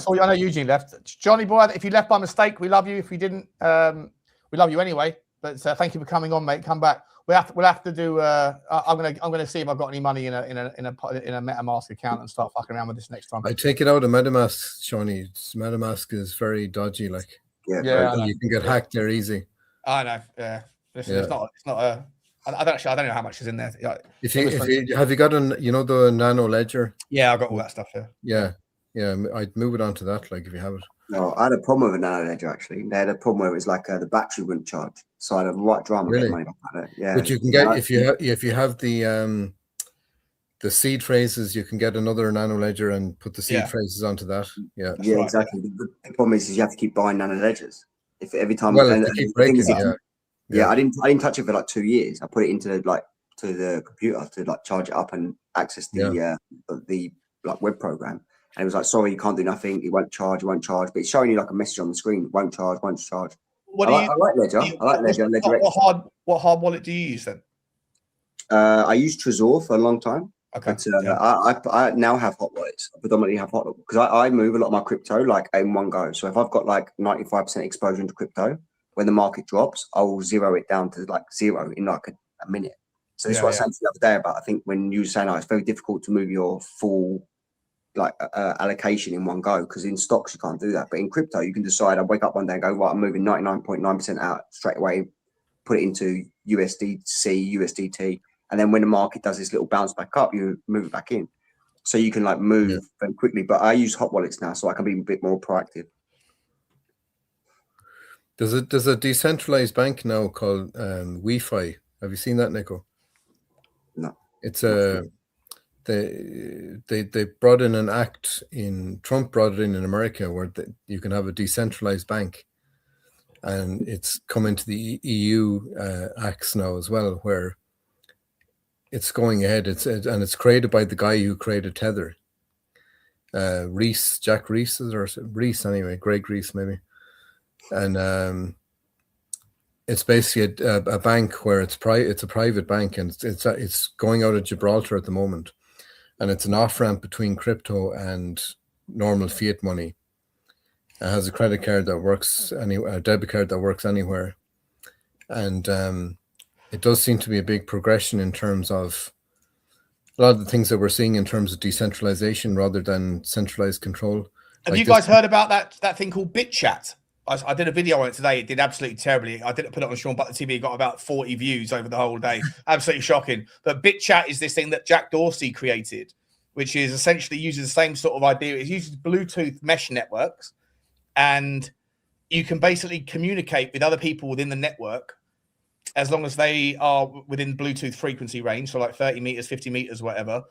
F: I know Eugene left. Johnny boy, if you left by mistake, we love you. If you didn't, we love you anyway. But thank you for coming on, mate. Come back. We'll have to do. I'm gonna see if I've got any money in a MetaMask account and start fucking around with this next time.
M: I take it out of MetaMask, Shawnee. MetaMask is very dodgy. Like you can get hacked there easy.
F: I know. Yeah. Listen, it's not a. I don't know how much is in there.
M: If you have you got the Nano Ledger?
F: Yeah, I've got all that stuff here.
M: Yeah. I'd move it on to that. Like if you have it.
G: No, I had a problem with a Nano Ledger actually. They had a problem where it was like the battery wouldn't charge, so I had a right drama getting money back out of it. Yeah,
M: but you can get if you have the seed phrases, you can get another Nano Ledger and put the seed phrases onto that. Yeah,
G: right. Exactly. The problem is you have to keep buying Nano Ledgers. If every time
M: keep breaking,
G: I didn't touch it for like 2 years. I put it into to the computer to like charge it up and access the like web program. And it was like, sorry, you can't do nothing. It won't charge. But it's showing you like a message on the screen. Won't charge. I like Ledger. I like Ledger.
F: What hard wallet do you use then?
G: I used Trezor for a long time.
F: Okay.
G: But, I now have hot wallets. I predominantly have hot wallets because I move a lot of my crypto like in one go. So if I've got like 95% exposure into crypto, when the market drops, I will zero it down to like zero in like a minute. So this is what I said the other day about. I think when you were saying it's very difficult to move your full allocation in one go because in stocks you can't do that, but in crypto you can decide. I wake up one day and go, right, I'm moving 99.9% out straight away, put it into USDC, USDT, and then when the market does this little bounce back up, you move it back in. So you can like move very quickly. But I use hot wallets now, so I can be a bit more proactive.
M: There's a decentralized bank now called Wi-Fi. Have you seen that, Nico?
G: No.
M: It's they brought in an act Trump brought it in America where you can have a decentralized bank, and it's come into the EU acts now as well, where it's going ahead. It's created by the guy who created Tether, Reese, Jack Reese, or Reese anyway, Greg Reese maybe, and it's basically a bank where it's a private bank, and it's going out of Gibraltar at the moment, and it's an off ramp between crypto and normal fiat money. It has a credit card that works a debit card that works anywhere, and it does seem to be a big progression in terms of a lot of the things that we're seeing in terms of decentralization rather than centralized control.
F: Have you guys heard about that thing called BitChat? I did a video on it today. It did absolutely terribly. I didn't put it on Sean Butler TV. It got about 40 views over the whole day. Absolutely shocking. But BitChat is this thing that Jack Dorsey created, which is essentially uses the same sort of idea. It uses Bluetooth mesh networks, and you can basically communicate with other people within the network as long as they are within Bluetooth frequency range, so like 30 meters, 50 meters, whatever.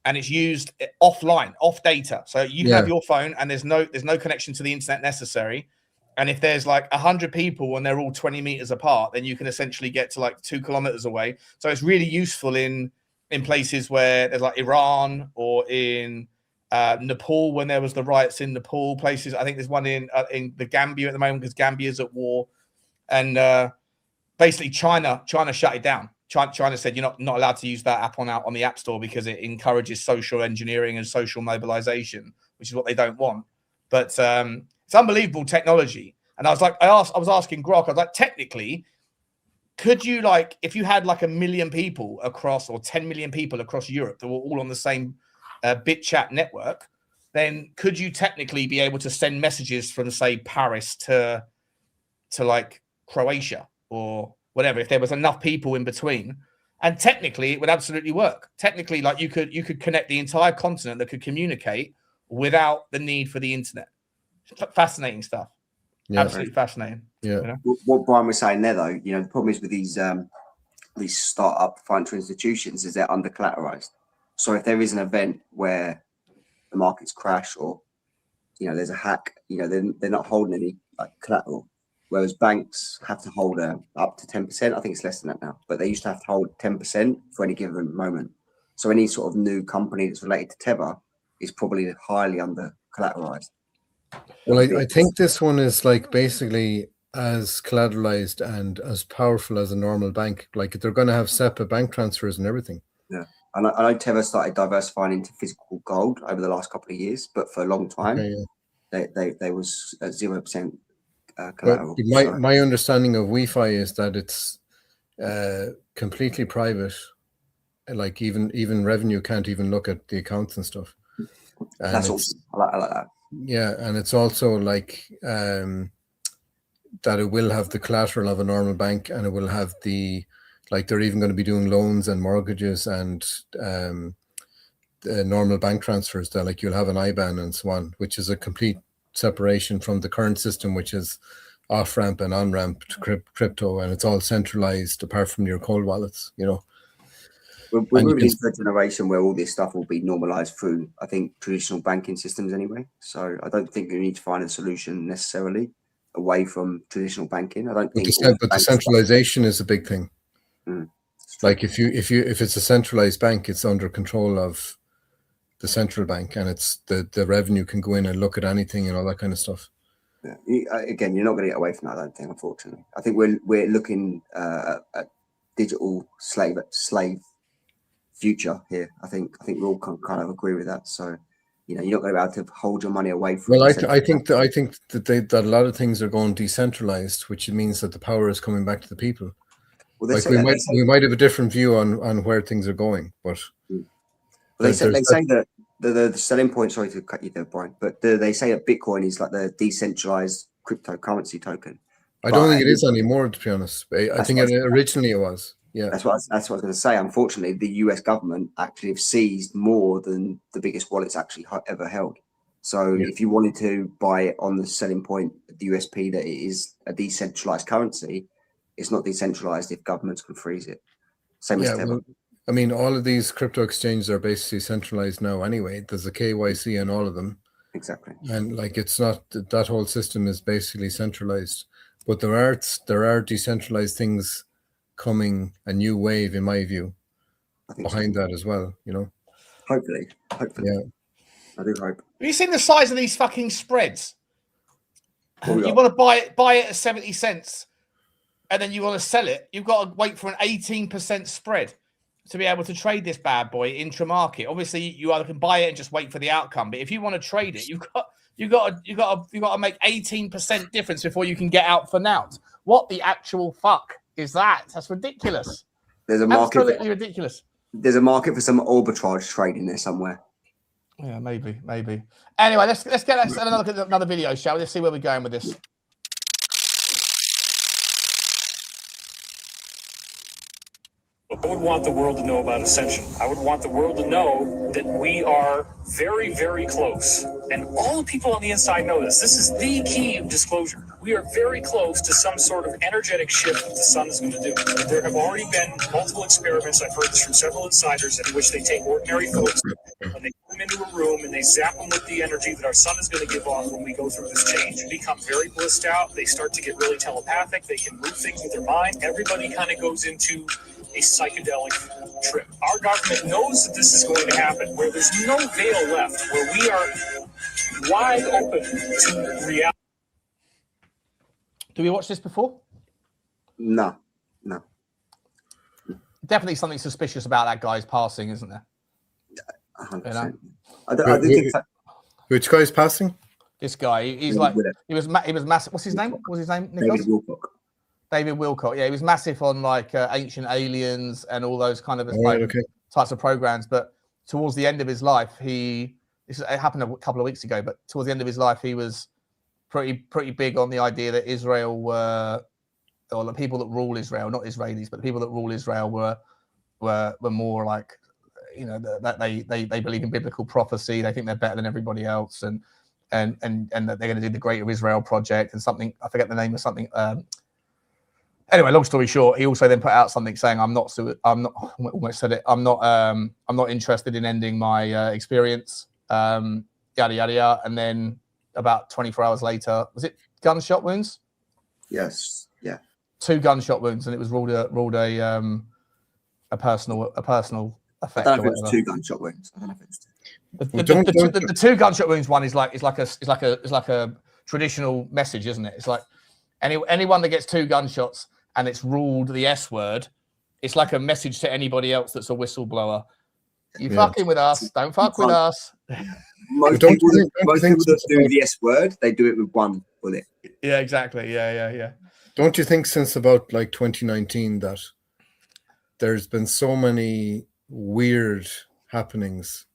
F: And it's used offline, off data. So you have your phone, and there's no connection to the internet necessary. And if there's like 100 people and they're all 20 meters apart, then you can essentially get to like 2 kilometers away. So it's really useful in places where there's like Iran or in Nepal, when there was the riots in Nepal, places. I think there's one in the Gambia at the moment because Gambia's at war. And basically China shut it down. China said you're not allowed to use that app on the App Store because it encourages social engineering and social mobilization, which is what they don't want. But it's unbelievable technology. And I was asking Grok, I was like, technically, could you, like, if you had like 1 million people across, or 10 million people across Europe that were all on the same BitChat network, then could you technically be able to send messages from, say, Paris to like Croatia or whatever, if there was enough people in between? And technically it would absolutely work. Technically, like you could connect the entire continent that could communicate without the need for the internet. Fascinating stuff. Absolutely fascinating.
G: You know? What Brian was saying there, though, the problem is with these startup financial institutions is they're under collateralized. So if there is an event where the markets crash or there's a hack, they're not holding any like collateral. Whereas banks have to hold up to 10%. I think it's less than that now, but they used to have to hold 10% for any given moment. So any sort of new company that's related to Tether is probably highly under collateralized.
M: Well, I think this one is like basically as collateralized and as powerful as a normal bank. Like they're going to have separate bank transfers and everything.
G: Yeah, and I know Tether started diversifying into physical gold over the last couple of years, but for a long time, they was at 0%. Collateral.
M: My understanding of Wi-Fi is that it's completely private. Like even revenue can't even look at the accounts and stuff. And
G: that's awesome. I like that.
M: Yeah, and it's also like that it will have the collateral of a normal bank, and it will have they're even going to be doing loans and mortgages and normal bank transfers. That like you'll have an IBAN and so on, which is a complete separation from the current system, which is off ramp and on ramp to crypto, and it's all centralized apart from your cold wallets.
G: We're moving into a generation where all this stuff will be normalized through, I think, traditional banking systems anyway. So I don't think you need to find a solution necessarily away from traditional banking. I don't think.
M: But the centralization is a big thing. Like if it's a centralized bank, it's under control of the central bank, and it's the revenue can go in and look at anything and all that kind of stuff.
G: Yeah. Again, you're not going to get away from that, I don't think, unfortunately. I think we're looking at digital slave future here. I think we all kind of agree with that. So you're not going to be able to hold your money away from.
M: Well, I think that a lot of things are going decentralized, which means that the power is coming back to the people. Well, like we might have a different view on where things are going, but.
G: Well, they say that the selling point. Sorry to cut you there, Brian, but they say that Bitcoin is like the decentralized cryptocurrency token.
M: I don't think it is anymore, to be honest. I think originally it was. Yeah,
G: that's what I was going to say. Unfortunately, the US government actually have seized more than the biggest wallets actually ever held. So if you wanted to buy it on the selling point, the USP that it is a decentralized currency, it's not decentralized if governments can freeze it. Same as Tether.
M: I mean, all of these crypto exchanges are basically centralized now anyway. There's a KYC in all of them.
G: Exactly.
M: And like, it's not, that whole system is basically centralized. But there are decentralized things coming, a new wave, in my view, behind that as well,
G: Hopefully.
M: Yeah.
G: I do hope.
F: Have you seen the size of these fucking spreads?
G: Oh, yeah.
F: You want to buy it at 70 cents, and then you want to sell it. You've got to wait for an 18% spread to be able to trade this bad boy intra-market. Obviously, you either can buy it and just wait for the outcome. But if you want to trade it, you got to make 18% difference before you can get out for now. What the actual fuck is that? That's ridiculous.
G: There's a market.
F: Absolutely ridiculous.
G: There's a market for some arbitrage trading there somewhere.
F: Yeah, maybe. Anyway, let's have another look at another video, shall we? Let's see where we're going with this.
D: I would want the world to know about Ascension. I would want the world to know that we are very, very close. And all the people on the inside know this. This is the key of disclosure. We are very close to some sort of energetic shift that the sun is going to do. There have already been multiple experiments, I've heard this from several insiders, in which they take ordinary folks and they put them into a room and they zap them with the energy that our sun is going to give off when we go through this change. They become very blissed out. They start to get really telepathic. They can move things with their mind. Everybody kind of goes into a psychedelic trip. Our government knows that this is going to happen, where there's no veil left, where we are wide open to reality.
F: Do we watch this before?
G: No.
F: Definitely something suspicious about that guy's passing, isn't there?
G: 100%. I do think so.
M: Which guy's passing?
F: This guy. He was massive. What's his name? What's his name?
G: David Wilcock.
F: David Wilcock. Yeah, he was massive on like Ancient Aliens and all those kind of types of programs. But towards the end of his life, it happened a couple of weeks ago. But towards the end of his life, he was pretty big on the idea that Israel were, or the people that rule Israel, not Israelis, but the people that rule Israel were more like, that they believe in biblical prophecy. They think they're better than everybody else, and that they're going to do the Greater Israel Project and something. I forget the name of something. Anyway, long story short, he also then put out something saying, I'm not interested in ending my experience, yada yada yada. And then about 24 hours later, was it gunshot wounds?
G: Yes. Yeah.
F: 2 gunshot wounds, and it was ruled a personal effect.
G: I don't know if it's 2 gunshot wounds. I don't know if it's 2.
F: The 2 gunshot wounds one is like a traditional message, isn't it? It's like anyone that gets 2 gunshots and it's ruled the S word, it's like a message to anybody else that's a whistleblower. You fucking with us, don't fuck with us.
G: Most people that do the S word, they do it with 1 bullet.
F: Yeah, exactly. Yeah.
M: Don't you think since about like 2019 that there's been so many weird happenings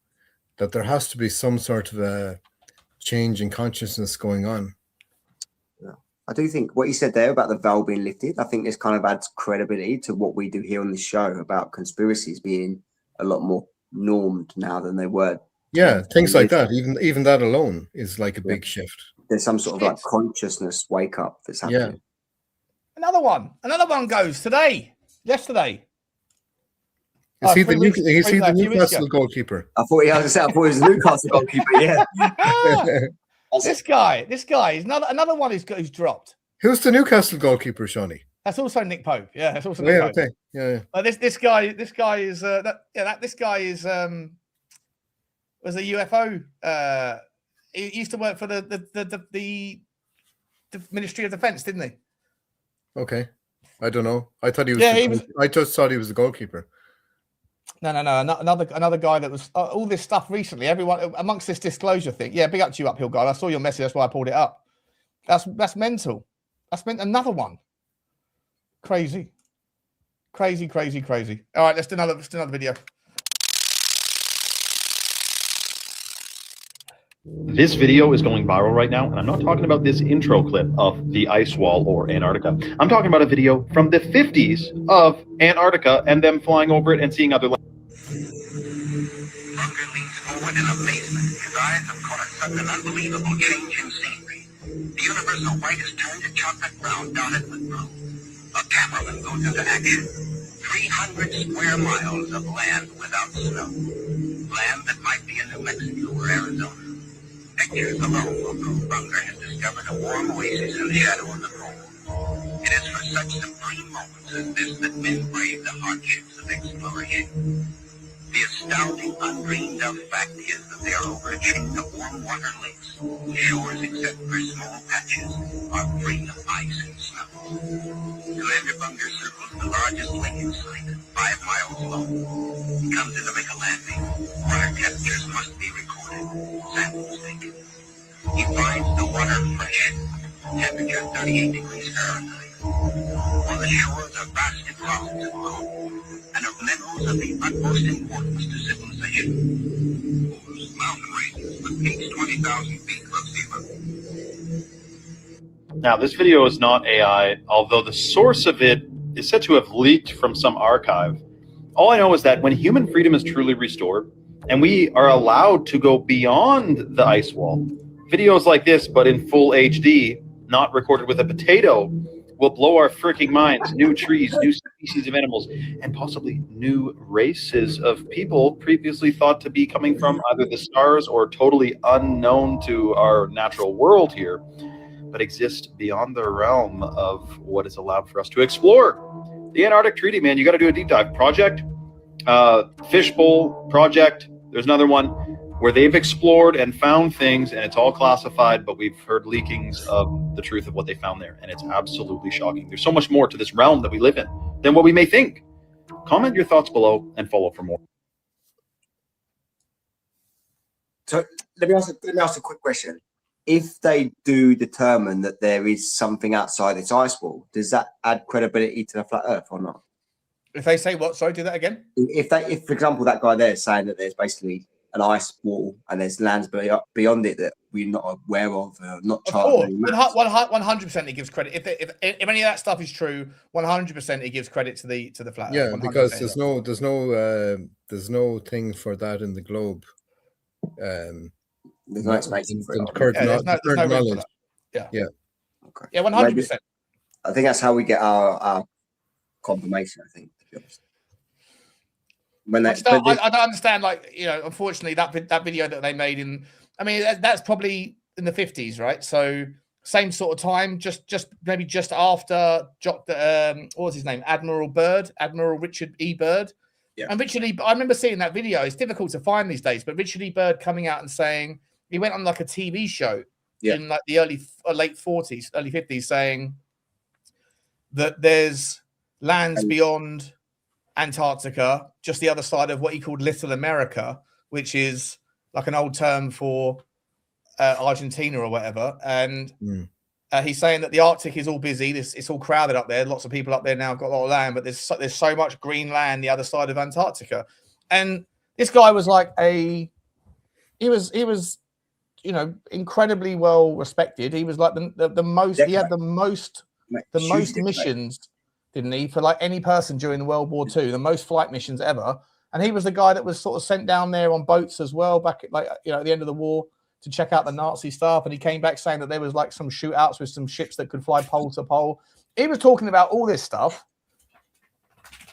M: that there has to be some sort of a change in consciousness going on?
G: I do think what you said there about the veil being lifted, I think this kind of adds credibility to what we do here on the show about conspiracies being a lot more normed now than they were.
M: Yeah, things like that. Even that alone is like a big shift.
G: There's some sort of like consciousness wake up that's happening.
F: Yeah. Another one goes yesterday.
M: Is he the Newcastle goalkeeper?
G: I thought he was the Newcastle goalkeeper. Yeah.
F: This guy is another one who's dropped.
M: Who's the Newcastle goalkeeper, Shawnee?
F: That's also Nick Pope. Yeah, that's also Nick Pope.
M: Okay. Yeah.
F: This guy is was a UFO. He used to work for the Ministry of Defense, didn't he?
M: Okay. I don't know. I thought he was. I just thought he was the goalkeeper.
F: No. Another guy that was all this stuff recently. Everyone amongst this disclosure thing. Yeah, big up to you, Uphill guy. I saw your message. That's why I pulled it up. That's mental. Another one. Crazy. All right, let's do another video.
K: This video is going viral right now, and I'm not talking about this intro clip of the ice wall or Antarctica. I'm talking about a video from the 50s of Antarctica and them flying over it and seeing other
Q: Bunker leans forward in amazement. His eyes have caught a sudden and unbelievable change in scenery. The universal white has turned to chocolate brown, dotted with blue. A cameraman goes into action. 300 square miles of land without snow. Land that might be in New Mexico or Arizona. Pictures alone will prove Bunker has discovered a warm oasis in the shadow of the pole. It is for such supreme moments as this that men brave the hardships of exploration. The astounding, undreamed of fact is that they are over a chain of warm water lakes. The shores, except for small patches, are free of ice and snow. Vanderbunger circles the largest lake in sight, 5 miles long. It comes in to make a landing. Water temperatures must be recorded. Samples taken. He finds the water fresh. Temperature 38 degrees Fahrenheit. On the shores are vast deposits of coal and of minerals of the utmost importance to civilization. Mountain ranges with peaks 20,000 feet above sea level.
K: Now, this video is not AI, although the source of it is said to have leaked from some archive. All I know is that when human freedom is truly restored, and we are allowed to go beyond the ice wall, videos like this, but in full HD, not recorded with a potato, will blow our freaking minds. New trees, new species of animals, and possibly new races of people previously thought to be coming from either the stars or totally unknown to our natural world here, but exist beyond the realm of what is allowed for us to explore. The Antarctic Treaty, man, you got to do a deep dive. Project, Fishbowl Project, there's another one where they've explored and found things, and it's all classified, but we've heard leakings of the truth of what they found there, and it's absolutely shocking. There's so much more to this realm that we live in than what we may think. Comment your thoughts below and follow for more.
G: So let me ask a quick question. If they do determine that there is something outside this ice wall, does that add credibility to the flat Earth or not?
F: If they say what? Sorry, do that again.
G: If, for example, that guy there is saying that there's basically an ice wall and there's lands beyond it that we're not aware of, not charted.
F: 100% it gives credit. If any of that stuff is true, 100% it gives credit to the flat Earth.
M: Yeah,
F: 100%.
M: because there's no thing for that in the globe.
G: There's no explanation for it.
F: There's no room for that. Yeah.
G: Okay.
F: Yeah, 100%.
G: I think that's how we get our confirmation, I think, to be honest.
F: I don't understand, like, you know, unfortunately that video that they made that's probably in the 50s, right? So same sort of time, just maybe just after what was his name? Admiral Richard E. Byrd.
G: Yeah.
F: And Richard E. I remember seeing that video. It's difficult to find these days, but Richard E. Byrd coming out and saying he went on like a TV show in like the late 40s, early 50s, saying that there's lands beyond Antarctica, just the other side of what he called Little America, which is like an old term for Argentina or whatever. And he's saying that the Arctic is all busy. It's all crowded up there. Lots of people up there now have got a lot of land, but there's so much green land the other side of Antarctica. And this guy was like he was you know, incredibly well respected. He was like the most. He had the most missions, didn't he, for like any person during World War II? The most flight missions ever. And he was the guy that was sort of sent down there on boats as well, back at, like, you know, at the end of the war, to check out the Nazi stuff. And he came back saying that there was like some shootouts with some ships that could fly pole to pole. He was talking about all this stuff,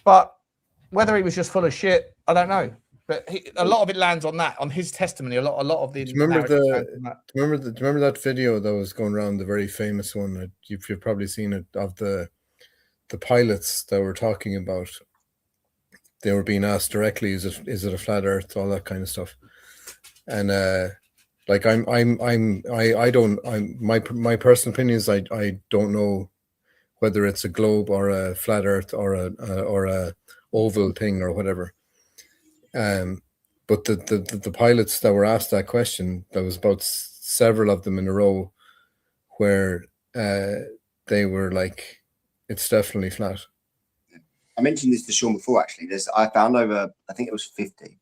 F: but whether he was just full of shit, I don't know. But a lot of it lands on that, on his testimony. A lot of the.
M: Do you remember that video that was going around, the very famous one? You've probably seen it, of the pilots that were talking about. They were being asked directly, "Is it a flat Earth?" All that kind of stuff. And my personal opinion is I don't know whether it's a globe or a flat Earth or a oval thing or whatever. But the pilots that were asked that question, there was about several of them in a row where they were like, it's definitely flat.
G: I mentioned this to Sean before, actually. I found over 50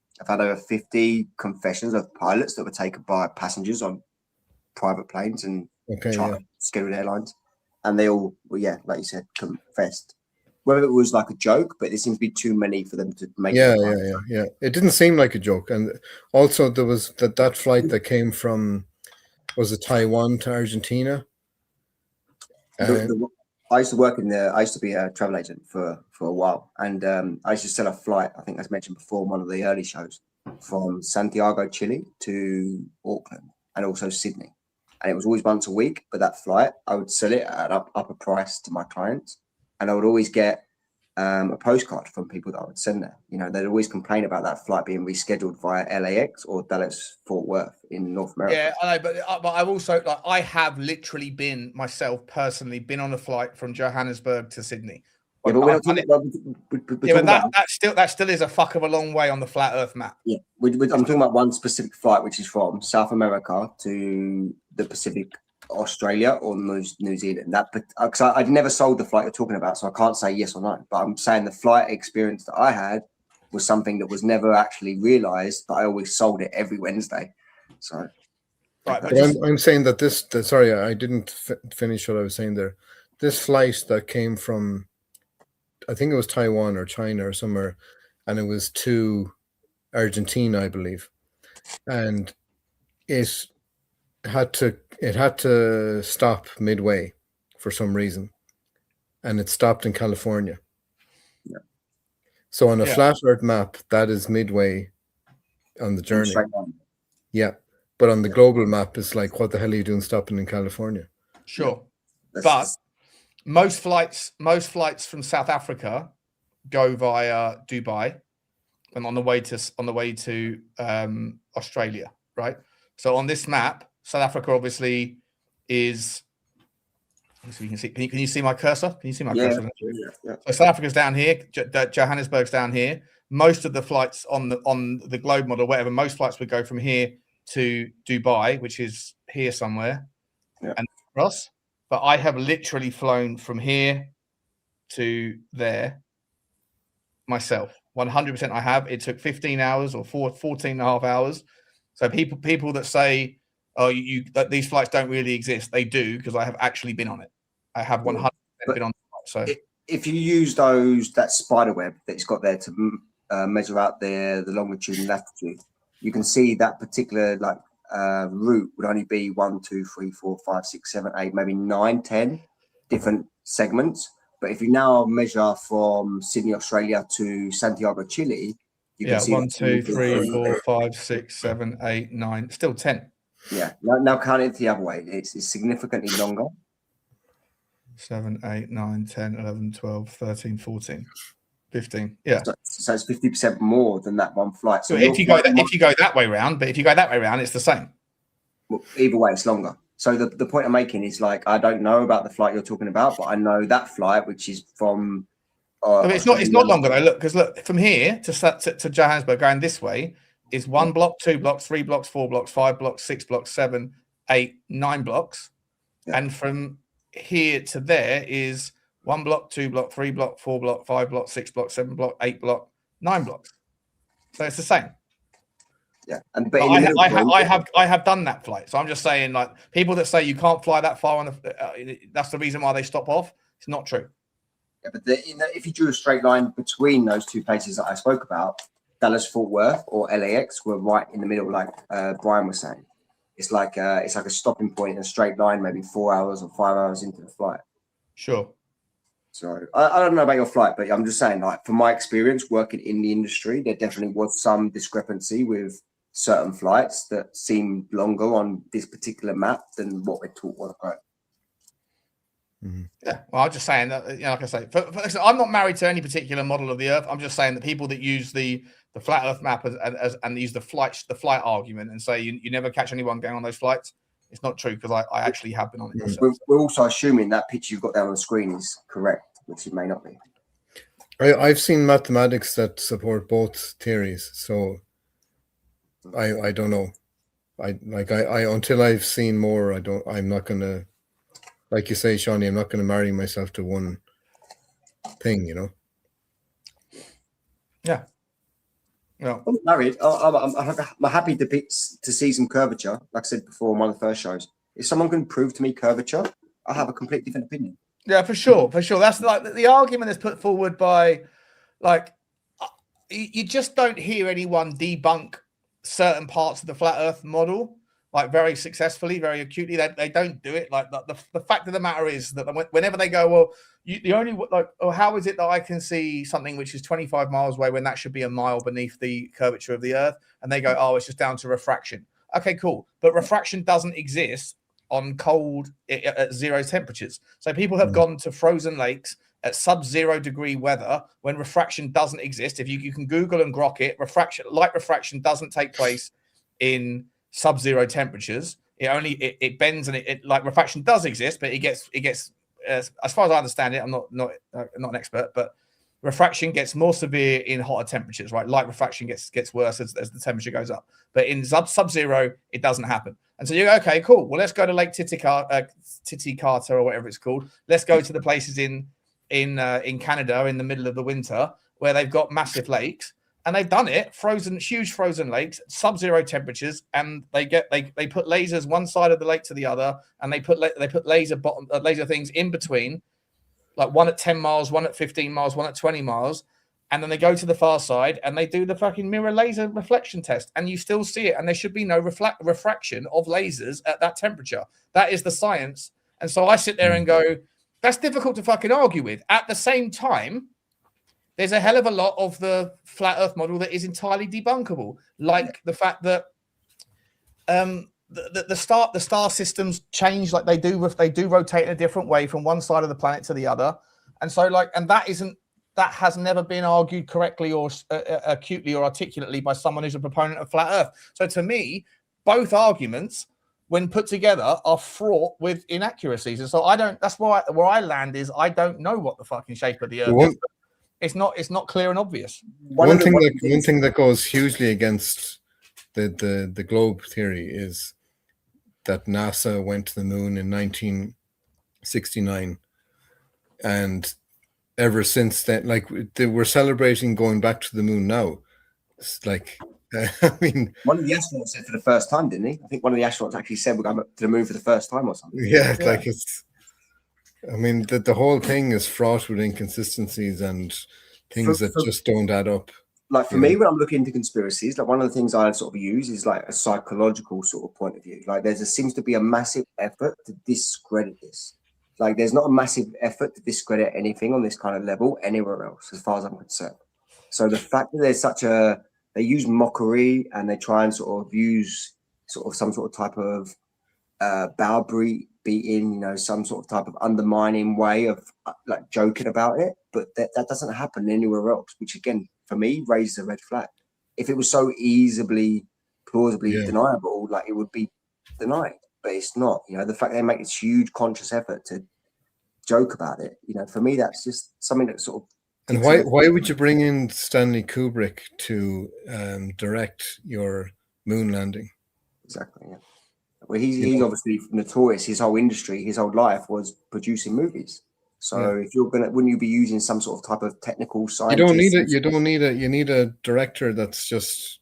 G: confessions of pilots that were taken by passengers on private planes and scheduled airlines. And they all, like you said, confessed. Whether it was like a joke, but there seems to be too many for them to make.
M: Yeah. It didn't seem like a joke. And also there was that flight that came from, was it Taiwan to Argentina?
G: I used to work I used to be a travel agent for a while. And I used to sell a flight, I think as mentioned before in one of the early shows, from Santiago, Chile to Auckland and also Sydney. And it was always once a week, but that flight, I would sell it at an upper price to my clients. And I would always get a postcard from people that I would send there. You know, they'd always complain about that flight being rescheduled via LAX or Dallas Fort Worth in North America.
F: Yeah, I know, but I've also like I have literally been myself personally been on a flight from Johannesburg to Sydney.
G: Yeah, but we're not talking about,
F: that still is a fuck of a long way on the flat Earth map.
G: Yeah, I'm talking about one specific flight, which is from South America to the Pacific, Australia or New Zealand. That, because I'd never sold the flight you're talking about, so I can't say yes or no. But I'm saying the flight experience that I had was something that was never actually realised. But I always sold it every Wednesday. So,
F: right.
M: But I'm saying that sorry, I didn't finish what I was saying there. This flight that came from, I think it was Taiwan or China or somewhere, and it was to Argentina, I believe, and it had to stop midway for some reason, and it stopped in California.
G: Yeah.
M: So on a flat Earth map, that is midway on the journey. Yeah, but on the global map, it's like, what the hell are you doing stopping in California?
F: Sure, but most flights from South Africa go via Dubai, and on the way to Australia, right? So on this map, South Africa obviously is. So you can see. Can you see my cursor? Can you see my cursor?
G: Yeah.
F: So South Africa's down here. Johannesburg's down here. Most of the flights on the globe model, whatever, most flights would go from here to Dubai, which is here somewhere, and across. But I have literally flown from here to there myself. 100% I have. It took 15 hours or 14 and a half hours. So people that say, oh, that these flights don't really exist, they do, because I have actually been on it. I have 100% been on the flight. So
G: if you use that spider web that it's got there to measure out the longitude and latitude, you can see that particular route would only be 1, 2, 3, 4, 5, 6, 7, 8, maybe 9, 10 different segments. But if you now measure from Sydney, Australia to Santiago, Chile, you can see
F: 1, 2, 3, 4, 5, 6, 7, 8, 9, still 10.
G: Yeah. Now count it the other way. It's significantly longer.
F: 7, 8, 9, 10, 11, 12, 13, 14, 15. Yeah.
G: So it's 50% more than that one flight.
F: So if you go that way round, it's the same.
G: Well, either way, it's longer. So the point I'm making is, like, I don't know about the flight you're talking about, but I know that flight, which is from.
F: It's not longer though. Look, from here to Johannesburg going this way is 1 block, 2 blocks, 3 blocks, 4 blocks, 5 blocks, 6 blocks, 7, 8, 9 blocks, and from here to there is 1 block, 2 block, 3 block, 4 block, 5 block, 6 block, 7 block, 8 block, 9 blocks. So it's the same.
G: Yeah,
F: but I have done that flight. So I'm just saying, like, people that say you can't fly that far on that's the reason why they stop off. It's not true.
G: Yeah, but if you drew a straight line between those two places that I spoke about, Dallas Fort Worth or LAX were right in the middle, like Brian was saying. It's like a stopping point in a straight line, maybe 4 hours or 5 hours into the flight.
F: Sure.
G: So I don't know about your flight, but I'm just saying, like, from my experience working in the industry, there definitely was some discrepancy with certain flights that seemed longer on this particular map than what we're taught on the road.
F: Yeah, well, I'm just saying that, like I say, listen, I'm not married to any particular model of the Earth. I'm just saying that people that use the flat Earth map as and use the flight argument and say you never catch anyone going on those flights, it's not true, because I actually have been on it myself.
G: We're also assuming that picture you've got there on the screen is correct, which it may not be.
M: I've seen mathematics that support both theories, so I don't know. I until I've seen more, I'm not gonna, like you say, Shawnee, I'm not gonna marry myself to one thing, you know.
F: Yeah. Yeah.
G: I'm married. I'm happy to see some curvature. Like I said before on one of the first shows, if someone can prove to me curvature, I have a completely different opinion.
F: Yeah, for sure. That's like the argument that's put forward by, like, you just don't hear anyone debunk certain parts of the flat Earth model, like, very successfully, very acutely. They don't do it. Like, the fact of the matter is that whenever they go, well, the only, like, oh, how is it that I can see something which is 25 miles away when that should be a mile beneath the curvature of the Earth? And they go, oh, it's just down to refraction. Okay, cool. But refraction doesn't exist on cold at 0 temperatures. So people have gone to frozen lakes at sub-0 degree weather, when refraction doesn't exist. If you can Google and grok it, light refraction doesn't take place in sub-0 temperatures. It bends, and it like refraction does exist, but it gets as far as I understand it, I'm not an expert, but refraction gets more severe in hotter temperatures, right? Light refraction gets worse as the temperature goes up. But in sub-zero, it doesn't happen. And so you go, okay, cool. Well, let's go to Lake Titicaca or whatever it's called. Let's go to the places in Canada in the middle of the winter where they've got massive lakes, and they've done it, huge frozen lakes, sub-zero temperatures, and they put lasers one side of the lake to the other, and they put laser things in between, like one at 10 miles, one at 15 miles, one at 20 miles. And then they go to the far side and they do the fucking mirror laser reflection test, and you still see it. And there should be no refraction of lasers at that temperature. That is the science. And so I sit there and go, that's difficult to fucking argue with. At the same time, there's a hell of a lot of the flat earth model that is entirely debunkable. Like the fact that the star systems change, like they do rotate in a different way from one side of the planet to the other, and so that has never been argued correctly or acutely or articulately by someone who's a proponent of flat earth. So to me, both arguments, when put together, are fraught with inaccuracies, and so I don't. That's where I land is I don't know what the fucking shape of the earth is. It's not clear and obvious.
M: One thing that goes hugely against the globe theory is that NASA went to the moon in 1969, and ever since then, like we're celebrating going back to the moon now. It's like, I mean,
G: one of the astronauts said for the first time, didn't he? I think one of the astronauts actually said we're going to the moon for the first time or something.
M: Yeah, like it's. I mean, the whole thing is fraught with inconsistencies and things that just don't add up.
G: Like for me, when I'm looking into conspiracies, like one of the things I sort of use is like a psychological sort of point of view. Like seems to be a massive effort to discredit this. Like there's not a massive effort to discredit anything on this kind of level anywhere else, as far as I'm concerned. So the fact that there's they use mockery and they try and sort of use sort of some sort of type of beating, some sort of type of undermining way of like joking about it, but that doesn't happen anywhere else, which again, for me, raises a red flag. If it was so plausibly deniable, like it would be denied, but it's not. The fact they make this huge conscious effort to joke about it, for me, that's just something that sort of.
M: And why would you bring in Stanley Kubrick to direct your moon landing?
G: Exactly. Yeah. Well, he's obviously notorious. His whole industry, his whole life was producing movies. So if you're wouldn't you be using some sort of type of technical science?
M: You don't need it. You need a director that's just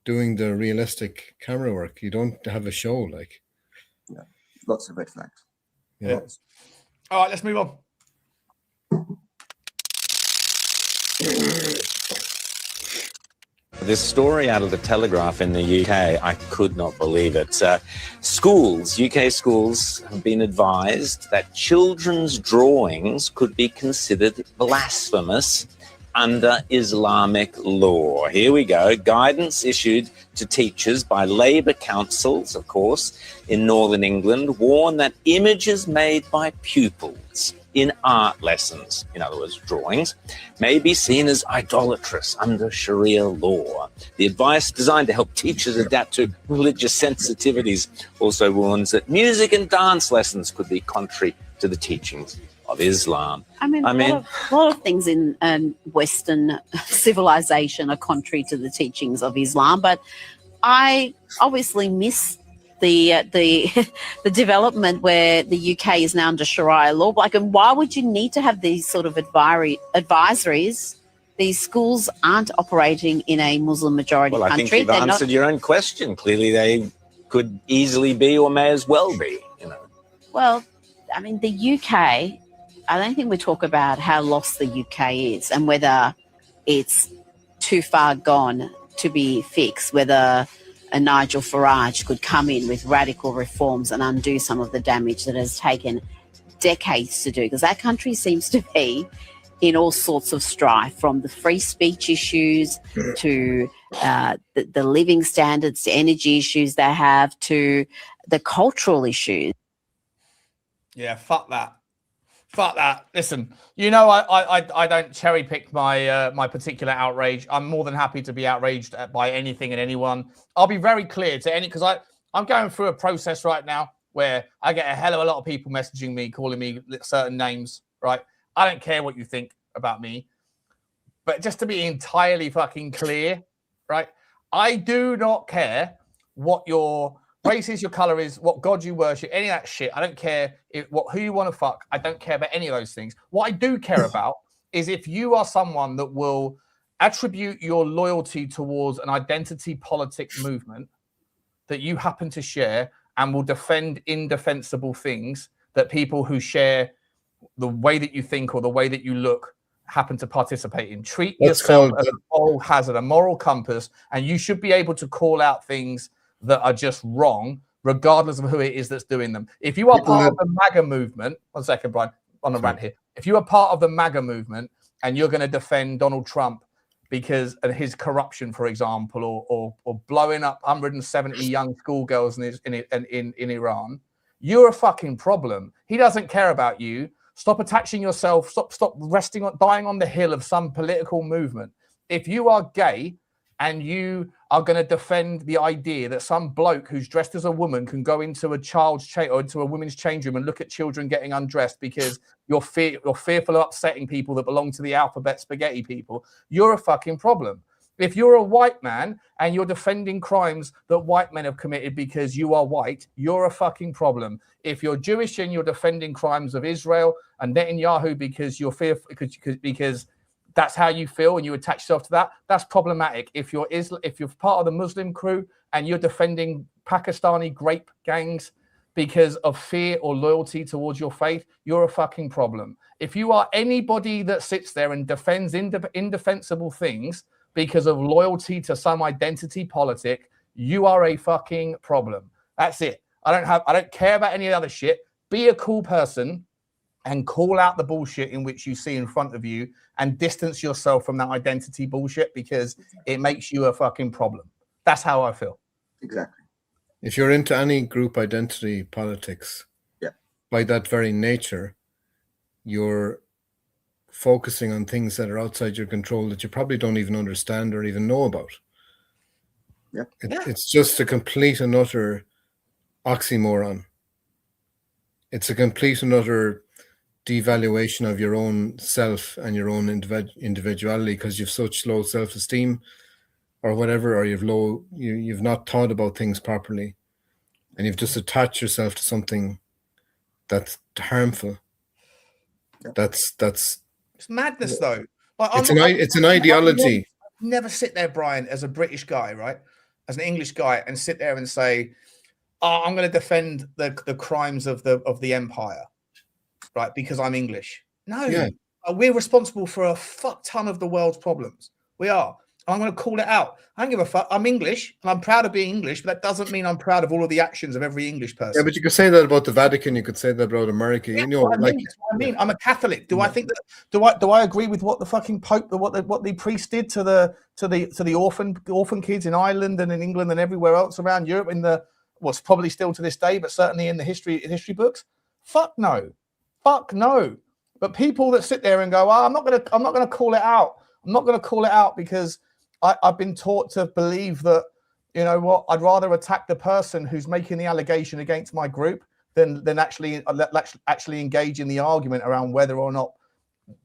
M: doing the realistic camera work. You don't have a show like.
G: Yeah, lots of red flags.
F: Yeah. Lots. All right, let's move on.
R: This story out of the Telegraph in the UK, I could not believe it. UK schools have been advised that children's drawings could be considered blasphemous under Islamic law. Here we go. Guidance issued to teachers by Labour councils, of course, in Northern England, warn that images made by pupils in art lessons, in other words, drawings, may be seen as idolatrous under Sharia law. The advice, designed to help teachers adapt to religious sensitivities, also warns that music and dance lessons could be contrary to the teachings of Islam.
S: A lot of things in Western civilization are contrary to the teachings of Islam, but I obviously miss the development where the UK is now under Sharia law. Like, and why would you need to have these sort of advisories? These schools aren't operating in a Muslim majority country.
R: Well, I think you've answered your own question. Clearly, they could easily be, or may as well be.
S: Well, I mean, the UK. I don't think we talk about how lost the UK is and whether it's too far gone to be fixed. Whether a Nigel Farage could come in with radical reforms and undo some of the damage that has taken decades to do, because that country seems to be in all sorts of strife, from the free speech issues to the living standards, to energy issues they have, to the cultural issues.
F: Yeah, fuck that. Fuck that. Listen, you know, I don't cherry pick my my particular outrage. I'm more than happy to be outraged by anything and anyone. I'll be very clear to any, because I'm going through a process right now where I get a hell of a lot of people messaging me, calling me certain names, right? I don't care what you think about me. But just to be entirely fucking clear, right? I do not care what your race is, your color is, what God you worship, any of that shit. I don't care who you want to fuck. I don't care about any of those things. What I do care about is if you are someone that will attribute your loyalty towards an identity politic movement that you happen to share and will defend indefensible things that people who share the way that you think or the way that you look happen to participate in. Treat yourself as a moral hazard, a moral compass, and you should be able to call out things that are just wrong, regardless of who it is that's doing them. If you are part of the MAGA movement, one second, Brian, on the rant here. If you are part of the MAGA movement and you're going to defend Donald Trump because of his corruption, for example, or blowing up 170 young schoolgirls in Iran, you're a fucking problem. He doesn't care about you. Stop attaching yourself. Stop dying on the hill of some political movement. If you are gay and you are going to defend the idea that some bloke who's dressed as a woman can go into a child's or into a women's change room and look at children getting undressed because you're fearful of upsetting people that belong to the alphabet spaghetti people, you're a fucking problem. If you're a white man and you're defending crimes that white men have committed because you are white, you're a fucking problem. If you're Jewish and you're defending crimes of Israel and Netanyahu because you're fearful because that's how you feel and you attach yourself to that, that's problematic. If you're part of the Muslim crew and you're defending Pakistani grape gangs because of fear or loyalty towards your faith, you're a fucking problem. If you are anybody that sits there and defends indefensible things because of loyalty to some identity politic, you are a fucking problem. That's it. I don't care about any other shit. Be a cool person and call out the bullshit in which you see in front of you and distance yourself from that identity bullshit because it makes you a fucking problem. That's how I feel.
G: Exactly.
M: If you're into any group identity politics, by that very nature, you're focusing on things that are outside your control that you probably don't even understand or even know about. It's just a complete and utter oxymoron. It's a complete and utter devaluation of your own self and your own individuality because you've such low self-esteem or whatever, or you've not thought about things properly and you've just attached yourself to something that's harmful. That's
F: it's madness, though. Like,
M: it's an ideology.
F: Never sit there, Brian, as a British guy, right? As an English guy, and sit there and say, "Oh, I'm going to defend the crimes of the empire, right? Because I'm English." No, we're responsible for a fuck ton of the world's problems. We are. I'm going to call it out. I don't give a fuck. I'm English, and I'm proud of being English, but that doesn't mean I'm proud of all of the actions of every English person.
M: Yeah, but you could say that about the Vatican. You could say that about America.
F: That's what I mean. I'm a Catholic. Do I think that? Do I agree with what the fucking Pope, what the priest did to the orphan kids in Ireland and in England and everywhere else around Europe in what's probably still to this day, but certainly in the history books? Fuck no. But people that sit there and go, "Oh, I'm not gonna call it out. I'm not gonna call it out because I've been taught to believe that, you know what, I'd rather attack the person who's making the allegation against my group than actually engage in the argument around whether or not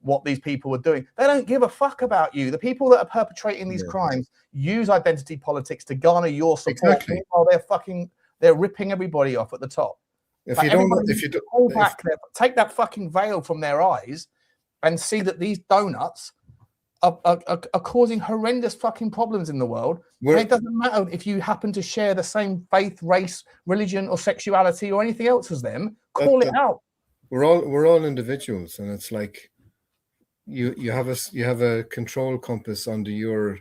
F: what these people are doing." They don't give a fuck about you. The people that are perpetrating these crimes use identity politics to garner your support.
M: Exactly.
F: While they're ripping everybody off at the top. Take that fucking veil from their eyes and see that these donuts are causing horrendous fucking problems in the world. And it doesn't matter if you happen to share the same faith, race, religion, or sexuality or anything else as them. Call it out.
M: We're all individuals, and it's like you have a control compass under your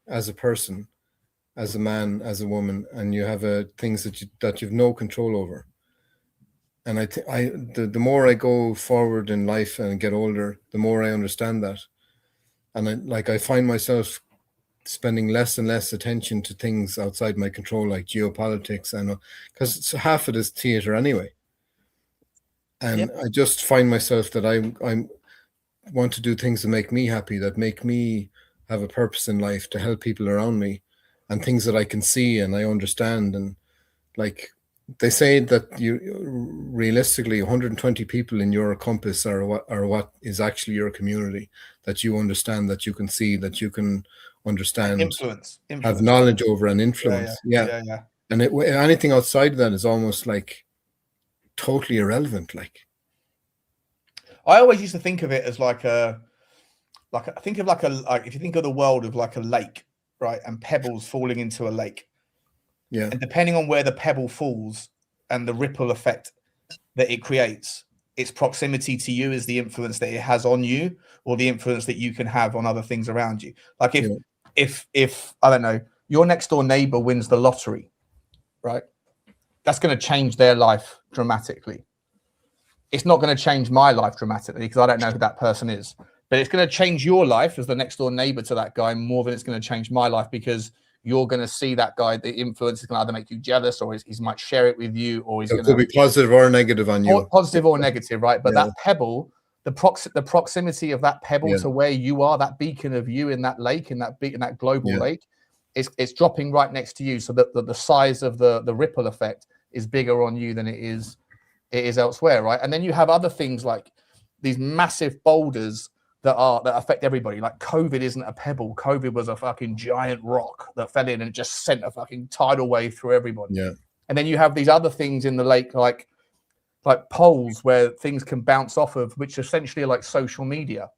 M: as a person, as a man, as a woman, and you have things that you've no control over. And the more I go forward in life and get older, the more I understand that. And I find myself spending less and less attention to things outside my control, like geopolitics, and because half of it is theater anyway. And I just find myself that I'm want to do things that make me happy, that make me have a purpose in life, to help people around me, and things that I can see and I understand. And like they say that you realistically 120 people in your compass are what is actually your community, that you understand, that you can see, that you can understand,
F: influence.
M: Have knowledge over and influence.
F: Yeah.
M: And anything outside of that is almost like totally irrelevant. Like,
F: I always used to think of it as like if you think of the world of like a lake, right, and pebbles falling into a lake.
M: Yeah.
F: And depending on where the pebble falls and the ripple effect that it creates, its proximity to you is the influence that it has on you, or the influence that you can have on other things around you. Like if I don't know, your next door neighbor wins the lottery, right? That's going to change their life dramatically. It's not going to change my life dramatically because I don't know who that person is, but it's going to change your life as the next door neighbor to that guy more than it's going to change my life, because you're going to see that guy. The influence is going to either make you jealous, or he might share it with you, or he's going to
M: be positive or negative on you.
F: Positive or negative, right? But that pebble, the proximity of that pebble to where you are, that beacon of you in that lake, in that global lake, it's dropping right next to you, so that the size of the ripple effect is bigger on you than it is elsewhere, right? And then you have other things like these massive boulders that affect everybody. Like COVID isn't a pebble. COVID was a fucking giant rock that fell in and just sent a fucking tidal wave through everybody.
M: Yeah. And
F: then you have these other things in the lake, like poles where things can bounce off of, which essentially are like social media,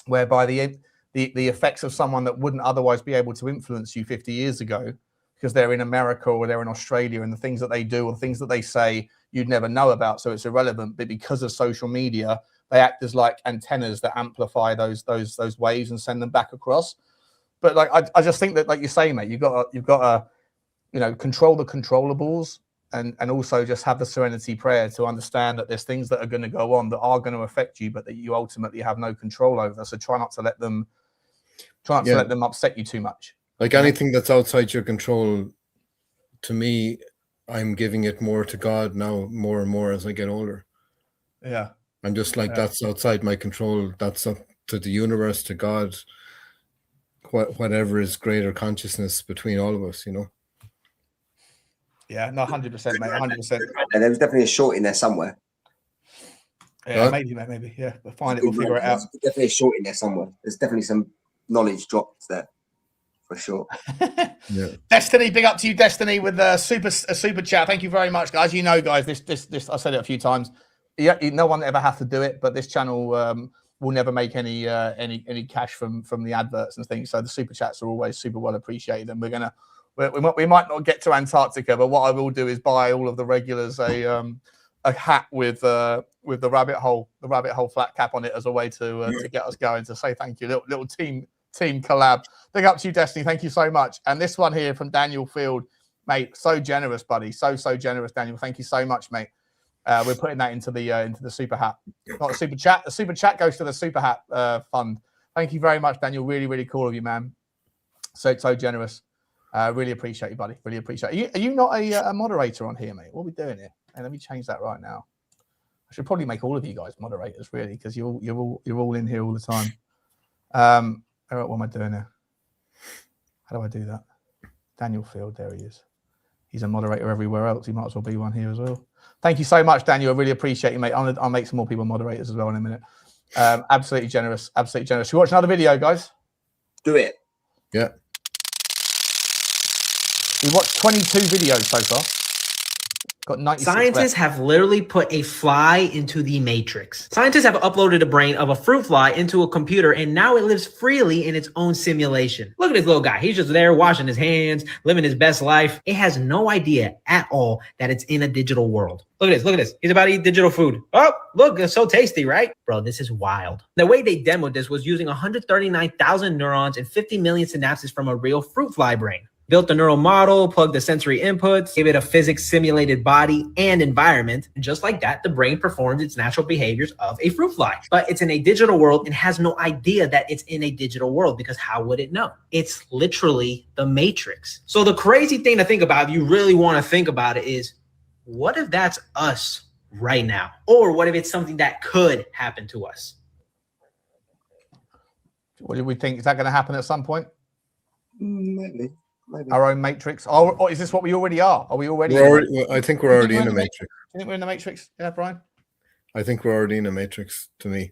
F: whereby the effects of someone that wouldn't otherwise be able to influence you 50 years ago because they're in America or they're in Australia, and the things that they do or the things that they say you'd never know about, so it's irrelevant. But because of social media, they act as like antennas that amplify those waves and send them back across. But like I just think that, like you say, mate, you've got to control the controllables, and also just have the serenity prayer to understand that there's things that are going to go on that are going to affect you, but that you ultimately have no control over. So try not to let them upset you too much.
M: Like anything that's outside your control, to me, I'm giving it more to God now, more and more as I get older.
F: Yeah.
M: I'm just like, that's outside my control. That's up to the universe, to God, whatever is greater consciousness between all of us,
F: Yeah, no, 100%, mate, 100%.
G: And there's definitely a short in there somewhere.
F: Yeah, maybe. Yeah, we'll find it. We'll figure it out.
G: There's definitely a short in there somewhere. There's definitely some knowledge dropped there, for sure.
M: Yeah.
F: Destiny, big up to you, Destiny, with a super chat. Thank you very much, guys. You know, guys, this I said it a few times. Yeah, no one ever has to do it, but this channel will never make any cash from the adverts and things. So the super chats are always super well appreciated, and we might not get to Antarctica, but what I will do is buy all of the regulars a hat with the rabbit hole flat cap on it as a way to get us going, to say thank you. Little team collab. Big up to you, Destiny. Thank you so much. And this one here from Daniel Field, mate, so generous, buddy. So generous, Daniel. Thank you so much, mate. We're putting that into the super hat, not the super chat. The super chat goes to the super hat fund. Thank you very much, Daniel. Really, really cool of you, man. So generous. Really appreciate you, buddy. Really appreciate you. Are you not a moderator on here, mate? What are we doing here? Hey, let me change that right now. I should probably make all of you guys moderators, really, because you're all in here all the time. What am I doing here? How do I do that? Daniel Field, there he is. He's a moderator everywhere else. He might as well be one here as well. Thank you so much, Daniel. I really appreciate you, mate. I'll make some more people moderators as well in a minute. Absolutely generous. Absolutely generous. Should we watch another video, guys?
G: Do it.
M: Yeah.
F: We watched 22 videos so far. Got 96
A: Scientists
F: left.
A: have literally put a fly into the matrix. Scientists have uploaded a brain of a fruit fly into a computer, and now it lives freely in its own simulation. Look at this little guy. He's just there washing his hands, living his best life. It has no idea at all that it's in a digital world. Look at this. Look at this. He's about to eat digital food. Oh, look, it's so tasty, right? Bro, this is wild. The way they demoed this was using 139,000 neurons and 50 million synapses from a real fruit fly brain. Built the neural model, plugged the sensory inputs, gave it a physics simulated body and environment. And just like that, the brain performs its natural behaviors of a fruit fly. But it's in a digital world and has no idea that it's in a digital world, because how would it know? It's literally the Matrix. So the crazy thing to think about, if you really want to think about it, is what if that's us right now? Or what if it's something that could happen to us?
F: What do we think? Is that going to happen at some point?
G: Maybe.
F: Our own matrix. Or is this what we already are? Are we already?
M: I think we're already in a matrix.
F: Do you think we're in the matrix? Yeah, Brian.
M: I think we're already in a matrix. To me.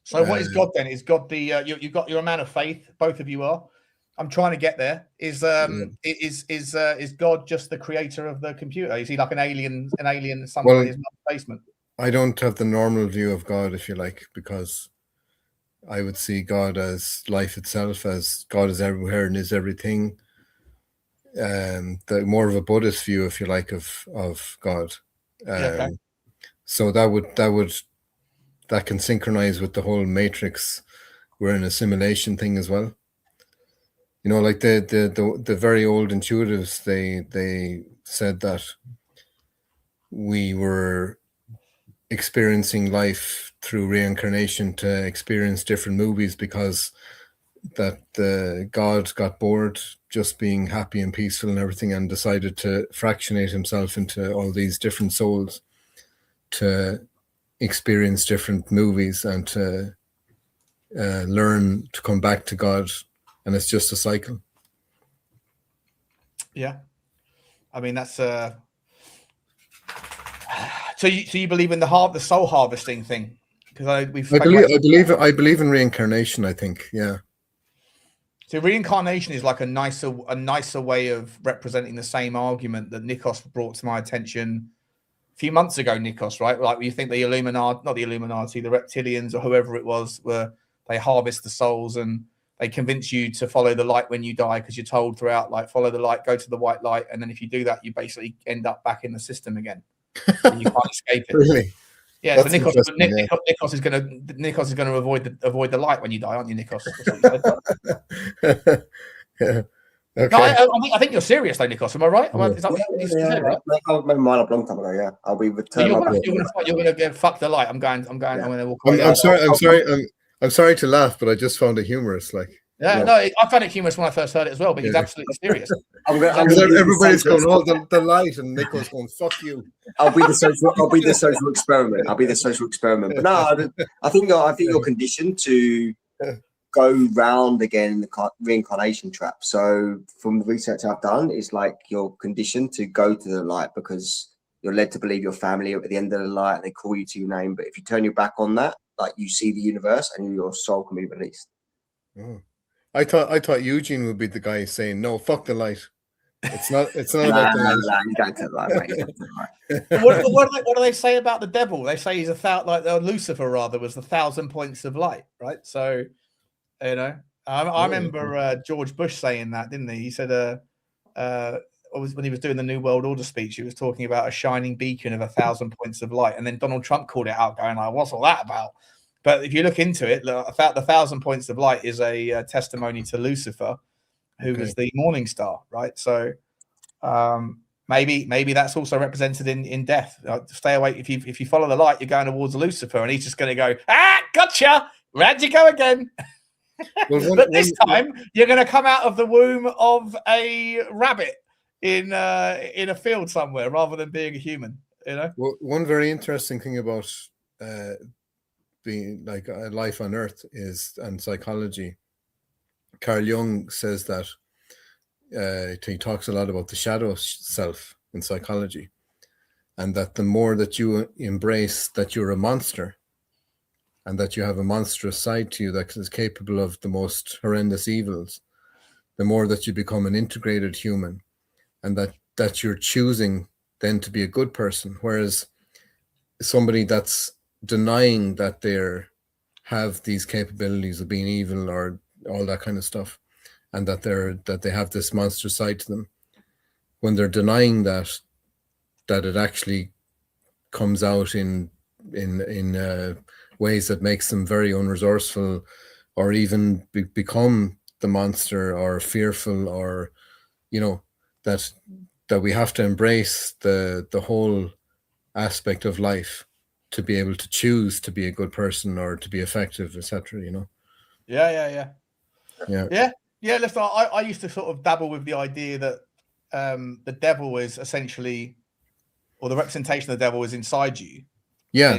F: So what is God then? Is God the you're a man of faith? Both of you are. I'm trying to get there. Is God just the creator of the computer? Is he like an alien somewhere in his mother's basement?
M: I don't have the normal view of God, if you like, because I would see God as life itself, as God is everywhere and is everything. The more of a Buddhist view, if you like, of God.
F: Okay.
M: So that can synchronize with the whole matrix. We're in a simulation thing as well. You know, like the very old intuitives, they said that we were experiencing life through reincarnation to experience different movies, because that the God got bored just being happy and peaceful and everything, and decided to fractionate himself into all these different souls to experience different movies and to learn to come back to God. And it's just a cycle.
F: Yeah, I mean that's so you believe in the soul harvesting thing? Because I
M: believe in reincarnation. I think, yeah.
F: So reincarnation is like a nicer way of representing the same argument that Nikos brought to my attention a few months ago. Nikos, right? Like you think the Illuminati, not the Illuminati, the reptilians or whoever it was, they harvest the souls and they convince you to follow the light when you die, because you're told throughout, like, follow the light, go to the white light, and then if you do that, you basically end up back in the system again. And you can't escape it.
M: Really?
F: Yeah.
M: That's
F: So Nikos is going to avoid the light when you die, aren't you, Nikos?
M: Yeah. Okay.
F: No, I think you're serious, though, Nikos. Am I right? Is that what you said, right?
G: I made mine up a long time ago. Yeah, I'll be returning.
F: You're going to go fuck the light. I'm going to walk away.
M: I'm sorry to laugh, but I just found it humorous. Like,
F: no, I found it humorous when I first heard it as well. But he's absolutely serious.
M: Everybody's going, "Oh, the light," and Nico's going, "Fuck you."
G: I'll be the social experiment. But no, I think you're conditioned to go round again in the reincarnation trap. So from the research I've done, it's like you're conditioned to go to the light because you're led to believe your family are at the end of the light and they call you to your name. But if you turn your back on that, like, you see the universe and your soul can be released.
M: Oh. I thought Eugene would be the guy saying, "No, fuck the light." It's not about the light.
G: You don't tell the light, mate.
F: What do they say about the devil? They say he's Lucifer rather was 1,000 points of light, right? So, you know, I remember George Bush saying that, didn't he? He said, when he was doing the New World Order speech, he was talking about a shining beacon of 1,000 points of light, and then Donald Trump called it out, going, like, "What's all that about?" But if you look into it, the 1,000 points of light is a testimony to Lucifer, who was the morning star, right? So maybe that's also represented in death. Stay away. If you follow the light, you're going towards Lucifer, and he's just going to go, gotcha, round you go again. But this time, you're going to come out of the womb of a rabbit in a field somewhere, rather than being a human. You know.
M: Well, one very interesting thing about being like life on Earth and psychology. Carl Jung says that he talks a lot about the shadow self in psychology, and that the more that you embrace that you're a monster and that you have a monstrous side to you that is capable of the most horrendous evils, the more that you become an integrated human, and that you're choosing then to be a good person. Whereas somebody that's denying that they have these capabilities of being evil or all that kind of stuff, and that they have this monster side to them, when they're denying that it actually comes out in ways that makes them very unresourceful, or even become the monster or fearful, or, you know, that we have to embrace the whole aspect of life to be able to choose to be a good person or to be effective, etc. You know.
F: Yeah. Listen, I used to sort of dabble with the idea that the devil is essentially or the representation of the devil is inside you.
M: Yeah,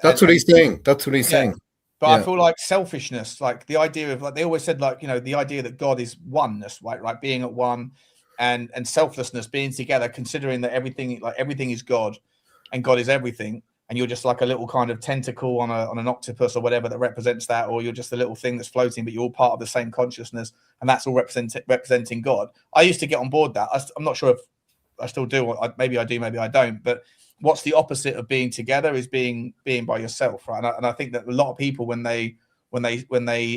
M: that's what he's saying. That's what he's saying.
F: But I feel like selfishness, like the idea of, like they always said, like, you know, the idea that God is oneness, right? Like being at one, and selflessness, being together, considering that everything is God, and God is everything, and you're just like a little kind of tentacle on an octopus or whatever that represents that, or you're just a little thing that's floating, but you're all part of the same consciousness, and that's all representing God. I used to get on board that. I'm not sure if I still do. Maybe I do, maybe I don't. But what's the opposite of being together is being by yourself, right? And I think that a lot of people, when they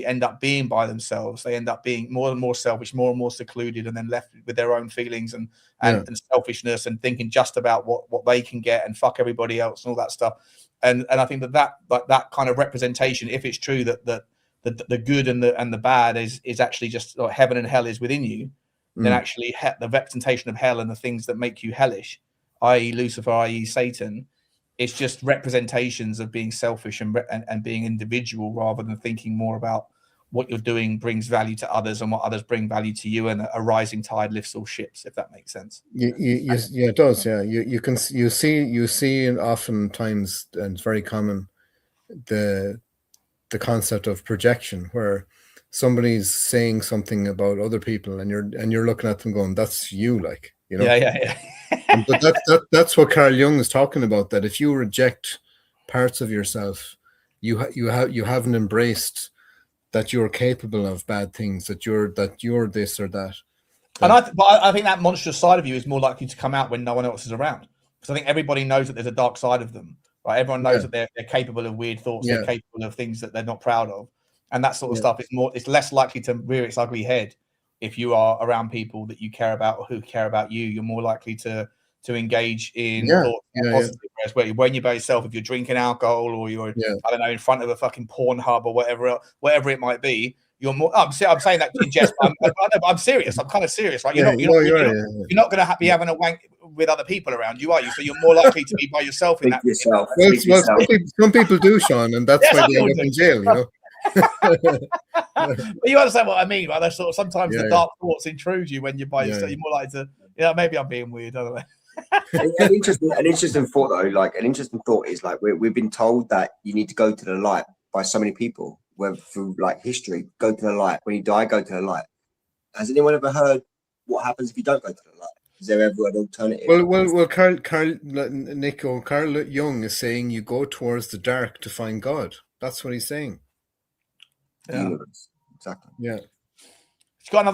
F: end up being by themselves, they end up being more and more selfish, more and more secluded, and then left with their own feelings and selfishness, and thinking just about what they can get and fuck everybody else and all that stuff. And I think that kind of representation, if it's true that the good and the bad is actually just like heaven and hell is within you, then actually the representation of hell and the things that make you hellish, i.e. Lucifer, i.e. Satan, it's just representations of being selfish and being individual, rather than thinking more about what you're doing brings value to others and what others bring value to you, and a rising tide lifts all ships, if that makes sense.
M: Yeah, it does. Yeah, you see oftentimes, and it's very common, the concept of projection, where somebody's saying something about other people, and you're looking at them going, "That's you," like, you know.
F: Yeah.
M: But that's what Carl Jung is talking about. That if you reject parts of yourself, you haven't embraced that you're capable of bad things, that you're this or that.
F: And I think that monstrous side of you is more likely to come out when no one else is around, because I think everybody knows that there's a dark side of them, right? Everyone knows that they're capable of weird thoughts, they're capable of things that they're not proud of, and that sort of stuff is it's less likely to rear its ugly head if you are around people that you care about or who care about you. You're more likely to engage in thoughts positive. Whereas when you're by yourself, if you're drinking alcohol or you're I don't know, in front of a fucking Pornhub or whatever it might be, you're more. I'm saying that in jest. I'm serious. I'm kind of serious, right? You're not going to be having a wank with other people around you, are you? So you're more likely to be by yourself in that.
M: Some people do, Sean, and that's why they end up in jail, you know.
F: But you understand what I mean, right? There's sort of sometimes the dark thoughts intrude you when you're by yourself. You're more likely to, maybe I'm being weird. I don't know.
G: an interesting thought, though. Like, an interesting thought is, like, we've been told that you need to go to the light by so many people, whether through like history, go to the light. When you die, go to the light. Has anyone ever heard what happens if you don't go to the light? Is there ever an alternative?
M: Well, Carl Jung is saying you go towards the dark to find God. That's what he's saying.
F: Yeah,
G: exactly.
M: Yeah.
F: It's got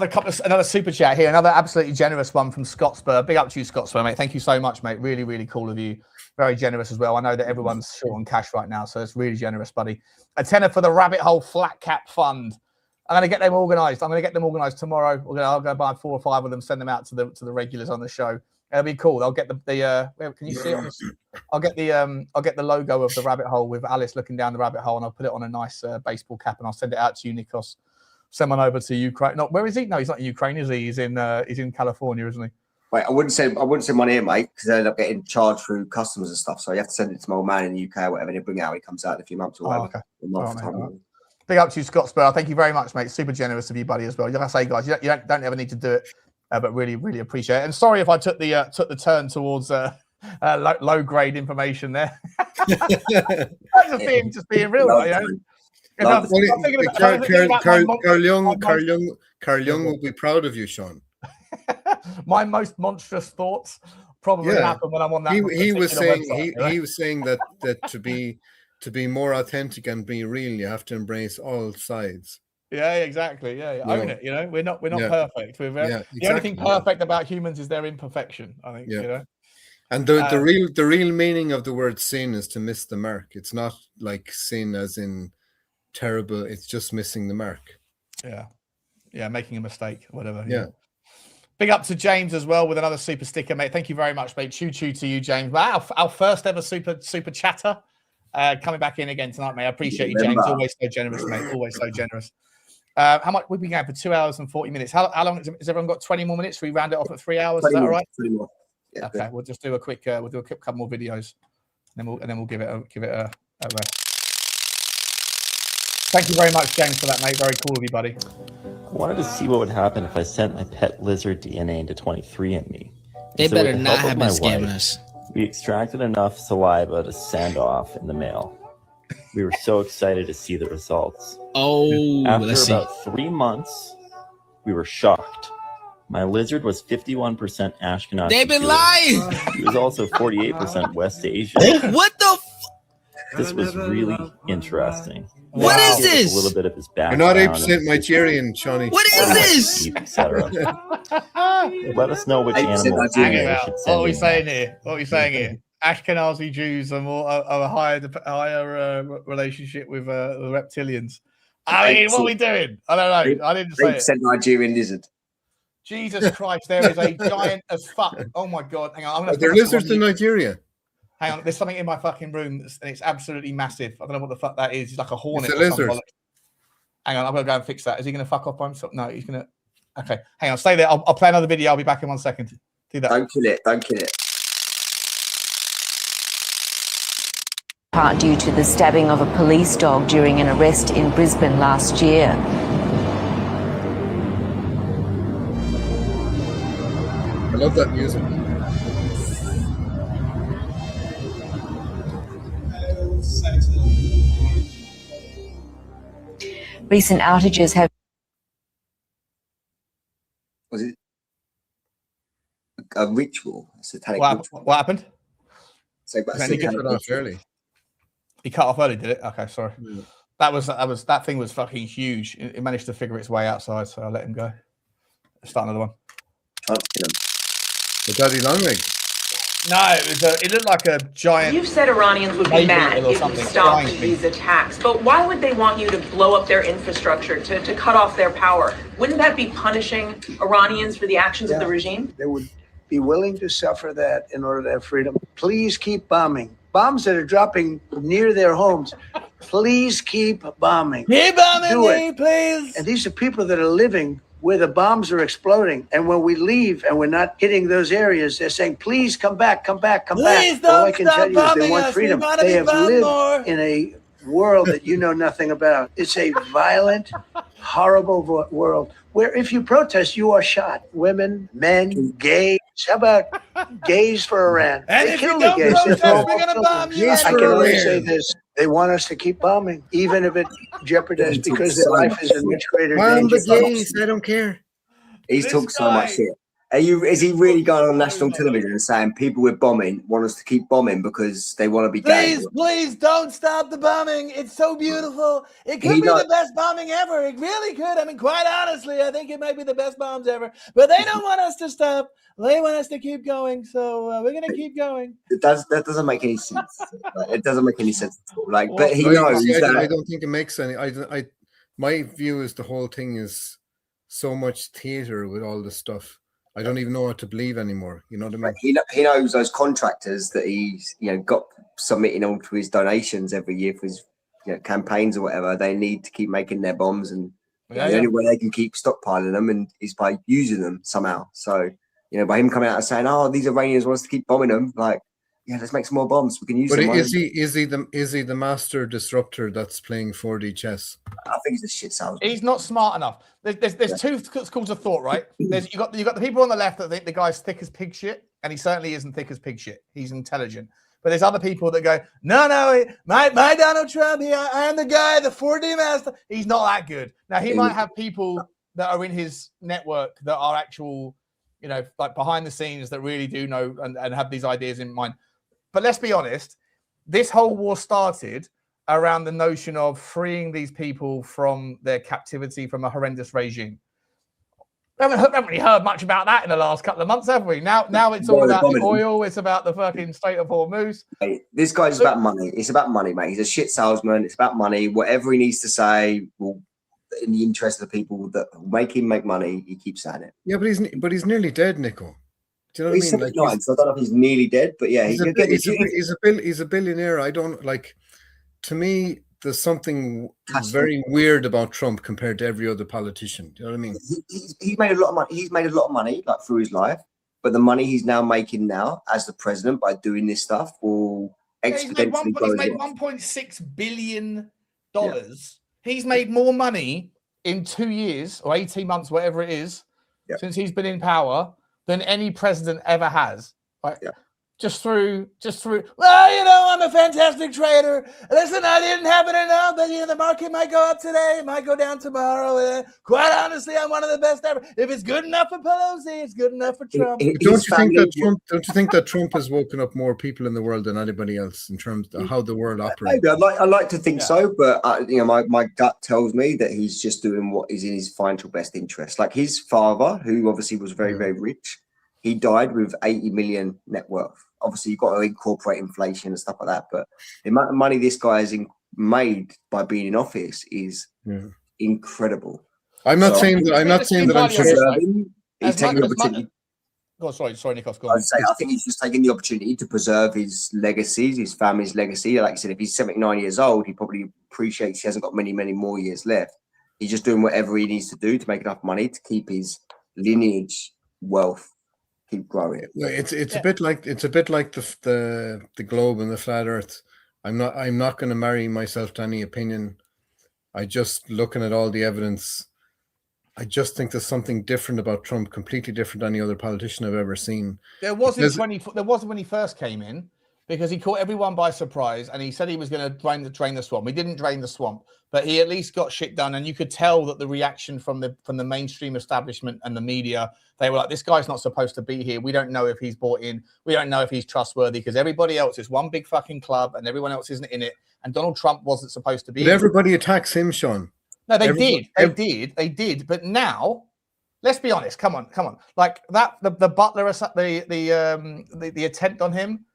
F: another super chat here, another absolutely generous one from Scottsbur. Big up to you, Scottsbur, mate. Thank you so much, mate. Really, really cool of you. Very generous as well. I know that everyone's short on cash right now, so it's really generous, buddy. A tenner for the Rabbit Hole Flat Cap Fund. I'm going to get them organised. Tomorrow. I'll go buy 4 or 5 of them, send them out to the regulars on the show. It'll be cool. I'll get the can you see it? I'll get the logo of the rabbit hole with Alice looking down the rabbit hole, and I'll put it on a nice baseball cap, and I'll send it out to you, Nikos. Send one over to Ukraine. No, where is he? No, he's not in Ukraine, is he? He's in California, isn't he?
G: Wait, I wouldn't send one here, mate, because they end up getting charged through customs and stuff. So you have to send it to my old man in the UK or whatever, and he'll bring it out when he comes out in a few months or whatever.
F: Okay. Big up to you, Scott Spur. Thank you very much, mate. Super generous of you, buddy, as well. Like I say, guys, you don't ever need to do it, but really, really appreciate it. And sorry if I took the turn towards low grade information there. just being real, right?
M: Carl Jung will be proud of you, Sean.
F: My most monstrous thoughts probably happen when I'm on that.
M: He was saying that to be more authentic and be real, you have to embrace all sides.
F: Yeah, exactly. Yeah. Own it. You know, we're not perfect. The only thing perfect about humans is their imperfection, I think. You know.
M: And the real meaning of the word sin is to miss the mark. It's not like sin as in terrible. It's just missing the mark.
F: Yeah, making a mistake, whatever.
M: Yeah.
F: Big up to James as well with another super sticker, mate. Thank you very much, mate. Choo to you, James. Our first ever super chatter coming back in again tonight, mate. I appreciate you, James. Always so generous, mate. Always so generous. How much we've been going for 2 hours and 40 minutes? How long has everyone got? 20 more minutes? We round it off at 3 hours. Is that all right?
G: 20 more. Yeah,
F: okay, good. We'll just do a quick couple more videos, and then we'll give it a rest. Thank you very much, James, for that, mate. Very cool of you, buddy.
B: I wanted to see what would happen if I sent my pet lizard DNA into 23andMe.
A: They better not have been scamming us.
B: We extracted enough saliva to send off in the mail. We were so excited to see the results.
C: Oh,
B: After
C: let's see.
B: about 3 months, we were shocked. My lizard was 51% Ashkenazi.
C: They've been
B: Jewish.
C: lying.
B: He was also 48% West Asian.
C: What the?
B: This was really interesting.
C: What is
B: Gave us
C: this?
B: A little bit of his
M: You're
B: background.
M: not 8% Nigerian, Shawnee.
C: What is this?
B: Etc. Let us know which animal we should send
F: What are we
B: in.
F: saying here? What are we saying here? Ashkenazi Jews are more a higher relationship with the reptilians. I mean, what are we doing? I don't know. I didn't say it.
G: 8% Nigerian lizard.
F: Jesus Christ, there is a giant as fuck. Oh my god! Hang on, I'm
M: Are there lizards in Nigeria?
F: Hang on, there's something in my fucking room, and it's absolutely massive. I don't know what the fuck that is. It's like a hornet.
M: It's a lizard.
F: Hang on, I'm gonna go and fix that. Is he gonna fuck off by himself? No, he's gonna. Okay, hang on, stay there. I'll play another video. I'll be back in 1 second. Do that.
G: Don't kill it. Don't kill it.
E: Part due to the stabbing of a police dog during an arrest in Brisbane last year.
M: I love that music.
E: Recent outages have.
G: Was it a ritual? A satanic
F: What
G: ritual?
F: happened?
G: So, but a
F: He
G: satanic
M: cut off
G: ritual.
M: early.
F: He cut off early, did it? Okay, sorry. That thing was fucking huge. It managed to figure its way outside, so I let him go. Start another one.
M: The daddy long leg.
F: No, it looked like a giant.
P: You've said Iranians would be
F: baby
P: mad
F: or
P: if you
F: something.
P: stopped
F: Giant
P: these attacks, but why would they want you to blow up their infrastructure, to cut off their power? Wouldn't that be punishing Iranians for the actions of the regime?
O: They would be willing to suffer that in order to have freedom. Please keep bombing. Bombs that are dropping near their homes. Please keep bombing.
F: Keep bombing
O: Do
F: me,
O: it.
F: please.
O: And these are people that are living where the bombs are exploding. And when we leave and we're not hitting those areas, they're saying, please come back, come back, come
F: Please
O: back. All I
F: don't
O: can
F: stop
O: tell you is they
F: bombing
O: want
F: us. We
O: freedom.
F: wanna
O: They
F: be
O: have
F: bombed
O: lived
F: more.
O: in a world that you know nothing about. It's a violent, horrible world where if you protest, you are shot. Women, men, gays. How about gays for Iran?
F: And
O: They
F: if you
O: kill
F: don't
O: the gays.
F: protest,
O: They're
F: we're gonna bomb you.
O: I can only say this. They want us to keep bombing, even if it jeopardizes because their life is in much greater
M: Bomb
O: danger.
M: the gays. I don't care.
G: He's
F: This
G: talking so much
F: guy-
G: shit. Is he really going on national television and saying people with bombing want us to keep bombing because they want to be gay?
F: Please don't stop the bombing. It's so beautiful. It could
G: He
F: be
G: knows-
F: the best bombing ever. It really could. I mean, quite honestly, I think it might be the best bombs ever. But they don't want us to stop. They want us to keep going. So we're going to keep going.
G: That doesn't make any sense. Like, it doesn't make any sense at all. Like, but he
M: I
G: knows that.
M: don't think it makes any. My view is the whole thing is so much theater with all this stuff. I don't even know what to believe anymore. You know what I mean?
G: He knows those contractors that he's got submitting all to his donations every year for his campaigns or whatever. They need to keep making their bombs, and the only way they can keep stockpiling them and is by using them somehow. So by him coming out and saying, "Oh, these Iranians want us to keep bombing them," like, yeah, let's make some more bombs. We can use
M: But
G: them.
M: is he the master disruptor that's playing 4D chess?
G: I think he's a shit salesman.
F: He's not smart enough. There's two schools of thought, right? You got the people on the left that think the guy's thick as pig shit, and he certainly isn't thick as pig shit. He's intelligent. But there's other people that go, no, my Donald Trump, I am the guy, the 4D master. He's not that good. Now he might have people that are in his network that are actual, like behind the scenes that really do know and have these ideas in mind. But let's be honest, this whole war started around the notion of freeing these people from their captivity from a horrendous regime. We haven't really heard much about that in the last couple of months, have we? Now it's all about the oil. It's about the fucking state of Hormuz.
G: Hey, this guy's about money. It's about money, mate. He's a shit salesman. It's about money. Whatever he needs to say will, in the interest of the people that make him make money, he keeps saying it.
M: Yeah, but he's nearly dead, Nico. Do you know
G: He's
M: what I mean?
G: 79, so I don't know if he's nearly dead, but yeah,
M: he's a billionaire. I don't like. To me, there's something very weird about Trump compared to every other politician. Do you know what I mean?
G: He's made a lot of money. He's made a lot of money, like through his life. But the money he's now making now as the president by doing this stuff will exponentially grow.
F: He's made $1.6 billion. He's made more money in 2 years or 18 months, whatever it is, since he's been in power than any president ever has. Right? just through. Well, you know, I'm a fantastic trader. Listen, I didn't have it enough, but you know, the market might go up today, it might go down tomorrow. Quite honestly, I'm one of the best ever. If it's good enough for Pelosi, it's good enough for Trump.
M: Don't you think that Trump has woken up more people in the world than anybody else in terms of how the world operates?
G: Maybe I'd like to think so, but you know, my gut tells me that he's just doing what is in his financial best interest. Like his father, who obviously was very, very rich, he died with 80 million net worth. Obviously, you've got to incorporate inflation and stuff like that, but the amount of money this guy has made by being in office is incredible.
M: I'm not saying that I'm
G: preserving. He's taking the opportunity.
F: Oh, sorry, Nikos. Go on.
G: I think he's just taking the opportunity to preserve his legacy, his family's legacy. Like I said, if he's 79 years old, he probably appreciates he hasn't got many, many more years left. He's just doing whatever he needs to do to make enough money to keep his lineage wealth keep growing.
M: It's a bit like the globe and the flat Earth. I'm not going to marry myself to any opinion. I just looking at all the evidence. I just think there's something different about Trump, completely different than any other politician I've ever seen.
F: There wasn't when he first came in, because he caught everyone by surprise and he said he was going to drain the swamp. He didn't drain the swamp, but he at least got shit done. And you could tell that the reaction from the mainstream establishment and the media, they were like, this guy's not supposed to be here. We don't know if he's bought in. We don't know if he's trustworthy, because everybody else is one big fucking club and everyone else isn't in it. And Donald Trump wasn't supposed to be.
M: But everybody attacks him, Sean.
F: No, they did. But now, let's be honest. Come on. Like that, the butler, the attempt on him.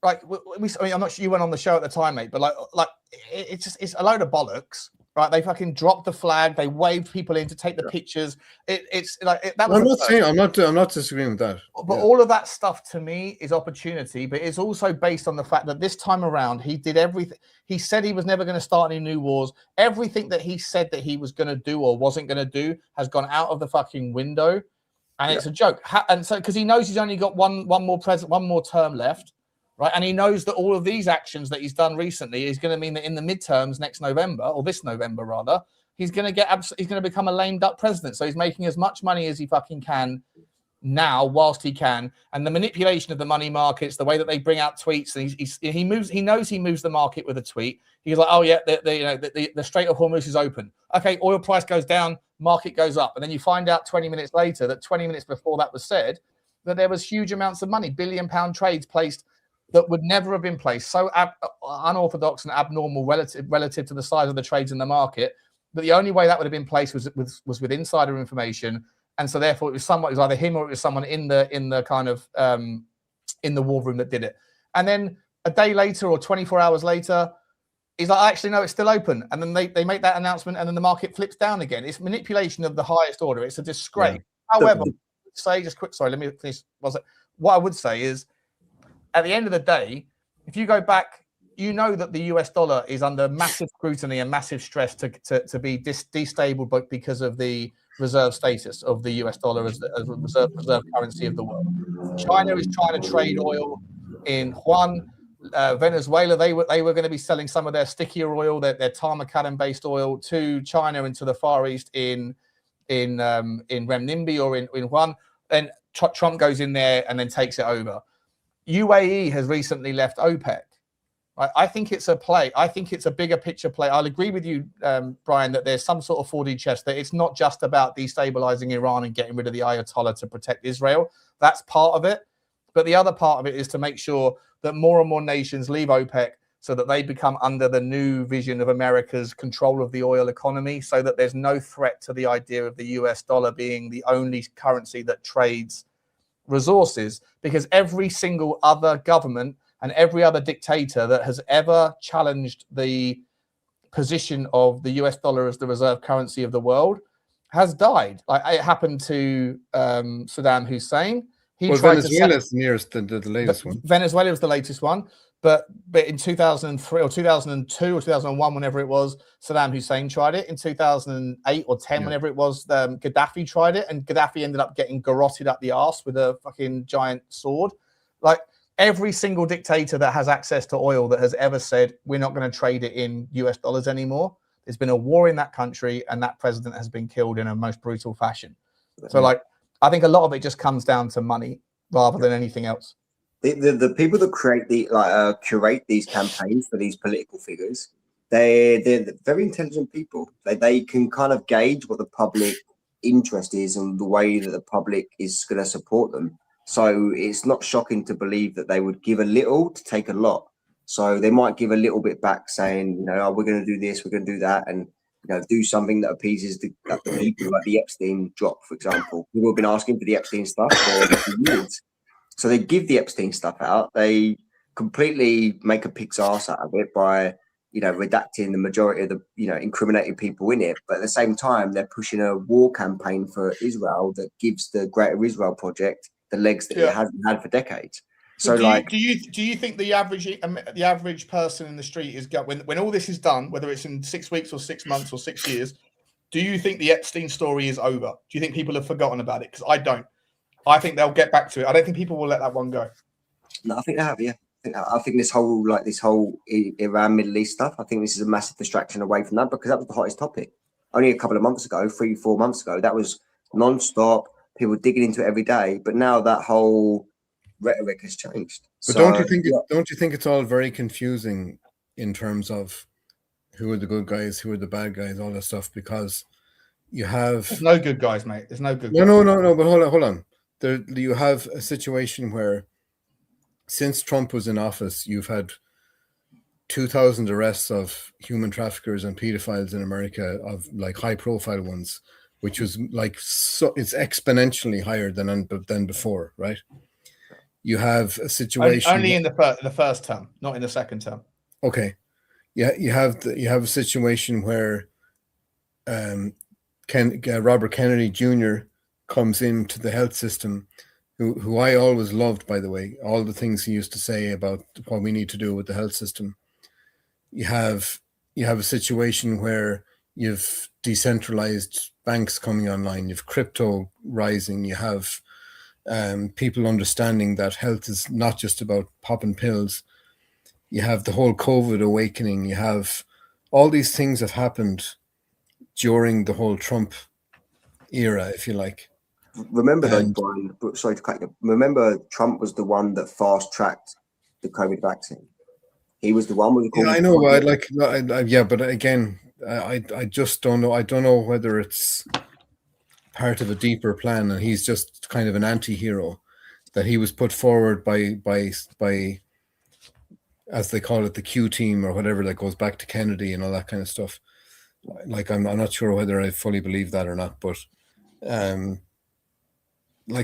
F: Like I mean, I'm not sure you went on the show at the time, mate, but like it's a load of bollocks, right? They fucking dropped the flag, they waved people in to take the pictures. It's like that was.
M: I'm not disagreeing with that.
F: But all of that stuff to me is opportunity, but it's also based on the fact that this time around he did everything. He said he was never going to start any new wars. Everything that he said that he was going to do or wasn't going to do has gone out of the fucking window, and it's a joke. And so because he knows he's only got one more term left. Right, and he knows that all of these actions that he's done recently is going to mean that in the midterms next November, or this November rather, he's going to become a lame duck president. So he's making as much money as he fucking can now, whilst he can, and the manipulation of the money markets, the way that they bring out tweets, and he knows he moves the market with a tweet. He's like, oh yeah, the Strait of Hormuz is open. Okay, oil price goes down, market goes up, and then you find out 20 minutes later that 20 minutes before that was said, that there was huge amounts of money, billion-pound trades placed that would never have been placed, so unorthodox and abnormal relative to the size of the trades in the market, that the only way that would have been placed was with insider information, and so therefore it was either him or it was someone in the kind of in the war room that did it. And then a day later or 24 hours later, he's like, actually no, it's still open, and then they make that announcement, and then the market flips down again. It's manipulation of the highest order. It's a disgrace. Yeah. However, let me finish. What I would say is, at the end of the day, if you go back, you know that the US dollar is under massive scrutiny and massive stress to be destabilized, but because of the reserve status of the US dollar as the reserve currency of the world. China is trying to trade oil in Juan. Venezuela, they were going to be selling some of their stickier oil, their tar macadam based oil, to China and to the Far East in renminbi or in Juan. Then Trump goes in there and then takes it over. UAE has recently left OPEC. Right? I think it's a play. I think it's a bigger picture play. I'll agree with you, Brian, that there's some sort of 4D chess, that it's not just about destabilizing Iran and getting rid of the Ayatollah to protect Israel. That's part of it. But the other part of it is to make sure that more and more nations leave OPEC so that they become under the new vision of America's control of the oil economy, so that there's no threat to the idea of the US dollar being the only currency that trades resources, because every single other government and every other dictator that has ever challenged the position of the US dollar as the reserve currency of the world has died. Like it happened to Saddam Hussein.
M: Venezuela's nearest the latest one.
F: Venezuela was the latest one. But in 2003 or 2002 or 2001, whenever it was, Saddam Hussein tried it. In 2008 or 10, whenever it was, Gaddafi tried it, and Gaddafi ended up getting garroted up the arse with a fucking giant sword. Like every single dictator that has access to oil that has ever said, we're not going to trade it in US dollars anymore, there's been a war in that country, and that president has been killed in a most brutal fashion. So like, I think a lot of it just comes down to money rather than anything else.
G: The people that curate these campaigns for these political figures, they're very intelligent people. They can kind of gauge what the public interest is and the way that the public is going to support them. So it's not shocking to believe that they would give a little to take a lot. So they might give a little bit back, saying, oh, we're going to do this, we're going to do that, and do something that appeases the people, like the Epstein drop, for example. People have been asking for the Epstein stuff for years. So they give the Epstein stuff out. They completely make a pig's ass out of it by, redacting the majority of the, incriminating people in it. But at the same time, they're pushing a war campaign for Israel that gives the Greater Israel Project the legs that it hasn't had for decades. So
F: do you think the average person in the street is when all this is done, whether it's in 6 weeks or 6 months or 6 years, do you think the Epstein story is over? Do you think people have forgotten about it? Because I don't. I think they'll get back to it. I don't think people will let that one go.
G: No, I think they have. Yeah, I think this whole Iran Middle East stuff. I think this is a massive distraction away from that, because that was the hottest topic only a couple of months ago, 3-4 months ago. That was non-stop. People digging into it every day. But now that whole rhetoric has changed.
M: But don't you think it's all very confusing in terms of who are the good guys, who are the bad guys, all that stuff? Because you have
F: There's no good guys, mate. There's no good.
M: No. But hold on. You have a situation where, since Trump was in office, you've had 2,000 arrests of human traffickers and pedophiles in America, of high-profile ones, which was it's exponentially higher than before, right? You have a situation
F: only in the first term, not in the second term.
M: Okay, yeah, you have a situation where Robert Kennedy Jr. comes into the health system, who I always loved, by the way, all the things he used to say about what we need to do with the health system. You have a situation where you've decentralized banks coming online, you've crypto rising, you have people understanding that health is not just about popping pills. You have the whole COVID awakening. You have all these things that happened during the whole Trump era, if you like.
G: Remember, Brian, sorry to cut you. Remember, Trump was the one that fast-tracked the COVID vaccine. He was the one with the.
M: Yeah, I know. But again, I just don't know. I don't know whether it's part of a deeper plan, and he's just kind of an anti-hero that he was put forward by as they call it, the Q team or whatever, that goes back to Kennedy and all that kind of stuff. I'm not sure whether I fully believe that or not, but a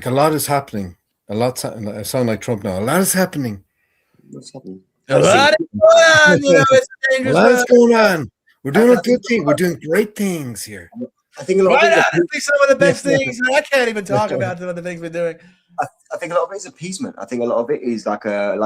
M: lot is happening. I sound like Trump now. A lot is happening.
G: What's happening?
C: A lot is going on. It's a dangerous
M: A lot is going on. We're doing a good thing. We're doing great things here.
G: I think a lot
C: Right
G: of
C: out, some of the best things. I can't even talk about some of the things we're doing.
G: I think a lot of it is appeasement. I think a lot of it is like a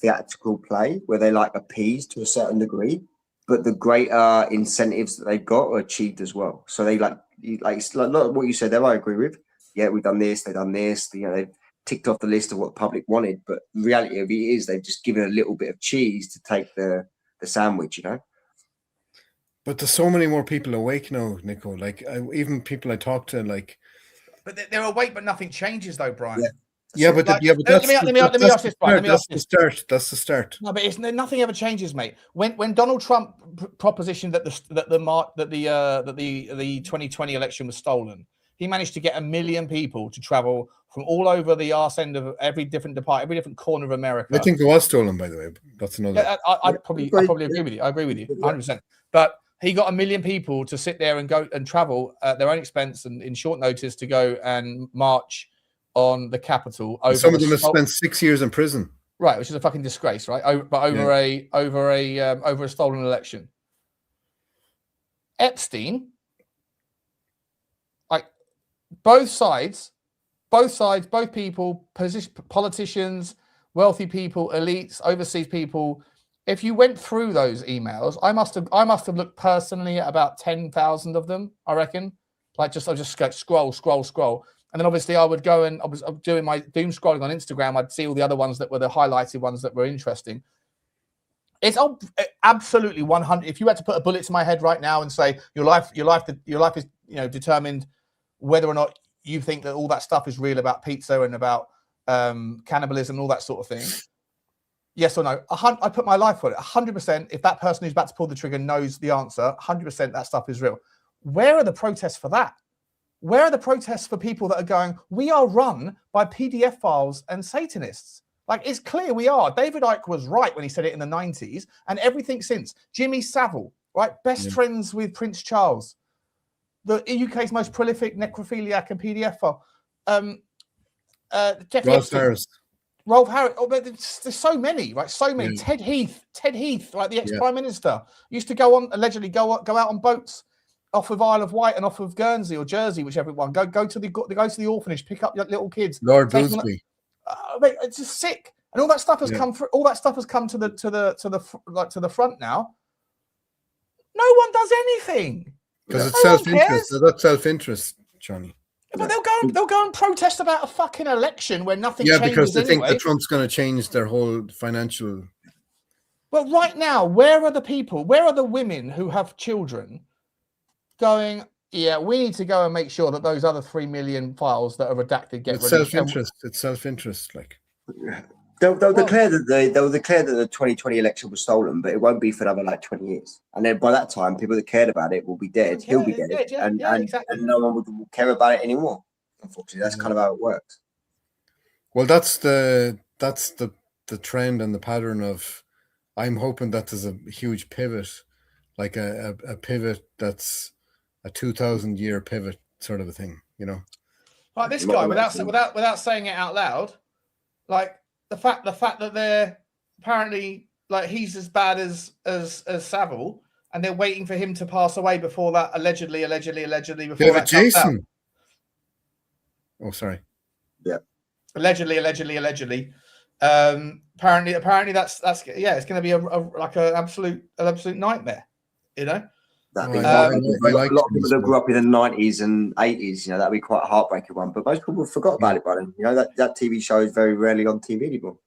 G: theatrical play where they appease to a certain degree, but the greater incentives that they've got are achieved as well. So they like what you said there. I agree with. Yeah, we've done this. They've done this. They've ticked off the list of what the public wanted, but the reality of it is they've just given a little bit of cheese to take the sandwich.
M: But there's so many more people awake now, Nico. Even people I talk to,
F: But they're awake, but nothing changes, though, Brian.
M: But that's
F: let me ask this, Brian.
M: That's the start.
F: No, but nothing ever changes, mate. When Donald Trump propositioned that the 2020 election was stolen, he managed to get 1 million people to travel from all over the arse end of every different corner of America.
M: I think it was stolen, by the way. That's another.
F: I probably agree with you. I agree with you 100%. But he got 1 million people to sit there and go and travel at their own expense and in short notice to go and march on the Capitol.
M: Some of them have spent 6 years in prison.
F: Right, which is a fucking disgrace, right? Over a stolen election. Epstein, both sides, both people, politicians, wealthy people, elites, overseas people. If you went through those emails, I must have looked personally at about 10,000 of them, I reckon. I just scroll, and then obviously I would go and I was doing my doom scrolling on Instagram. I'd see all the other ones that were the highlighted ones that were interesting. It's absolutely 100. If you had to put a bullet to my head right now and say your life is determined whether or not you think that all that stuff is real about pizza and about cannibalism, all that sort of thing. Yes or no? I put my life on it. 100%. If that person who's about to pull the trigger knows the answer, 100% that stuff is real. Where are the protests for that? Where are the protests for people that are going, we are run by PDF files and Satanists? Like, it's clear we are. David Icke was right when he said it in the 90s, and everything since. Jimmy Savile, right? Best friends with Prince Charles. The UK's most prolific necrophiliac and PDF file.
M: Ross Harris.
F: Rolf Harris. Oh, but there's so many, right? So many. Ted Heath, like the ex-Prime Minister, used to allegedly go out on boats off of Isle of Wight and off of Guernsey or Jersey, whichever one. Go to the orphanage, pick up your little kids.
M: Lord Boothby.
F: It's just sick, and all that stuff has come. All that stuff has come to the front now. No one does anything
M: because it's self-interest. That's self-interest, Johnny.
F: But they'll go and protest about a fucking election where nothing.
M: Yeah,
F: changes
M: because they think
F: anyway.
M: that Trump's going to change their whole financial.
F: But right now, where are the people? Where are the women who have children going? Yeah, we need to go and make sure that those other 3 million files that are redacted get
M: It's
F: released.
M: self-interest. It's self-interest. Like
G: they'll declare that the 2020 election was stolen, but it won't be for another like 20 years. And then by that time, people that cared about it will be dead. He'll be dead, and no one will care about it anymore. Unfortunately, that's kind of how it works.
M: Well, that's the trend and the pattern of. I'm hoping that there's a huge pivot, like a pivot that's a 2,000-year pivot sort of a thing, you know.
F: Like this guy, without saying it out loud, like the fact that they're apparently like he's as bad as Savile, and they're waiting for him to pass away before that allegedly before that comes out.
M: Oh, sorry.
G: Yeah.
F: Allegedly. Apparently that's it's going to be an absolute nightmare, you know.
G: A lot of people that grew up in the 90s and 80s, you know, that'd be quite a heartbreaking one. But most people forgot about it by then. You know, that TV show is very rarely on TV anymore.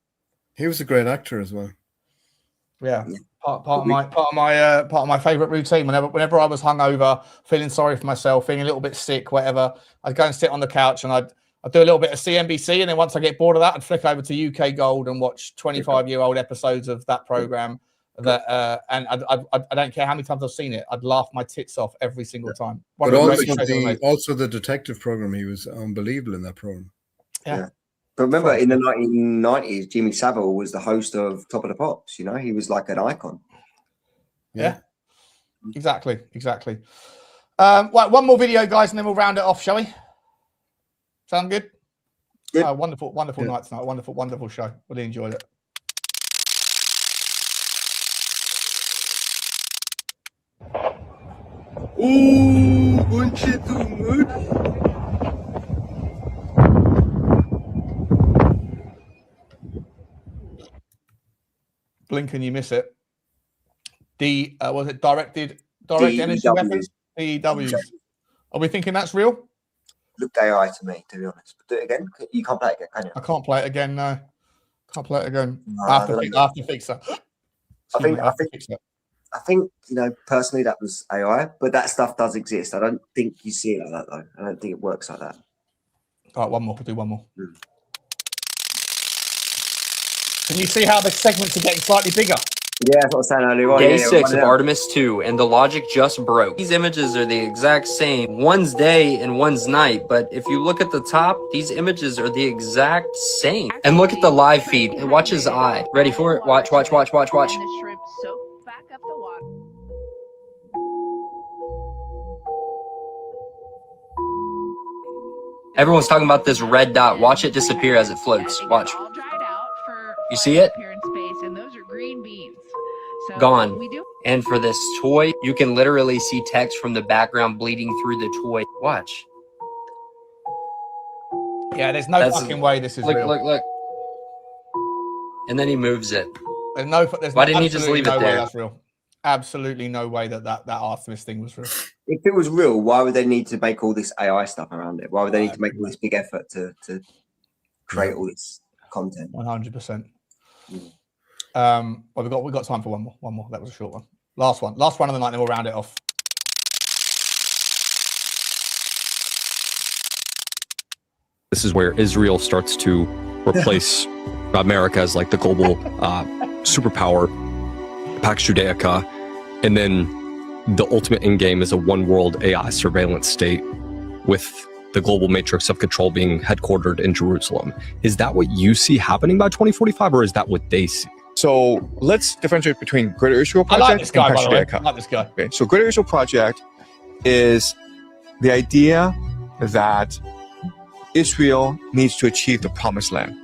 M: He was a great actor as well.
F: Yeah. Part of my favorite routine. Whenever I was hungover, feeling sorry for myself, feeling a little bit sick, whatever, I'd go and sit on the couch and I'd do a little bit of CNBC, and then once I get bored of that, I'd flick over to UK Gold and watch 25-year-old episodes of that program. And I don't care how many times I've seen it, I'd laugh my tits off every single time.
M: But also the detective program, he was unbelievable in that program.
F: Yeah.
G: But remember, in the 1990s, Jimmy Savile was the host of Top of the Pops. You know, he was like an icon.
F: Yeah. Exactly. Right, one more video, guys, and then we'll round it off, shall we? Sound good?
G: Yeah.
F: Wonderful night tonight. Wonderful show. Really enjoyed it. Blink and you miss it. Was it direct energy weapons? DEWs. Are we thinking that's real?
G: Looked AI to me, to be honest. But do it again. You can't play it again, can you?
F: I can't play it again. No, can't play it again. I have to fix that.
G: I think you know personally that was AI, but that stuff does exist. I don't think you see it like that though. I don't think it works like that.
F: All right, one more. We'll do one more. Can you see how the segments are getting slightly bigger?
G: Yeah, that's what I was saying earlier on.
I: Day 6 of Artemis 2, and the logic just broke. These images are the exact same. One's day and one's night, but if you look at the top, these images are the exact same. And look at the live feed, and watch his eye. Ready for it? Watch. Everyone's talking about this red dot. Watch it disappear as it floats. Watch. You see it? Gone. And for this toy, you can literally see text from the background bleeding through the toy. Watch.
F: Yeah, there's no fucking way this is real.
I: Look. And then he moves it.
F: Why
I: didn't he just leave it there?
F: That's real. Absolutely no way that Artemis thing was real.
G: If it was real, why would they need to make all this AI stuff around it? Why would they need to make all this big effort to create all this content?
F: 100%. Well, we've got time for one more. That was a short one. Last one of the night, then we'll round it off.
N: This is where Israel starts to replace America as like the global superpower, Pax Judaica, and then the ultimate end game is a one world AI surveillance state with the global matrix of control being headquartered in Jerusalem. Is that what you see happening by 2045, or is that what they see?
T: So let's differentiate between Greater Israel Project
F: I like this guy,
T: and
F: by the way.
T: Pax
F: I like this guy.
T: Okay, so Greater Israel Project is the idea that Israel needs to achieve the promised land,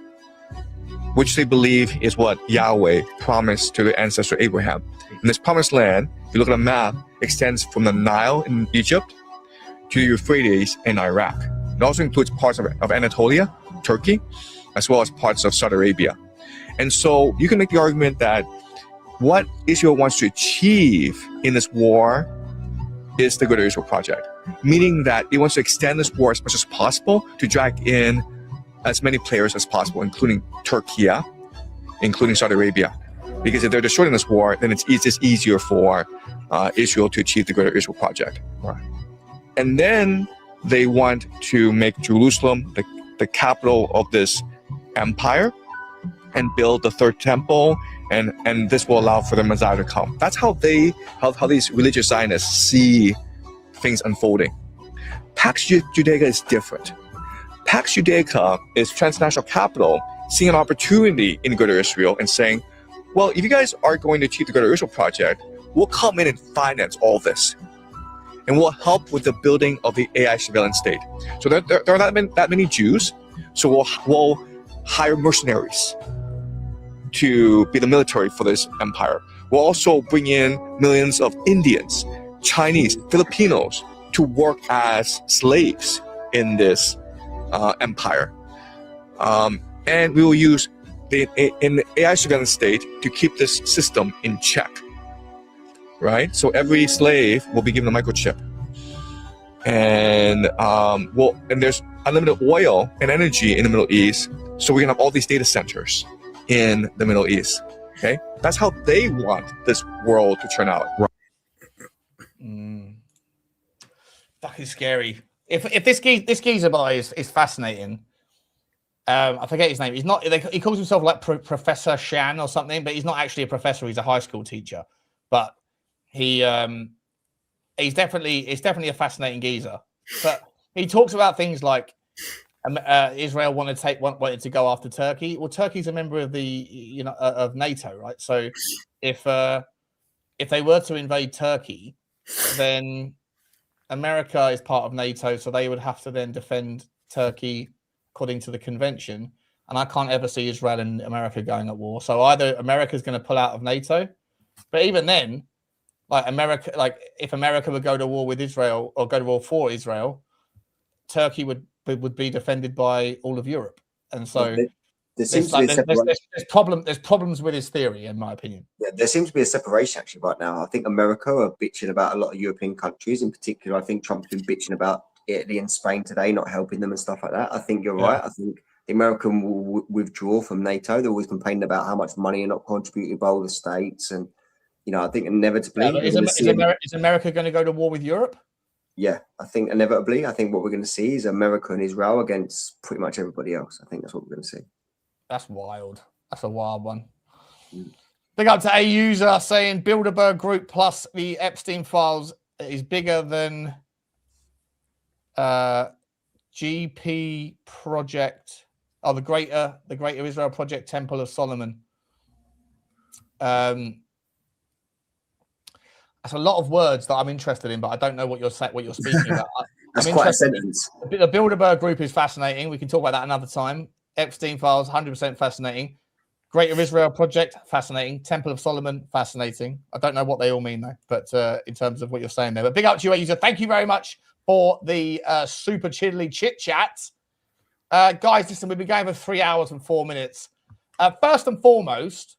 T: which they believe is what Yahweh promised to their ancestor Abraham. And this promised land, if you look at a map, extends from the Nile in Egypt to the Euphrates in Iraq. It also includes parts of Anatolia, Turkey, as well as parts of Saudi Arabia. And so you can make the argument that what Israel wants to achieve in this war is the Greater Israel Project, meaning that it wants to extend this war as much as possible to drag in as many players as possible, including Turkey, including Saudi Arabia. Because if they're destroying this war, then it's just easier for Israel to achieve the Greater Israel Project. Right. And then they want to make Jerusalem the capital of this empire and build the third temple, and this will allow for the Messiah to come. That's how these religious Zionists see things unfolding. Pax Judaica is different. Pax Judaica is transnational capital seeing an opportunity in Greater Israel and saying, well, if you guys are going to achieve the Greater Israel Project, we'll come in and finance all this. And we'll help with the building of the AI surveillance state. So there are not that many Jews, so we'll hire mercenaries to be the military for this empire. We'll also bring in millions of Indians, Chinese, Filipinos to work as slaves in this empire. And we will use an AI surveillance state to keep this system in check, right? So every slave will be given a microchip. And and there's unlimited oil and energy in the Middle East, so we can have all these data centers in the Middle East. Okay, that's how they want this world to turn out.
F: Fucking scary. If this geezer boy is fascinating. I forget his name. He's not. He calls himself like Professor Shan or something, but he's not actually a professor. He's a high school teacher. But he's definitely a fascinating geezer. But he talks about things like Israel wanted to go after Turkey. Well, Turkey's a member of the of NATO, right? So if they were to invade Turkey, then America is part of NATO, so they would have to then defend Turkey according to the convention. And I can't ever see Israel and America going at war. So either America's going to pull out of NATO, but even then, if America would go to war with Israel or go to war for Israel, Turkey would be defended by all of Europe. And so there's problems with his theory, in my opinion.
G: Yeah, there seems to be a separation actually right now. I think America are bitching about a lot of European countries in particular. I think Trump's been bitching about Italy and Spain today, not helping them and stuff like that. I think you're right. I think the American will withdraw from NATO. They're always complaining about how much money are not contributed by all the states. And, I think inevitably...
F: Is America going to go to war with Europe?
G: Yeah, I think inevitably. I think what we're going to see is America and Israel against pretty much everybody else. I think that's what we're going to see.
F: That's wild. That's a wild one. Big up to a user saying Bilderberg Group plus the Epstein files is bigger than GP Project, the Greater Israel Project Temple of Solomon. That's a lot of words that I'm interested in, but I don't know what you're speaking about.
G: That's quite a sentence.
F: The Bilderberg Group is fascinating. We can talk about that another time. Epstein files, 100% fascinating. Greater Israel Project, fascinating. Temple of Solomon, fascinating. I don't know what they all mean though, but in terms of what you're saying there. But big up to you, user. Thank you very much for the super chiddly chit chat. Guys, listen, we've been going for 3 hours and 4 minutes. First and foremost,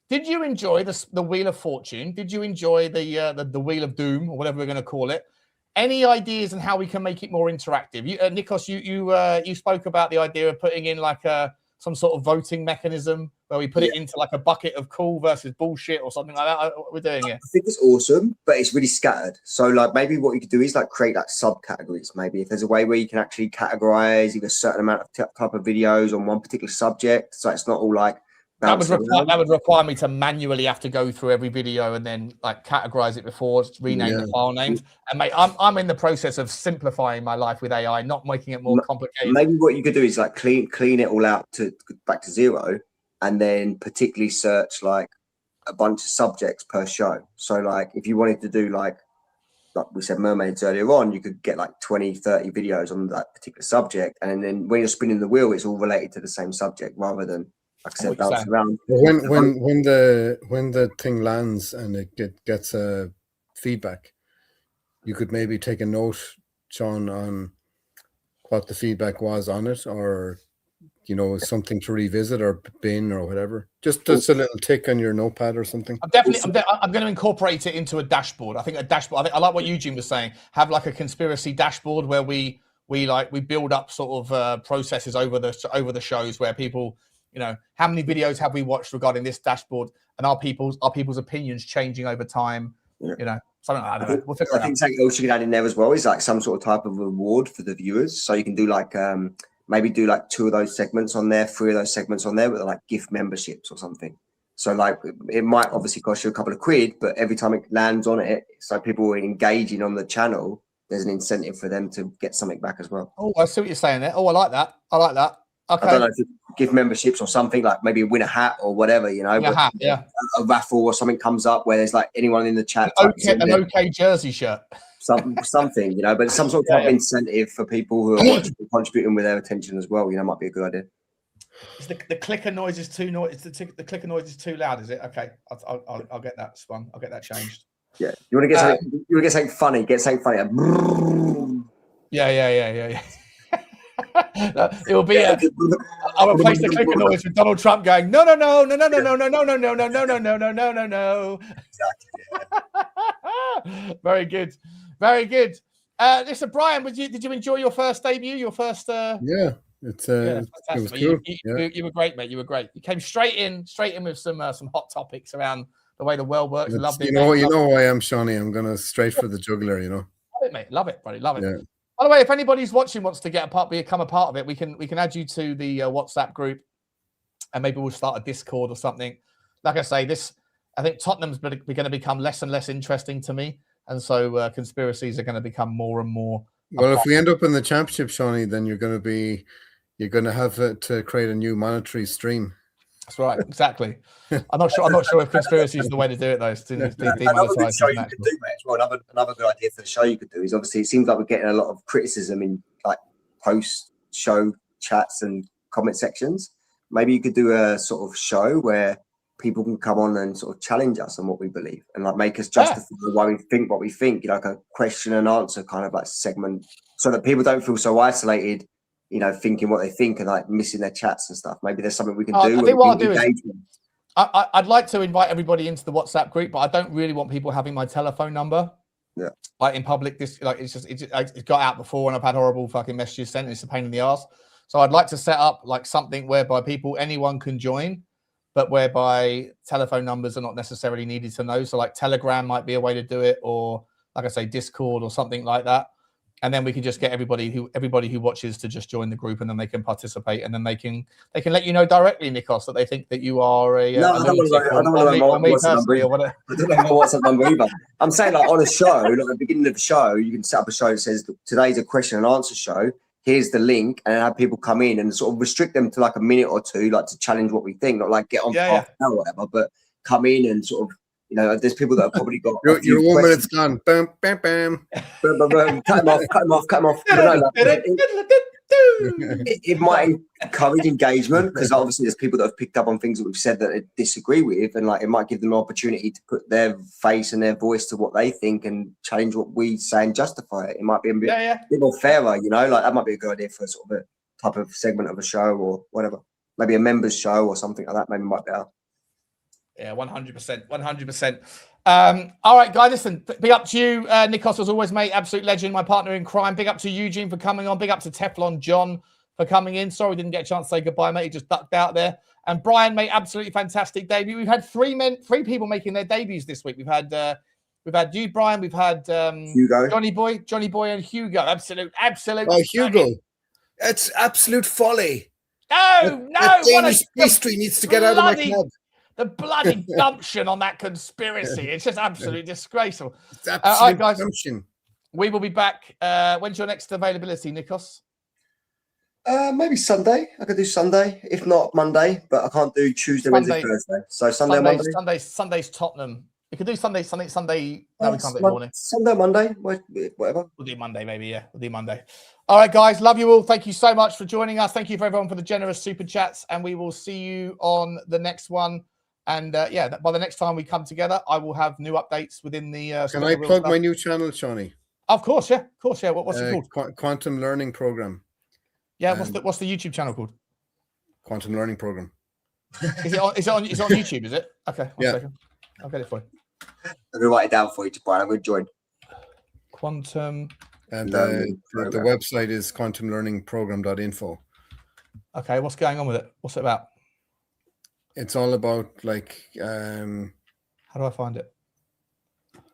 F: did you enjoy the Wheel of Fortune? Did you enjoy the Wheel of Doom, or whatever we're going to call it? Any ideas on how we can make it more interactive? Nikos, you spoke about the idea of putting in like some sort of voting mechanism where we put it into like a bucket of cool versus bullshit or something like that? We're doing it.
G: I think it's awesome, but it's really scattered. So like maybe what you could do is like create like subcategories. Maybe if there's a way where you can actually categorize a certain amount of type of videos on one particular subject, so it's not all like
F: that would require me to manually have to go through every video and then like categorize it before, rename the file names. And mate, I'm in the process of simplifying my life with AI, not making it more complicated.
G: Maybe what you could do is like clean it all out to back to zero, and then particularly search like a bunch of subjects per show. So like if you wanted to do like we said mermaids earlier on, you could get like 20, 30 videos on that particular subject, and then when you're spinning the wheel, it's all related to the same subject rather than, like I said, bounce around.
M: When the thing lands and it gets a feedback, you could maybe take a note, Sean, on what the feedback was on it, or something to revisit or bin or whatever. Just a little tick on your notepad or something.
F: I'm going to incorporate it into a dashboard. I think a dashboard. I like what Eugene was saying. Have like a conspiracy dashboard where we build up sort of processes over the shows where people, how many videos have we watched regarding this dashboard, and are people's opinions changing over time? Something like that. We'll figure it out.
G: I think something else you can add in there as well is like some sort of type of reward for the viewers. So you can do like maybe do like 2 of those segments on there, 3 of those segments on there with like gift memberships or something. So like it might obviously cost you a couple of quid, but every time it lands on it, so people are engaging on the channel, there's an incentive for them to get something back as well.
F: Oh, I see what you're saying there. Oh, I like that. Okay.
G: I don't know if you give memberships or something, like maybe win a hat or whatever,
F: A hat, yeah.
G: A raffle or something comes up where there's like anyone in the chat.
F: An OK jersey shirt.
G: Something, but some sort of incentive for people who are contributing with their attention as well, might be a good idea.
F: Is the clicker noise is too the clicker noise is too loud, is it? Okay, I'll get that spun. I'll get that changed.
G: Yeah. You want to get something, funny, get something funny.
F: Yeah. It will be I'll replace the clicker noise with Donald Trump going, no. Exactly. Very good. Very good. Listen, Brian, did you enjoy your first debut? Your first
M: Yeah, it was cool.
F: You were great, mate. You were great. You came straight in with some hot topics around the way the world works. Love it.
M: You know who I am, Shawnee. I'm gonna straight for the jugular,
F: Love it, mate. Love it, buddy. Love it.
M: Yeah.
F: By the way, if anybody's watching wants to become a part of it, we can add you to the WhatsApp group, and maybe we'll start a Discord or something. Like I say, I think Tottenham's going to become less and less interesting to me, and so conspiracies are going to become more and more.
M: Well, if we end up in the championship, Shawnee, then you're going to have to create a new monetary stream.
F: That's right, exactly. I'm not sure if conspiracy is the way to do it, though.
G: Another good idea for the show you could do is, obviously it seems like we're getting a lot of criticism in like post-show chats and comment sections. Maybe you could do a sort of show where people can come on and sort of challenge us on what we believe and like make us justify why we think what we think, like a question and answer kind of like segment, so that people don't feel so isolated, thinking what they think and like missing their chats and stuff. Maybe there's something we can do.
F: I think what I'll do is I'd like to invite everybody into the WhatsApp group, but I don't really want people having my telephone number.
G: Yeah.
F: Like in public, it's got out before and I've had horrible fucking messages sent. And it's a pain in the ass. So I'd like to set up like something whereby anyone can join, but whereby telephone numbers are not necessarily needed to know. So like Telegram might be a way to do it, or like I say, Discord or something like that. And then we can just get everybody who watches to just join the group, and then they can participate, and then they can let you know directly, Nikos, that they think that you are a.
G: No, I don't want to know what's up number either. I'm saying like on a show, like at the beginning of the show, you can set up a show that says today's a question and answer show. Here's the link, and have people come in and sort of restrict them to like a minute or two, like to challenge what we think, not like get on half an hour or whatever, but come in and sort of. There's people that have probably got
M: your 1 minute's gone. Bam, bam, bam.
G: Cut them off. It might encourage engagement, because obviously there's people that have picked up on things that we've said that they disagree with, and like it might give them an opportunity to put their face and their voice to what they think and challenge what we say and justify it. It might be a bit more fairer, like that might be a good idea for sort of a type of segment of a show or whatever. Maybe a members show or something like that. Maybe might be better.
F: Yeah, 100%. All right, guys, listen, big up to you. Nikos, as always, mate, absolute legend, my partner in crime. Big up to Eugene for coming on. Big up to Teflon John for coming in. Sorry we didn't get a chance to say goodbye, mate. He just ducked out there. And Brian, mate, absolutely fantastic debut. We've had three people making their debuts this week. We've had you, Brian. We've had
G: Hugo,
F: Johnny Boy, and Hugo. Absolute.
M: Oh, Hugo, it's absolute folly.
F: No,
M: that Danish pastry needs to get out of my club.
F: The bloody gumption on that conspiracy. It's just absolutely disgraceful.
M: It's absolute
F: all right, guys.
M: gumption.
F: We will be back. When's your next availability, Nikos?
G: Maybe Sunday. I could do Sunday, if not Monday, but I can't do Tuesday, Wednesday, Thursday. So Sunday, Monday.
F: Sunday's Tottenham. You could do Sunday. No, we can't do morning.
G: Sunday, Monday, whatever.
F: We'll do Monday, maybe. Yeah, we'll do Monday. All right, guys. Love you all. Thank you so much for joining us. Thank you for everyone for the generous super chats, and we will see you on the next one. And by the next time we come together, I will have new updates within the.
M: Can I plug my new channel, Shawnee?
F: Of course, yeah. What's it called?
M: Quantum Learning Program.
F: Yeah, what's the YouTube channel called?
M: Quantum Learning Program.
F: Is it on YouTube? Is it? Okay.
M: Yeah.
F: Second. I'll get it for you.
G: I'm gonna write it down for you, Brian. I'm gonna join.
F: Quantum.
M: And the website is quantumlearningprogram.info.
F: Okay, what's going on with it? What's it about?
M: It's all about
F: how do I find it?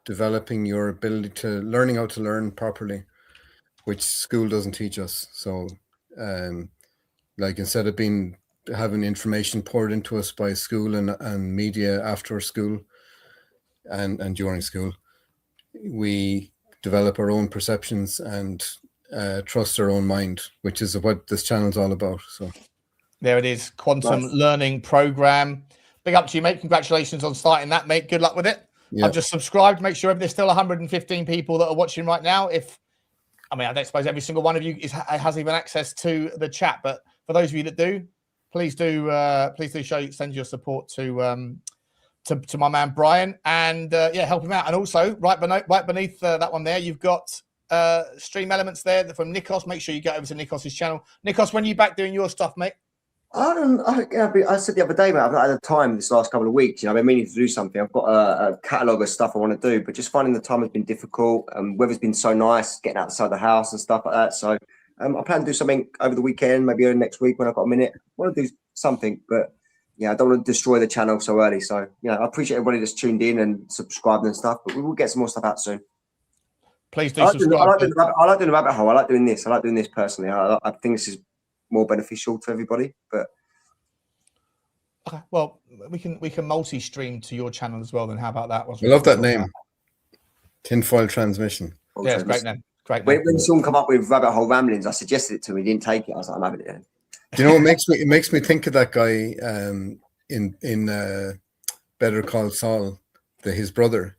M: Developing your ability to learning how to learn properly, which school doesn't teach us. So instead of having information poured into us by school and media after school and during school, we develop our own perceptions and trust our own mind, which is what this channel is all about. So
F: there it is, Quantum Learning Program. Big up to you, mate. Congratulations on starting that, mate. Good luck with it. Yeah. I've just subscribed. Make sure there's still 115 people that are watching right now. I don't suppose every single one of you has even access to the chat, but for those of you that do, please do send your support to my man Brian, and help him out. And also, right beneath that one there, you've got stream elements there from Nikos. Make sure you get over to Nikos's channel. Nikos, when are you back doing your stuff, mate?
G: I said the other day, mate, I've not had the time this last couple of weeks. I've been meaning to do something. I've got a catalogue of stuff I want to do, but just finding the time has been difficult. Weather's been so nice, getting outside the house and stuff like that. So I plan to do something over the weekend, maybe early next week when I've got a minute. I want to do something, but I don't want to destroy the channel so early. So I appreciate everybody that's tuned in and subscribed and stuff, but we will get some more stuff out soon.
F: Please do subscribe.
G: I like doing the rabbit hole. I like doing this. I like doing this personally. I think this is more beneficial to everybody, but
F: okay, well, we can multi-stream to your channel as well. Then how about that?
M: I love that name, Tinfoil Transmission.
F: Yeah, it's great name. Great
G: name. When someone come up with Rabbit Hole Ramblings, I suggested it to him. He didn't take it. I was like, I'm having it then.
M: Do you know what makes me think of that guy in Better Call Saul, his brother.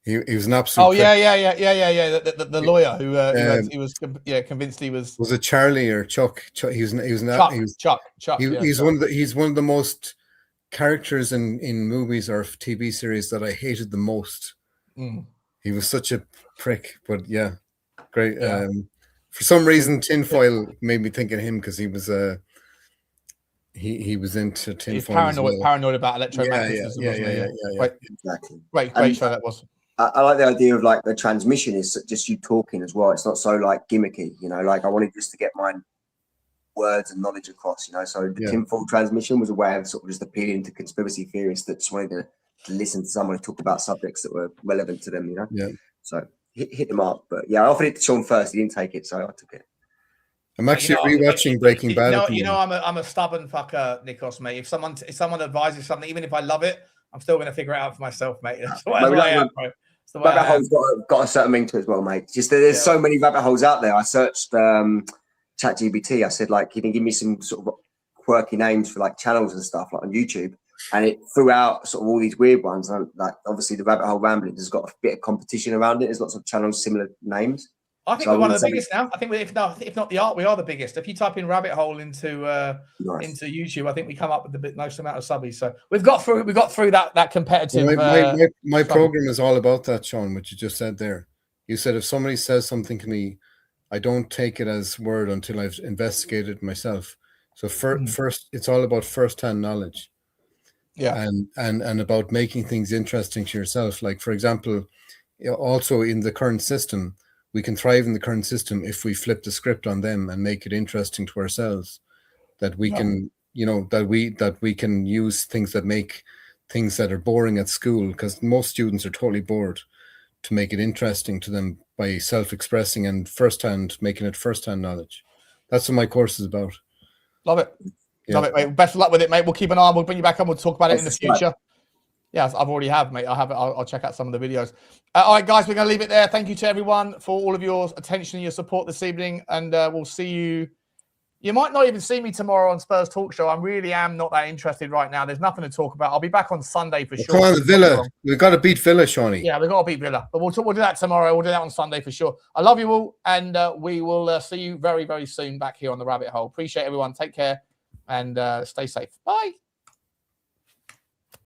M: He was an absolute.
F: Oh yeah. The lawyer who he was convinced he was.
M: Was it Charlie or Chuck? Chuck. Chuck. He's one of the most characters in movies or TV series that I hated the most.
F: Mm.
M: He was such a prick, but yeah, great. Yeah. For some reason, tinfoil made me think of him because he was he was into tinfoil.
F: He's paranoid about electromagnetism.
M: Yeah.
G: Exactly.
F: Great show that was.
G: I like the idea of the transmission is just you talking as well. It's not so gimmicky, I wanted just to get my words and knowledge across, So the tinfoil transmission was a way of sort of just appealing to conspiracy theorists that just wanted to listen to someone talk about subjects that were relevant to them,
M: Yeah.
G: So hit them up. But I offered it to Sean first. He didn't take it, so I took it.
M: I'm actually rewatching Breaking Bad.
F: I'm a stubborn fucker, Nikos, mate. If someone advises something, even if I love it, I'm still going to figure it out for myself, mate. That's the way I am, bro.
G: Rabbit hole's got a certain ring to it as well, mate. Just there's so many rabbit holes out there. I searched ChatGPT. I said, can you give me some sort of quirky names for channels and stuff on YouTube? And it threw out sort of all these weird ones. And obviously the Rabbit Hole Rambling has got a bit of competition around it. There's lots of channels, similar names.
F: I think we're one of the biggest now. I think if not the art, we are the biggest. If you type in rabbit hole into YouTube, I think we come up with the most amount of subbies. So we've got through that competitive.
M: My program is all about that, Sean. What you just said there. You said if somebody says something to me, I don't take it as word until I've investigated it myself. So first, it's all about first-hand knowledge.
F: Yeah,
M: and about making things interesting to yourself. Like for example, also in the current system, we can thrive in the current system if we flip the script on them and make it interesting to ourselves. That we can, you know, that we can use things that make things that are boring at school, because most students are totally bored, to make it interesting to them by self-expressing and making it first-hand knowledge. That's what my course is about.
F: Love it.
M: Yeah.
F: Love it, mate. Best of luck with it, mate. We'll keep an eye on. We'll bring you back on. We'll talk about it in the future. Yes, I've already have, mate. I'll check out some of the videos. All right, guys, we're going to leave it there. Thank you to everyone for all of your attention and your support this evening. And we'll see you. You might not even see me tomorrow on Spurs Talk Show. I really am not that interested right now. There's nothing to talk about. I'll be back on Sunday for sure.
M: Come on, the Villa. We've got to beat Villa, Shawnee.
F: Yeah, we've got to beat Villa. But we'll do that tomorrow. We'll do that on Sunday for sure. I love you all. And we will see you very, very soon back here on The Rabbit Hole. Appreciate everyone. Take care and stay safe. Bye.